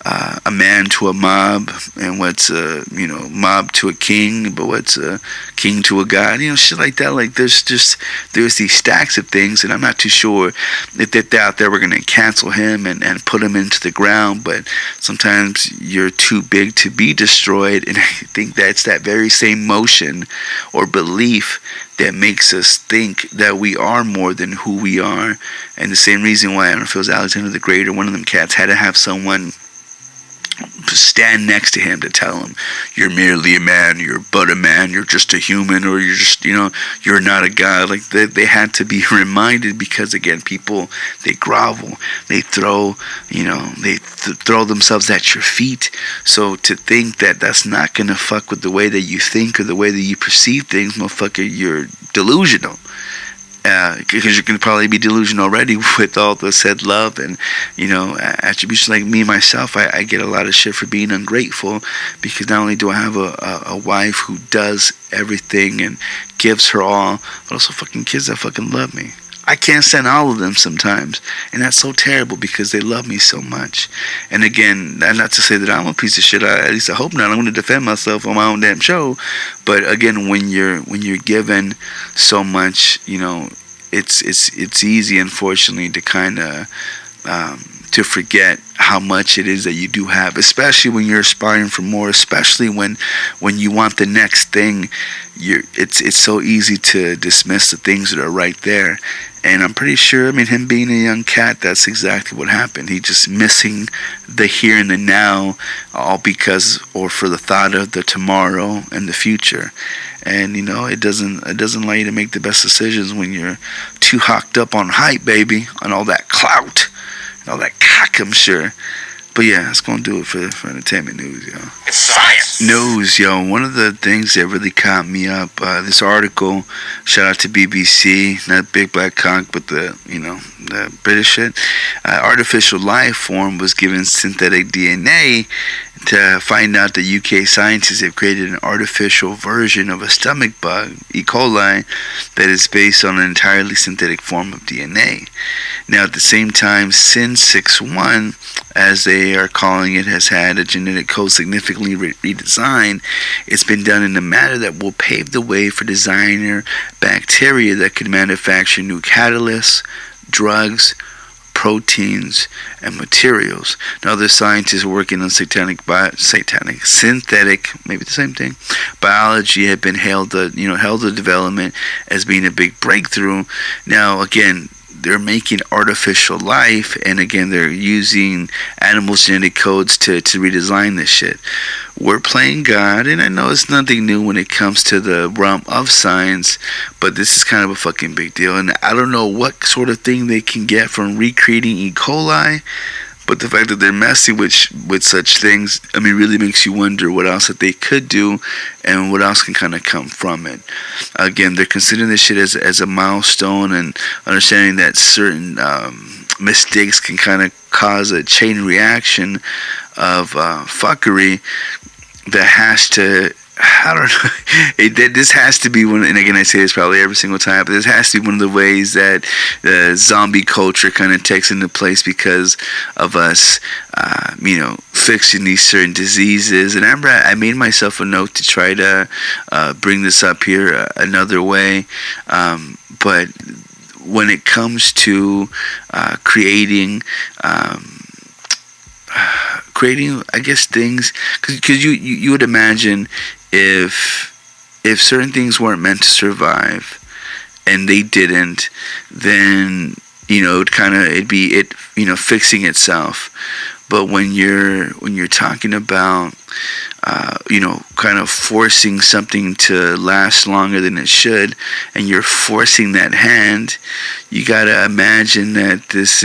a man to a mob, and what's a mob to a king, but what's a king to a god, shit like that. Like there's these stacks of things, and I'm not too sure if they're out there we're gonna cancel him and put him into the ground. But sometimes you're too big to be destroyed, and I think that's that very same motion or belief that makes us think that we are more than who we are. And the same reason why, I don't know if it was Alexander the Great or one of them cats, had to have someone stand next to him to tell him, you're merely a man, you're but a man, you're just a human, or you're just, you're not a god. Like they had to be reminded, because again, people, they grovel, they throw, throw themselves at your feet. So to think that that's not gonna fuck with the way that you think or the way that you perceive things, motherfucker, you're delusional. Because you can probably be delusional already with all the said love and attributions. Like me myself, I get a lot of shit for being ungrateful, because not only do I have a wife who does everything and gives her all, but also fucking kids that fucking love me. I can't stand all of them sometimes, and that's so terrible because they love me so much. And again, not to say that I'm a piece of shit. At least I hope not. I'm going to defend myself on my own damn show. But again, when you're given so much, it's easy, unfortunately, to kind of to forget how much it is that you do have, especially when you're aspiring for more, especially when you want the next thing. It's so easy to dismiss the things that are right there. And I'm pretty sure, him being a young cat, that's exactly what happened. He just missing the here and the now, all because, or for the thought of the tomorrow and the future. And it doesn't allow you to make the best decisions when you're too hocked up on hype, baby, on all that clout and all that cock, I'm sure. But yeah, that's gonna do it for entertainment news, yo. It's science news, yo. One of the things that really caught me up, this article, shout out to BBC, not Big Black Cock, but the British shit. Artificial life form was given synthetic DNA to find out that UK scientists have created an artificial version of a stomach bug, E. coli, that is based on an entirely synthetic form of DNA. Now, at the same time, Sin61, as they are calling it, has had a genetic code significantly redesigned. It's been done in a manner that will pave the way for designer bacteria that could manufacture new catalysts, drugs, proteins, and materials. Now, other scientists working on synthetic, maybe the same thing, biology have been held the development as being a big breakthrough. Now, again, they're making artificial life, and again, they're using animals' genetic codes to redesign this shit. We're playing God, and I know it's nothing new when it comes to the realm of science, but this is kind of a fucking big deal, and I don't know what sort of thing they can get from recreating E. coli, but the fact that they're messing with such things, really makes you wonder what else that they could do and what else can kind of come from it. Again, they're considering this shit as a milestone, and understanding that certain mistakes can kind of cause a chain reaction of fuckery that has to, I don't know. This has to be one, and again, I say this probably every single time, but this has to be one of the ways that the zombie culture kind of takes into place because of us, fixing these certain diseases. And I made myself a note to try to bring this up here another way, but when it comes to creating, I guess, things, because you would imagine if certain things weren't meant to survive and they didn't, then it'd be fixing itself. But when you're talking about kind of forcing something to last longer than it should, and you're forcing that hand, you gotta imagine that this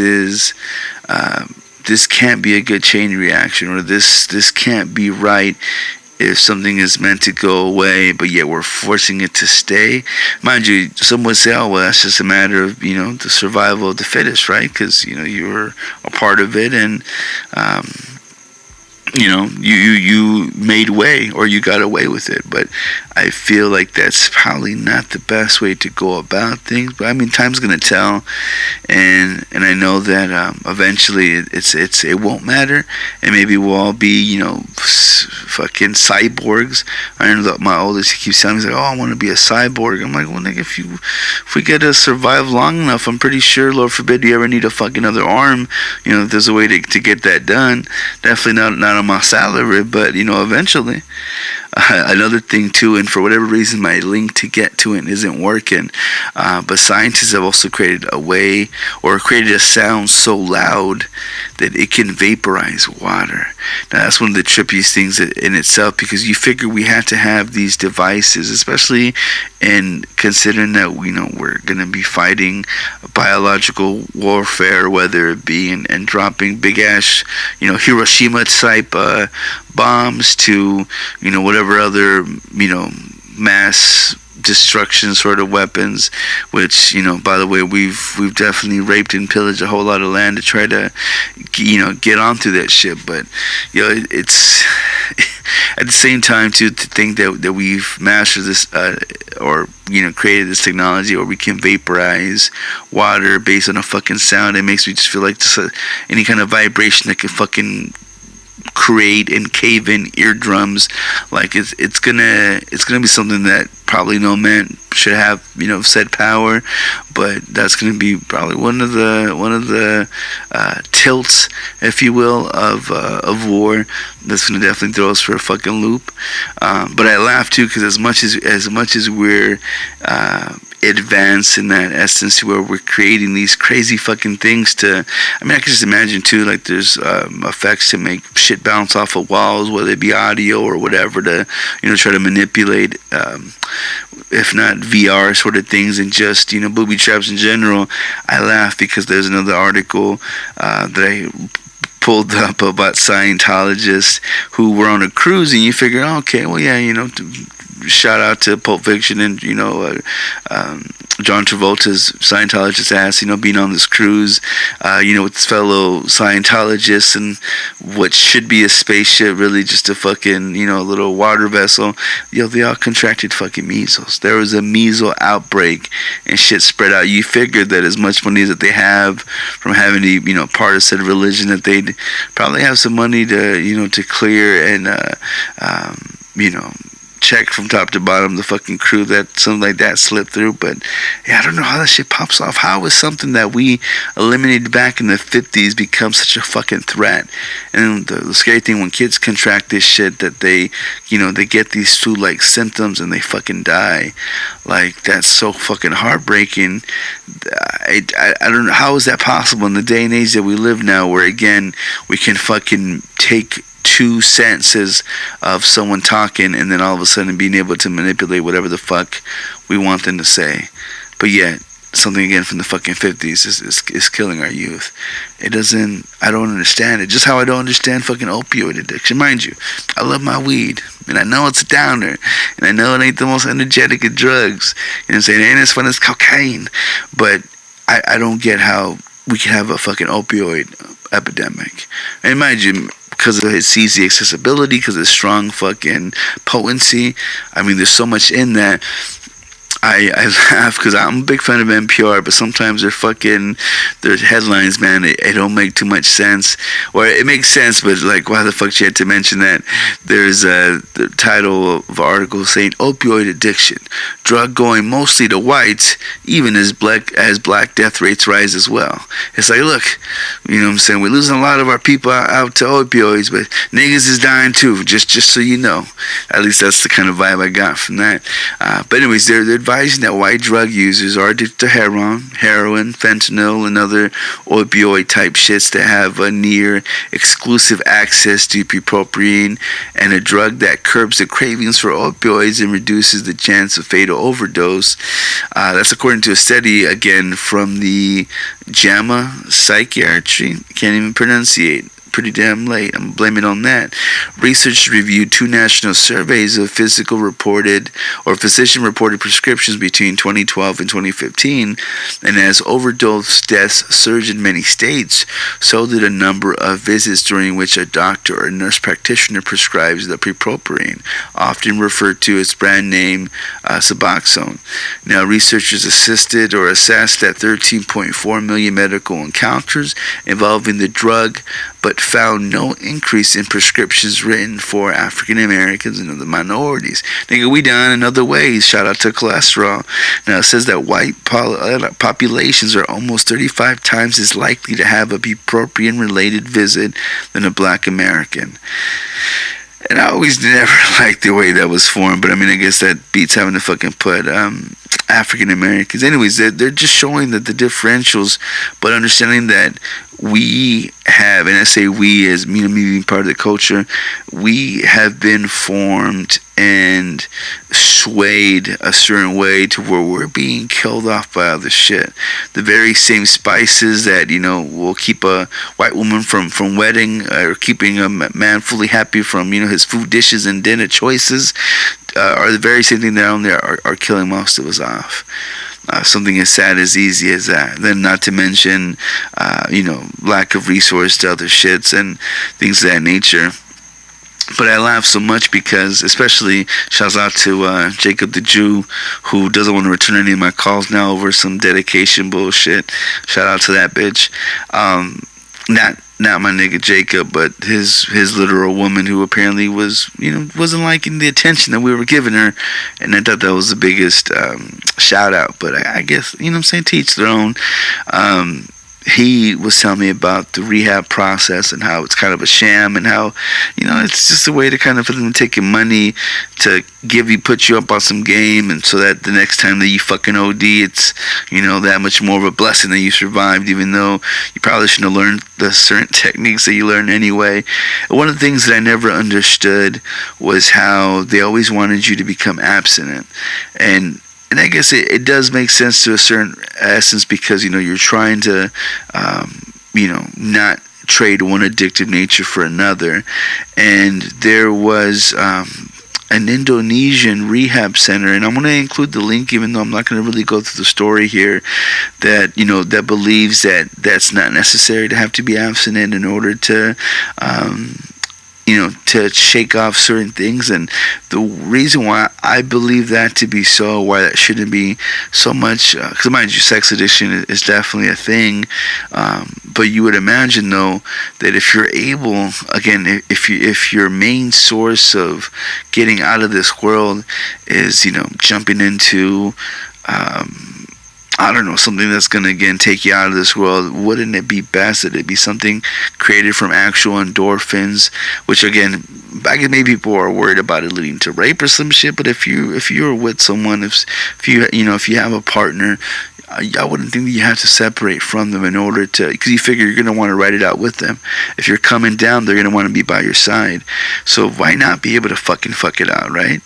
can't be a good chain reaction, or this can't be right if something is meant to go away, but yet we're forcing it to stay. Mind you, some would say, oh, well, that's just a matter of, the survival of the fittest, right? Because, you're a part of it, and you made way, or you got away with it. But I feel like that's probably not the best way to go about things. But I mean, time's gonna tell, and I know that eventually it won't matter, and maybe we'll all be fucking cyborgs. I know that my oldest, he keeps telling me, he's like, oh, I want to be a cyborg. I'm like, well, nigga, if we get to survive long enough, I'm pretty sure, Lord forbid, you ever need a fucking other arm, if there's a way to get that done. Definitely not on my salary, but eventually. Another thing too, and for whatever reason my link to get to it isn't working, but scientists have also created a way, or created a sound so loud that it can vaporize water. Now that's one of the trippiest things in itself, because you figure we had to have these devices, especially in considering that we're going to be fighting biological warfare, whether it be and dropping big ass Hiroshima type bombs to whatever other mass destruction sort of weapons, which by the way, we've definitely raped and pillaged a whole lot of land to try to get onto that shit. But it's at the same time too, to think that we've mastered this or created this technology where we can vaporize water based on a fucking sound. It makes me just feel like just any kind of vibration that can fucking create and cave in eardrums. Like it's gonna be something that probably no man should have said power, but that's gonna be probably one of the tilts, if you will, of war. That's gonna definitely throw us for a fucking loop. But I laugh too, because as much as we're advance in that essence where we're creating these crazy fucking things I can just imagine too, like there's effects to make shit bounce off of walls, whether it be audio or whatever, to try to manipulate if not VR sort of things, and just booby traps in general. I laugh because there's another article that I pulled up about Scientologists who were on a cruise, and you figure, okay, well, yeah, shout out to Pulp Fiction and John Travolta's Scientologist ass, being on this cruise, with his fellow Scientologists, and what should be a spaceship, really just a fucking a little water vessel. They all contracted fucking measles. There was a measles outbreak, and shit spread out. You figured that as much money that they have from having to part of said religion, that they'd probably have some money to to clear and check from top to bottom the fucking crew that something like that slipped through. But yeah, I don't know how that shit pops off. How is something that we eliminated back in the 50s become such a fucking threat? And the scary thing, when kids contract this shit, that they they get these flu-like symptoms and they fucking die. Like, that's so fucking heartbreaking. I don't know, how is that possible in the day and age that we live now, where again we can fucking take 2 sentences of someone talking and then all of a sudden being able to manipulate whatever the fuck we want them to say. But yet something again from the fucking 50s is killing our youth. I don't understand it. Just how I don't understand fucking opioid addiction. Mind you, I love my weed, and I know it's a downer, and I know it ain't the most energetic of drugs. You know what I'm saying? It ain't as fun as cocaine. But I don't get how we can have a fucking opioid epidemic. And mind you, because of its easy accessibility, because of its strong fucking potency, I mean, there's so much in that. I laugh because I'm a big fan of NPR, but sometimes their headlines, man, it don't make too much sense. Or it makes sense, but like, why the fuck she had to mention that? There's the title of article saying opioid addiction, drug going mostly to whites, even as black death rates rise as well. It's like, look, you know what I'm saying, we're losing a lot of our people out to opioids, but niggas is dying too, just so you know. At least that's the kind of vibe I got from that. But anyways, they're advising that white drug users are addicted to heroin, fentanyl, and other opioid type shits that have a near exclusive access to bupropion, and a drug that curbs the cravings for opioids and reduces the chance of fatal overdose. That's according to a study, again, from the JAMA Psychiatry, can't even pronunciate, pretty damn late. I'm blaming it on that. Research reviewed 2 national surveys of physician-reported prescriptions between 2012 and 2015, and as overdose deaths surged in many states, so did a number of visits during which a doctor or nurse practitioner prescribes the bupropion, often referred to as brand name Suboxone. Now, researchers assisted or assessed at 13.4 million medical encounters involving the drug, but found no increase in prescriptions written for African Americans and other minorities. Nigga, we done in other ways. Shout out to cholesterol. Now, it says that white populations are almost 35 times as likely to have a bupropion-related visit than a black American. And I always never liked the way that was formed, but I mean, I guess that beats having to fucking put African Americans. Anyways, they're just showing that the differentials, but understanding that we have, and I say we as me being part of the culture, we have been formed and swayed a certain way to where we're being killed off by other shit. The very same spices that, you know, will keep a white woman from wedding, or keeping a man fully happy from, you know, his food dishes and dinner choices, are the very same thing down there are killing most of us off. Something as sad as easy as that. Then not to mention, you know, lack of resource to other shits and things of that nature. But I laugh so much because, especially, shouts out to Jacob the Jew, who doesn't want to return any of my calls now over some dedication bullshit. Shout out to that bitch. Not my nigga Jacob, but his literal woman, who apparently was, you know, wasn't liking the attention that we were giving her, and I thought that was the biggest shout out. But I guess, you know what I'm saying, to each their own. He was telling me about the rehab process and how it's kind of a sham, and how, you know, it's just a way to kind of for them taking money to put you up on some game, and so that the next time that you fucking OD, it's, you know, that much more of a blessing that you survived, even though you probably shouldn't have learned the certain techniques that you learned anyway. And one of the things that I never understood was how they always wanted you to become abstinent, and I guess it does make sense to a certain essence, because, you know, you're trying to, you know, not trade one addictive nature for another. And there was an Indonesian rehab center, and I'm going to include the link, even though I'm not going to really go through the story here, that, you know, that believes that that's not necessary to have to be abstinent in order to, you know, to shake off certain things. And the reason why I believe that to be so, why that shouldn't be so much, because mind you, sex addiction is definitely a thing, but you would imagine, though, that if you're able, again, if your main source of getting out of this world is, you know, jumping into, I don't know, something that's going to, again, take you out of this world, wouldn't it be best that it be something created from actual endorphins, which, again, I guess maybe people are worried about it leading to rape or some shit, but if you're with someone, if you have a partner, I wouldn't think that you have to separate from them in order to, because you figure you're going to want to ride it out with them. If you're coming down, they're going to want to be by your side. So why not be able to fucking fuck it out, right?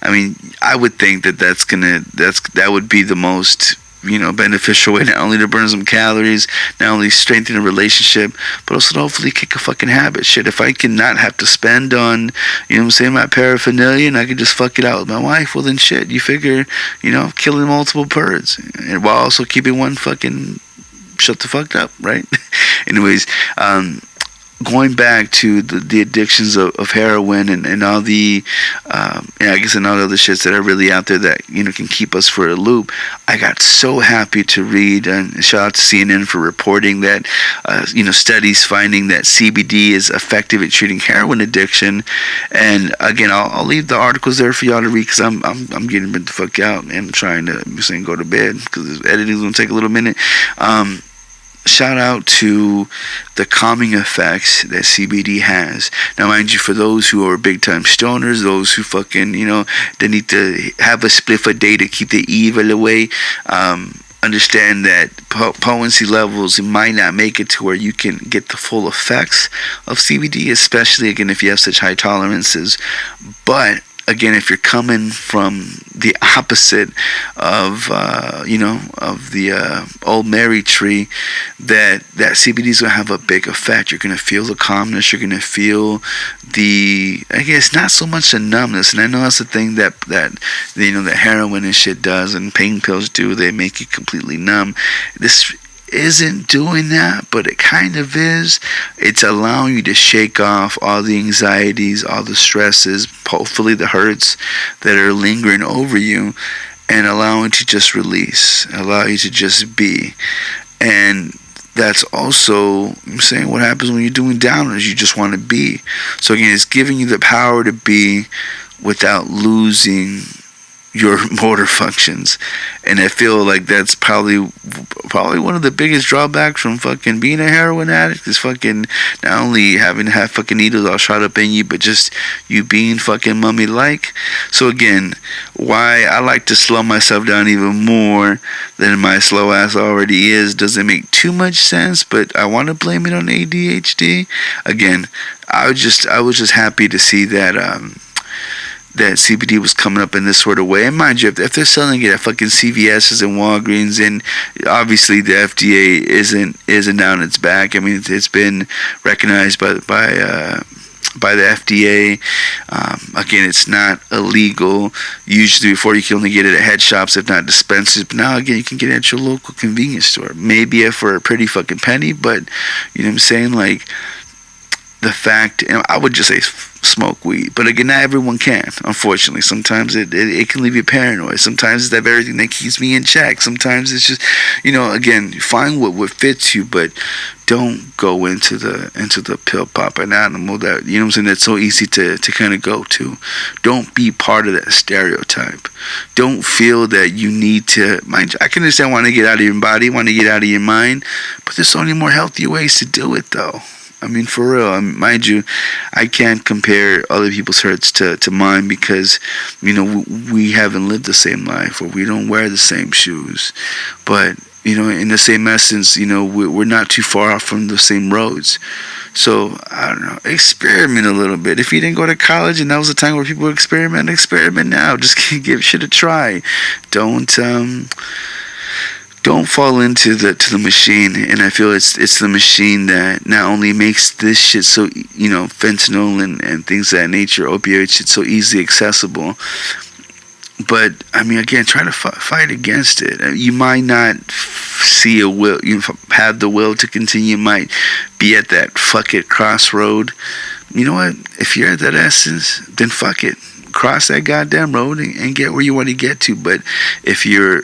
I mean, I would think that would be the most, you know, beneficial way, not only to burn some calories, not only strengthen a relationship, but also to hopefully kick a fucking habit. Shit, if I can not have to spend on, you know what I'm saying, my paraphernalia, and I can just fuck it out with my wife, well then shit, you figure, you know, killing multiple birds, and while also keeping one fucking shut the fuck up, right? Anyways, going back to the addictions of heroin and all the, I guess, and all the other shits that are really out there that, you know, can keep us for a loop, I got so happy to read, and shout out to CNN for reporting that, you know, studies finding that CBD is effective at treating heroin addiction. And again, I'll leave the articles there for y'all to read, because I'm getting the fuck out and trying to go to bed, because editing's gonna take a little minute. Shout out to the calming effects that CBD has. Now, mind you, for those who are big time stoners, those who fucking, you know, they need to have a spliff a day to keep the evil away, understand that potency levels might not make it to where you can get the full effects of CBD, especially, again, if you have such high tolerances. But again, if you're coming from the opposite of of the old Mary tree, that CBD is gonna have a big effect. You're gonna feel the calmness. You're gonna feel the, I guess, not so much the numbness. And I know that's the thing that that heroin and shit does, and pain pills do. They make you completely numb. This isn't doing that, but it kind of is. It's allowing you to shake off all the anxieties, all the stresses, hopefully the hurts that are lingering over you, and allowing you to just release, allow you to just be. And that's also, I'm saying, what happens when you're doing downers. You just want to be. So again, it's giving you the power to be without losing your motor functions. And I feel like that's probably one of the biggest drawbacks from fucking being a heroin addict, is fucking not only having to have fucking needles all shot up in you, but just you being fucking mummy like. So again, why I like to slow myself down even more than my slow ass already is doesn't make too much sense, but I want to blame it on ADHD. Again, I was just happy to see that that CBD was coming up in this sort of way. And mind you, if they're selling it at fucking CVS's and Walgreens, and obviously the FDA isn't down its back. I mean, it's been recognized by the FDA. Again, it's not illegal. Usually before, you can only get it at head shops, if not dispensaries. But now, again, you can get it at your local convenience store. Maybe for a pretty fucking penny, but you know what I'm saying? Like, the fact, and I would just say smoke weed, but again, not everyone can, unfortunately. Sometimes it can leave you paranoid. Sometimes it's that very thing that keeps me in check. Sometimes it's just, again, find what fits you, but don't go into the pill popping animal that, you know what I'm saying, that's so easy to kind of go to. Don't be part of that stereotype. Don't feel that you need to, mind you, I can understand wanting to get out of your body, want to get out of your mind, but there's so many more healthier ways to do it, though. I mean, for real, mind you, I can't compare other people's hurts to mine, because, we haven't lived the same life, or we don't wear the same shoes. But, in the same essence, we're not too far off from the same roads. So, I don't know, experiment a little bit. If you didn't go to college and that was the time where people were experiment now. Just give shit a try. Don't fall into the machine. And I feel it's the machine that not only makes this shit so, fentanyl and things of that nature, opioid shit, so easily accessible, but I mean, again, try to fight against it. You might not see a will, have the will to continue. You might be at that fuck it crossroad. You know what? If you're at that essence, then fuck it. Cross that goddamn road and get where you want to get to. But if you're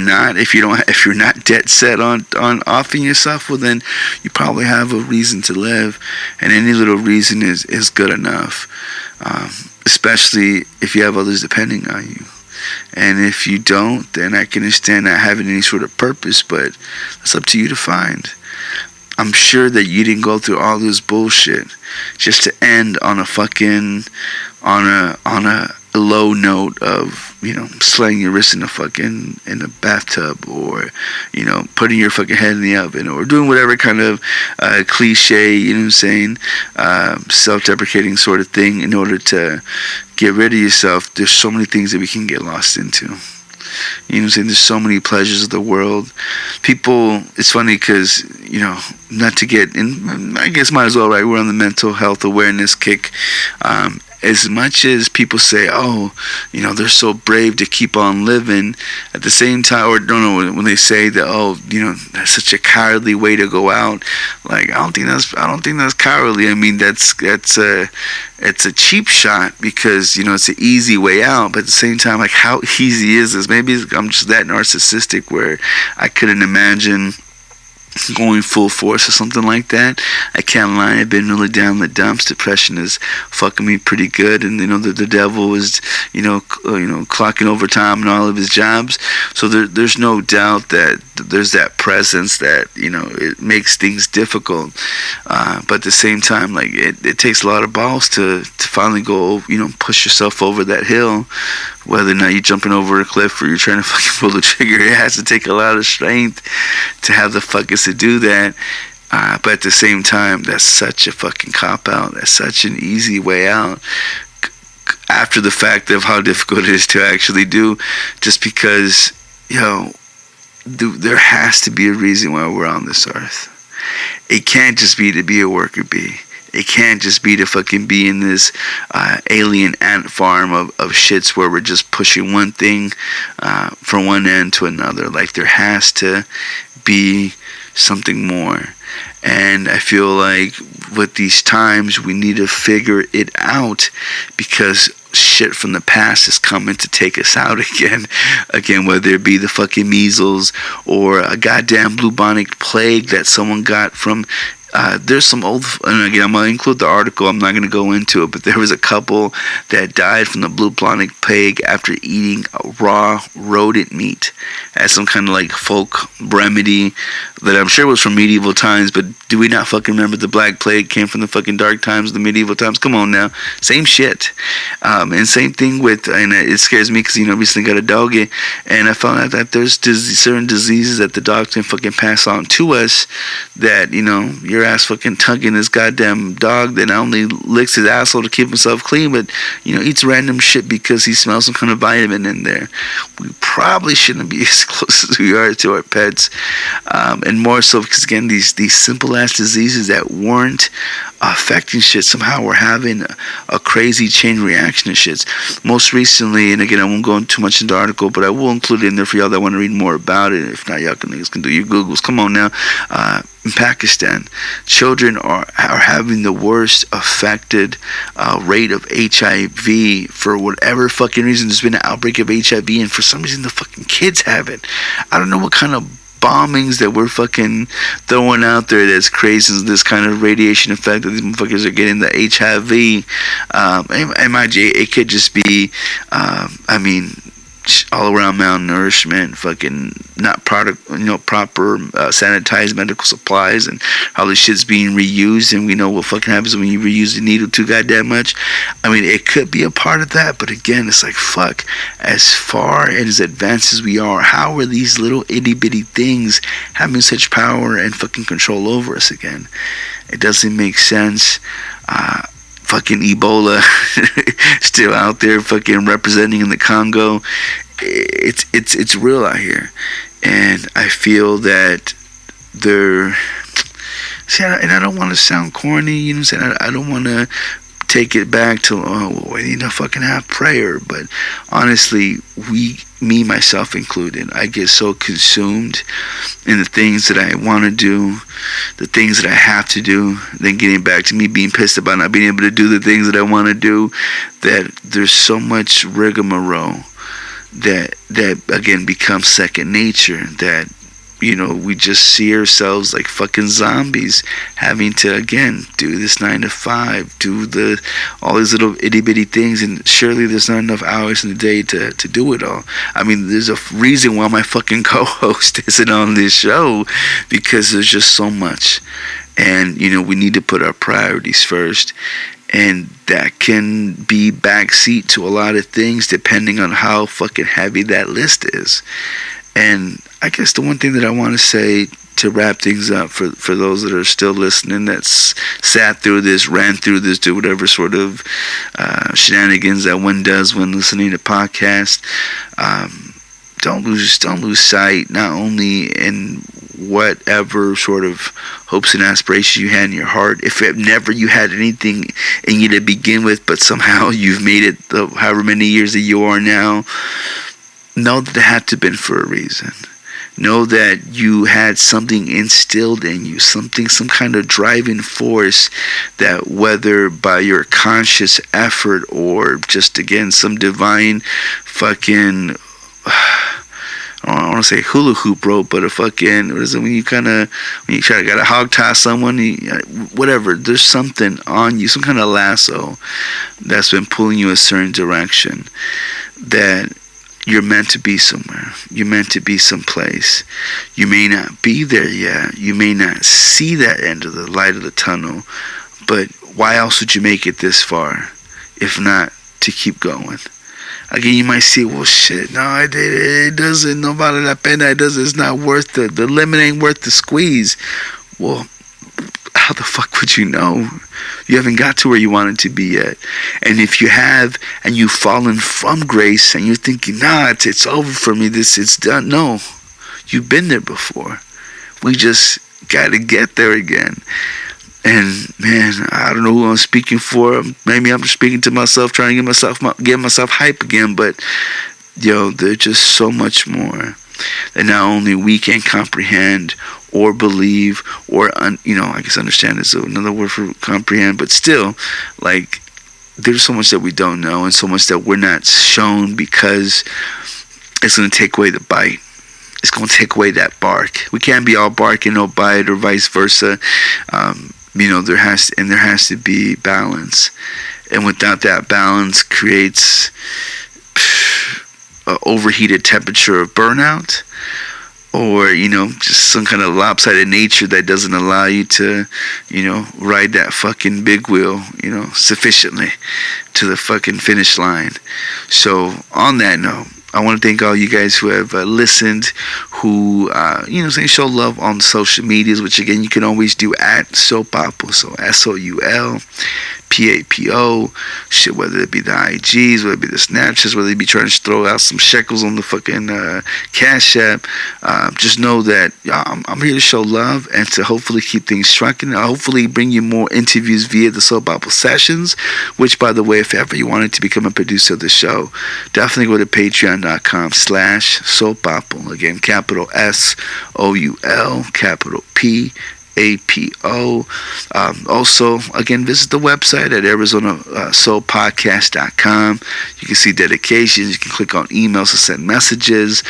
not dead set on offing yourself, well, then you probably have a reason to live, and any little reason is good enough. Especially if you have others depending on you. And if you don't, then I can understand not having any sort of purpose, but it's up to you to find. I'm sure that you didn't go through all this bullshit just to end on a fucking, on a low note of, slaying your wrist in a bathtub, or, putting your fucking head in the oven, or doing whatever kind of cliche, self-deprecating sort of thing in order to get rid of yourself. There's so many things that we can get lost into. There's so many pleasures of the world. People, it's funny because, not to get in, I guess might as well, right? We're on the mental health awareness kick. As much as people say, oh, they're so brave to keep on living, at the same time, or when they say that, oh, that's such a cowardly way to go out. Like, I don't think that's cowardly. I mean, it's a cheap shot, because it's an easy way out. But at the same time, like, how easy is this? Maybe I'm just that narcissistic where I couldn't imagine going full force or something like that. I can't lie, I've been really down in the dumps. Depression is fucking me pretty good, and the devil is clocking overtime in all of his jobs. So there's no doubt that there's that presence that it makes things difficult. But at the same time, like, it takes a lot of balls to finally go, push yourself over that hill. Whether or not you're jumping over a cliff or you're trying to fucking pull the trigger, it has to take a lot of strength to have the fuckers to do that. But at the same time, that's such a fucking cop-out. That's such an easy way out. after the fact of how difficult it is to actually do, just because, there has to be a reason why we're on this earth. It can't just be to be a worker bee. It can't just be to fucking be in this alien ant farm of shits where we're just pushing one thing from one end to another. Like, there has to be something more. And I feel like with these times, we need to figure it out, because shit from the past is coming to take us out again. Again, whether it be the fucking measles or a goddamn bubonic plague that someone got from... there's some old, and again, I'm going to include the article, I'm not going to go into it, but there was a couple that died from the bubonic plague after eating raw rodent meat as some kind of like folk remedy that I'm sure was from medieval times. But do we not fucking remember the Black Plague came from the fucking dark times, the medieval times? Come on now, same shit. And same thing with, and it scares me because, recently got a doggy, and I found out that there's certain diseases that the dogs can fucking pass on to us, that, your ass fucking tugging this goddamn dog that not only licks his asshole to keep himself clean, but, eats random shit because he smells some kind of vitamin in there. We probably shouldn't be as close as we are to our pets. And more so because, again, these simple ass diseases that weren't affecting shit, somehow we're having a crazy chain reaction to shits. Most recently, and again, I won't go into too much in the article, but I will include it in there for y'all that want to read more about it. If not, y'all can do your Googles. Come on now. In Pakistan, children are having the worst affected rate of HIV for whatever fucking reason. There's been an outbreak of HIV, and for some reason the fucking kids have it. I don't know what kind of bombings that we're fucking throwing out there that's crazy, this kind of radiation effect that these motherfuckers are getting, the HIV. MIG, it could just be, all around malnourishment, fucking not proper sanitized medical supplies, and how this shit's being reused, and we know what fucking happens when you reuse the needle too goddamn much. It could be a part of that, but again, it's like, fuck, as far and as advanced as we are, how are these little itty bitty things having such power and fucking control over us again? It doesn't make sense. Fucking Ebola still out there fucking representing in the Congo. It's real out here, and I feel that and I don't want to sound corny, I don't want to take it back to, we need to fucking have prayer, but honestly, me, myself included, I get so consumed in the things that I want to do, the things that I have to do, then getting back to me being pissed about not being able to do the things that I want to do, that there's so much rigmarole that again becomes second nature, that we just see ourselves like fucking zombies, having to, again, do this 9 to 5, do all these little itty bitty things, and surely there's not enough hours in the day to do it all. There's a reason why my fucking co-host isn't on this show, because there's just so much, and we need to put our priorities first, and that can be backseat to a lot of things depending on how fucking heavy that list is. And I guess the one thing that I want to say to wrap things up for those that are still listening, that's sat through this, ran through this, do whatever sort of shenanigans that one does when listening to podcasts, don't lose sight, not only in whatever sort of hopes and aspirations you had in your heart. If never you had anything in you to begin with, but somehow you've made it however many years that you are now, know that it had to have been for a reason. Know that you had something instilled in you, some kind of driving force, that whether by your conscious effort or just, again, some divine fucking, I don't want to say hula hoop rope, but a fucking, what is it, when you gotta hog tie someone, whatever, there's something on you, some kind of lasso that's been pulling you a certain direction, that you're meant to be somewhere. You're meant to be someplace. You may not be there yet. You may not see that end of the light of the tunnel. But why else would you make it this far, if not to keep going? Again, you might see, well, shit, no, it doesn't, no vale la pena, it's not worth the lemon ain't worth the squeeze. Well, how the fuck would you know? You haven't got to where you wanted to be yet. And if you have, and you've fallen from grace, and you're thinking, nah, it's over for me, it's done. No, you've been there before. We just got to get there again. And man, I don't know who I'm speaking for. Maybe I'm just speaking to myself, trying to get myself hype again. But there's just so much more that not only we can comprehend or believe or I guess understand is another word for comprehend. But still, like, there's so much that we don't know, and so much that we're not shown, because it's going to take away the bite. It's going to take away that bark. We can't be all bark and no bite, or vice versa. There has to be balance, and without that balance, creates an overheated temperature of burnout, or just some kind of lopsided nature that doesn't allow you to ride that fucking big wheel sufficiently to the fucking finish line. So on that note, I want to thank all you guys who have listened, who, show love on social medias, which again, you can always do at Papo, so SOULPAPO, shit, whether it be the IGs, whether it be the Snapchats, whether it be trying to throw out some shekels on the fucking Cash App. Just know that I'm here to show love and to hopefully keep things trucking, and hopefully bring you more interviews via the Papo sessions, which, by the way, if ever you wanted to become a producer of the show, definitely go to patreon.com/SoulPapo. Again, capital SOUL, capital PAPO. Also, again, visit the website at ArizonaSoulPodcast.com. You can see dedications. You can click on emails to send messages.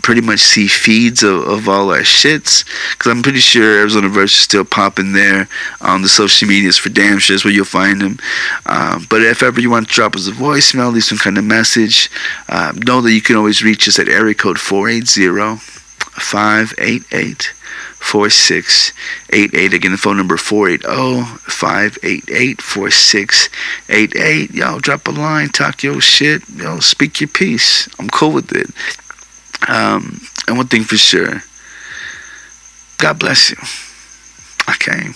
Pretty much see feeds of all our shits, because I'm pretty sure Arizona Verse is still popping there on the social medias for damn sure. That's where you'll find them. But if ever you want to drop us a voicemail, leave some kind of message, know that you can always reach us at area code 480-588-4688. Again, the phone number 480-588-4688. Yo, drop a line, talk your shit, speak your piece. I'm cool with it. And one thing for sure, God bless you. Okay.